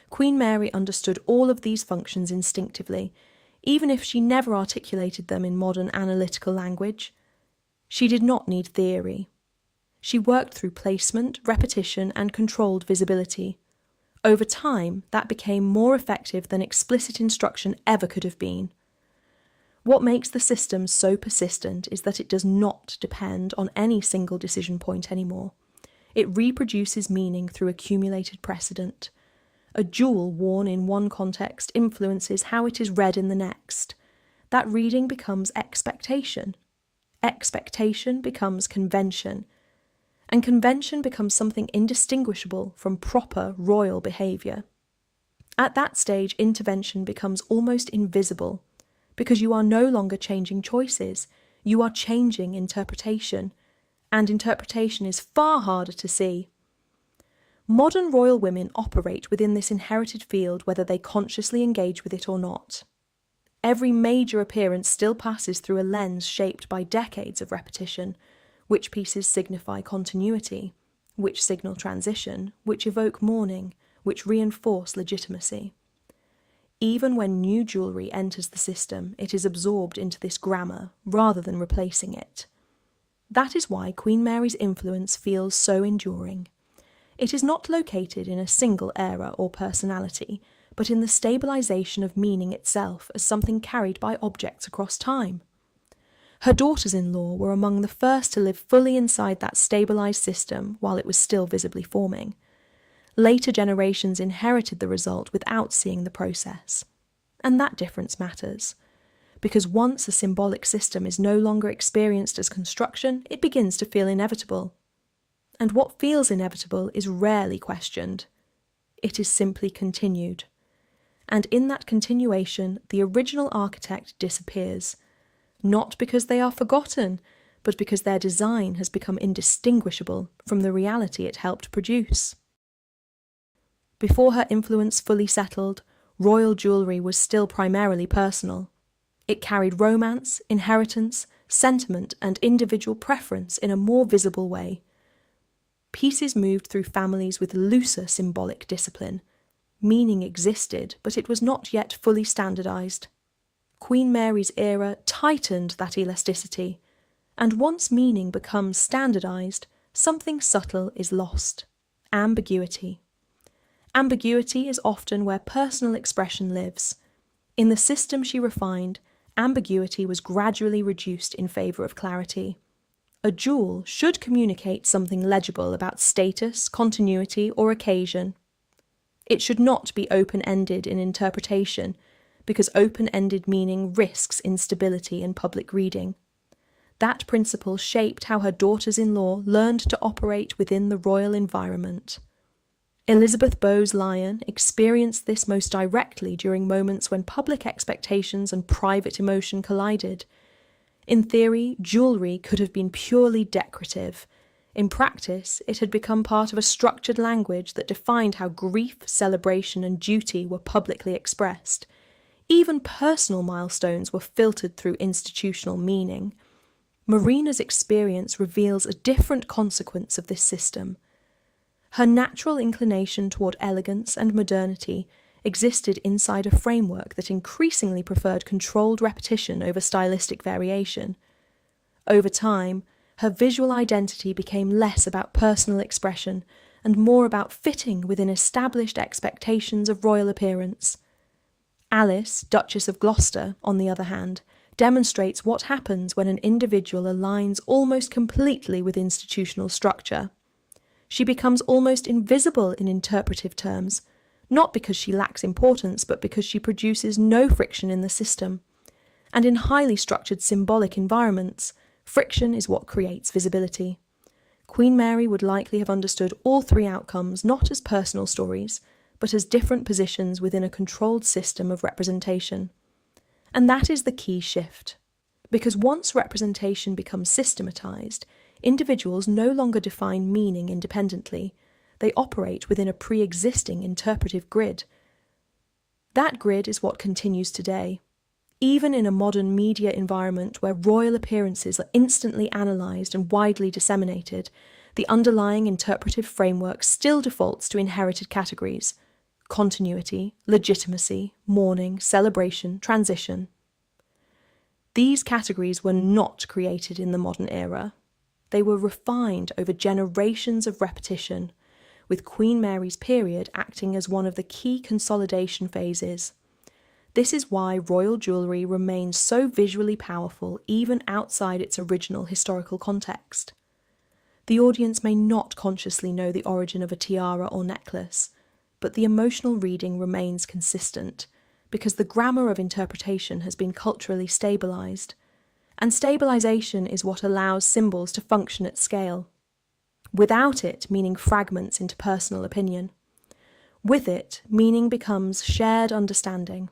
Queen Mary understood all of these functions instinctively, even if she never articulated them in modern analytical language. She did not need theory. She worked through placement, repetition, and controlled visibility. Over time, that became more effective than explicit instruction ever could have been. What makes the system so persistent is that it does not depend on any single decision point anymore. It reproduces meaning through accumulated precedent. A jewel worn in one context influences how it is read in the next. That reading becomes expectation. Expectation becomes convention. And convention becomes something indistinguishable from proper royal behaviour. At that stage, intervention becomes almost invisible, because you are no longer changing choices, you are changing interpretation, and interpretation is far harder to see. Modern royal women operate within this inherited field whether they consciously engage with it or not. Every major appearance still passes through a lens shaped by decades of repetition, which pieces signify continuity, which signal transition, which evoke mourning, which reinforce legitimacy. Even when new jewellery enters the system, it is absorbed into this grammar rather than replacing it. That is why Queen Mary's influence feels so enduring. It is not located in a single era or personality, but in the stabilisation of meaning itself as something carried by objects across time. Her daughters-in-law were among the first to live fully inside that stabilised system while it was still visibly forming. Later generations inherited the result without seeing the process. And that difference matters, because once a symbolic system is no longer experienced as construction, it begins to feel inevitable. And what feels inevitable is rarely questioned. It is simply continued. And in that continuation, the original architect disappears, not because they are forgotten, but because their design has become indistinguishable from the reality it helped produce. Before her influence fully settled, royal jewellery was still primarily personal. It carried romance, inheritance, sentiment, and individual preference in a more visible way. Pieces moved through families with looser symbolic discipline. Meaning existed, but it was not yet fully standardised. Queen Mary's era tightened that elasticity, and once meaning becomes standardised, something subtle is lost: ambiguity. Ambiguity is often where personal expression lives. In the system she refined, ambiguity was gradually reduced in favour of clarity. A jewel should communicate something legible about status, continuity, or occasion. It should not be open-ended in interpretation, because open-ended meaning risks instability in public reading. That principle shaped how her daughters-in-law learned to operate within the royal environment. Elizabeth Bowes-Lyon experienced this most directly during moments when public expectations and private emotion collided. In theory, jewellery could have been purely decorative. In practice, it had become part of a structured language that defined how grief, celebration, and duty were publicly expressed. Even personal milestones were filtered through institutional meaning. Marina's experience reveals a different consequence of this system. Her natural inclination toward elegance and modernity existed inside a framework that increasingly preferred controlled repetition over stylistic variation. Over time, her visual identity became less about personal expression and more about fitting within established expectations of royal appearance. Alice, Duchess of Gloucester, on the other hand, demonstrates what happens when an individual aligns almost completely with institutional structure. She becomes almost invisible in interpretive terms, not because she lacks importance, but because she produces no friction in the system. And in highly structured symbolic environments, friction is what creates visibility. Queen Mary would likely have understood all three outcomes not as personal stories, but as different positions within a controlled system of representation. And that is the key shift. Because once representation becomes systematized, individuals no longer define meaning independently. They operate within a pre-existing interpretive grid. That grid is what continues today. Even in a modern media environment where royal appearances are instantly analysed and widely disseminated, the underlying interpretive framework still defaults to inherited categories: continuity, legitimacy, mourning, celebration, transition. These categories were not created in the modern era. They were refined over generations of repetition, with Queen Mary's period acting as one of the key consolidation phases. This is why royal jewellery remains so visually powerful even outside its original historical context. The audience may not consciously know the origin of a tiara or necklace, but the emotional reading remains consistent, because the grammar of interpretation has been culturally stabilised, and stabilisation is what allows symbols to function at scale. Without it, meaning fragments into personal opinion. With it, meaning becomes shared understanding.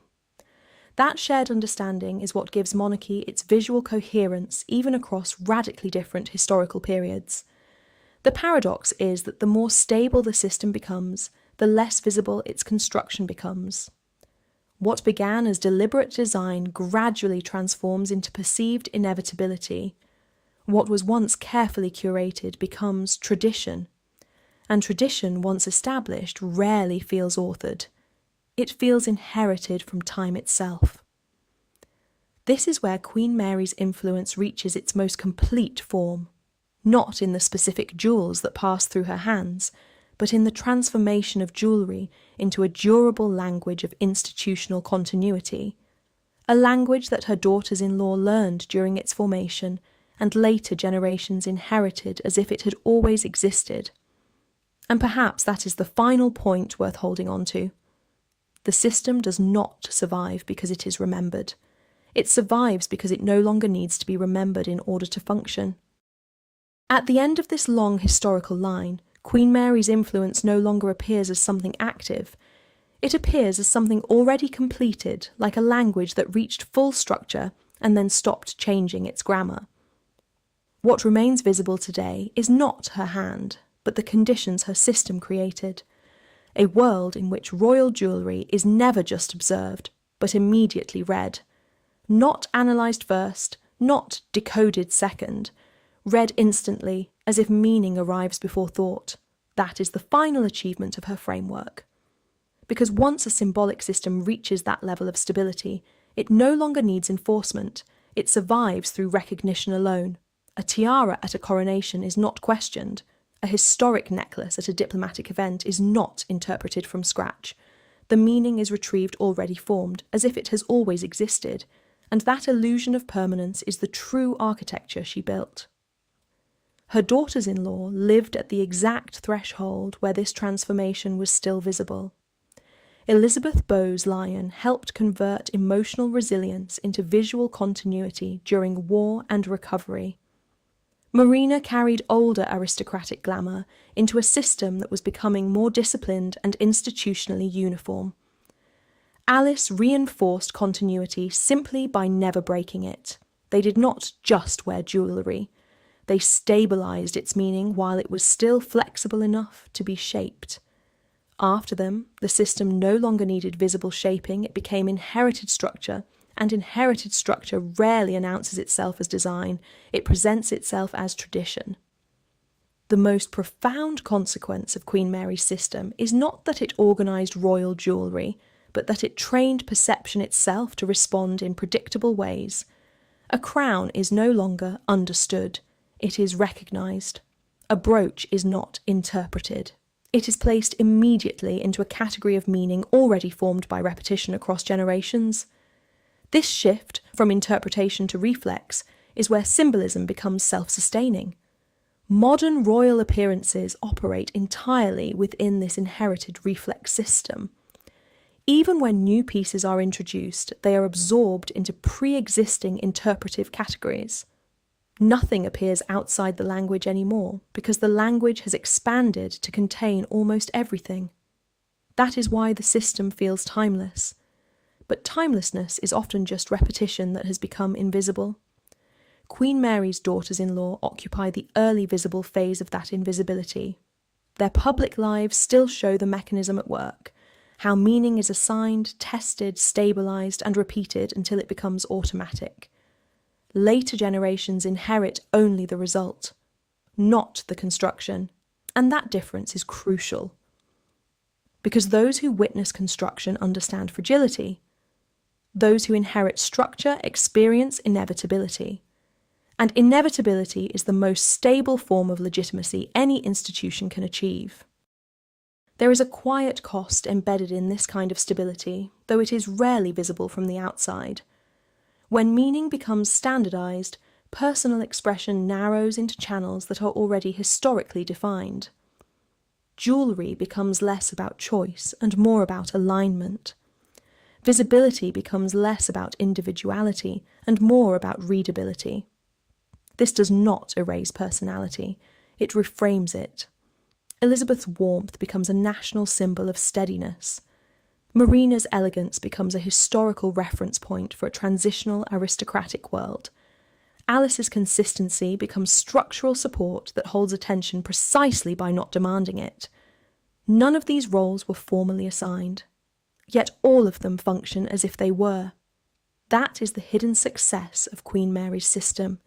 That shared understanding is what gives monarchy its visual coherence even across radically different historical periods. The paradox is that the more stable the system becomes, the less visible its construction becomes. What began as deliberate design gradually transforms into perceived inevitability. What was once carefully curated becomes tradition, and tradition, once established, rarely feels authored. It feels inherited from time itself. This is where Queen Mary's influence reaches its most complete form, not in the specific jewels that pass through her hands, but in the transformation of jewellery into a durable language of institutional continuity, a language that her daughters-in-law learned during its formation and later generations inherited as if it had always existed. And perhaps that is the final point worth holding on to. The system does not survive because it is remembered. It survives because it no longer needs to be remembered in order to function. At the end of this long historical line, Queen Mary's influence no longer appears as something active. It appears as something already completed, like a language that reached full structure and then stopped changing its grammar. What remains visible today is not her hand, but the conditions her system created. A world in which royal jewellery is never just observed, but immediately read. Not analysed first, not decoded second, read instantly, as if meaning arrives before thought. That is the final achievement of her framework. Because once a symbolic system reaches that level of stability, it no longer needs enforcement. It survives through recognition alone. A tiara at a coronation is not questioned. A historic necklace at a diplomatic event is not interpreted from scratch. The meaning is retrieved already formed, as if it has always existed, and that illusion of permanence is the true architecture she built. Her daughters-in-law lived at the exact threshold where this transformation was still visible. Elizabeth Bowes-Lyon helped convert emotional resilience into visual continuity during war and recovery. Marina carried older aristocratic glamour into a system that was becoming more disciplined and institutionally uniform. Alice reinforced continuity simply by never breaking it. They did not just wear jewellery. They stabilised its meaning while it was still flexible enough to be shaped. After them, the system no longer needed visible shaping, it became inherited structure, and inherited structure rarely announces itself as design, it presents itself as tradition. The most profound consequence of Queen Mary's system is not that it organised royal jewellery, but that it trained perception itself to respond in predictable ways. A crown is no longer understood, it is recognised. A brooch is not interpreted. It is placed immediately into a category of meaning already formed by repetition across generations. This shift from interpretation to reflex is where symbolism becomes self-sustaining. Modern royal appearances operate entirely within this inherited reflex system. Even when new pieces are introduced, they are absorbed into pre-existing interpretive categories. Nothing appears outside the language anymore, because the language has expanded to contain almost everything. That is why the system feels timeless. But timelessness is often just repetition that has become invisible. Queen Mary's daughters-in-law occupy the early visible phase of that invisibility. Their public lives still show the mechanism at work, how meaning is assigned, tested, stabilised, and repeated until it becomes automatic. Later generations inherit only the result, not the construction, and that difference is crucial. Because those who witness construction understand fragility. Those who inherit structure experience inevitability. And inevitability is the most stable form of legitimacy any institution can achieve. There is a quiet cost embedded in this kind of stability, though it is rarely visible from the outside. When meaning becomes standardised, personal expression narrows into channels that are already historically defined. Jewellery becomes less about choice and more about alignment. Visibility becomes less about individuality and more about readability. This does not erase personality, it reframes it. Elizabeth's warmth becomes a national symbol of steadiness. Marina's elegance becomes a historical reference point for a transitional aristocratic world. Alice's consistency becomes structural support that holds attention precisely by not demanding it. None of these roles were formally assigned, yet all of them function as if they were. That is the hidden success of Queen Mary's system.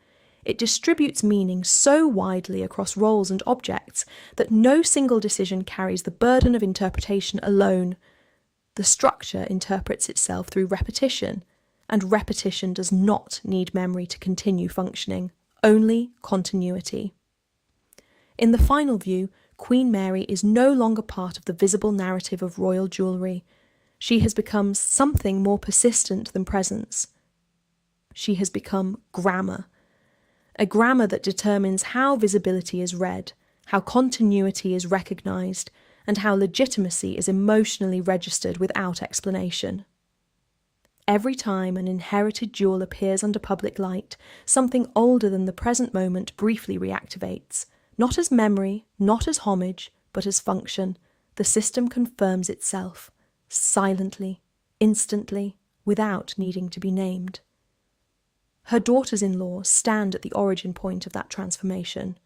It distributes meaning so widely across roles and objects that no single decision carries the burden of interpretation alone. The structure interprets itself through repetition, and repetition does not need memory to continue functioning, only continuity. In the final view, Queen Mary is no longer part of the visible narrative of royal jewellery. She has become something more persistent than presence. She has become grammar. A grammar that determines how visibility is read, how continuity is recognised, and how legitimacy is emotionally registered without explanation. Every time an inherited jewel appears under public light, something older than the present moment briefly reactivates, not as memory, not as homage, but as function. The system confirms itself, silently, instantly, without needing to be named. Her daughters-in-law stand at the origin point of that transformation,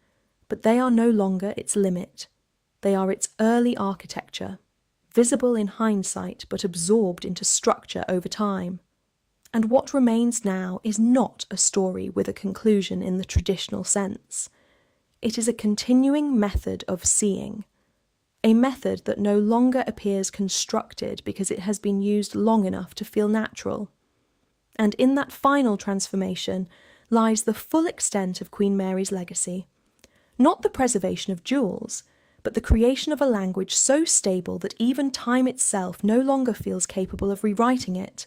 but they are no longer its limit. They are its early architecture, visible in hindsight but absorbed into structure over time. And what remains now is not a story with a conclusion in the traditional sense. It is a continuing method of seeing, a method that no longer appears constructed because it has been used long enough to feel natural. And in that final transformation lies the full extent of Queen Mary's legacy. Not the preservation of jewels, but the creation of a language so stable that even time itself no longer feels capable of rewriting it.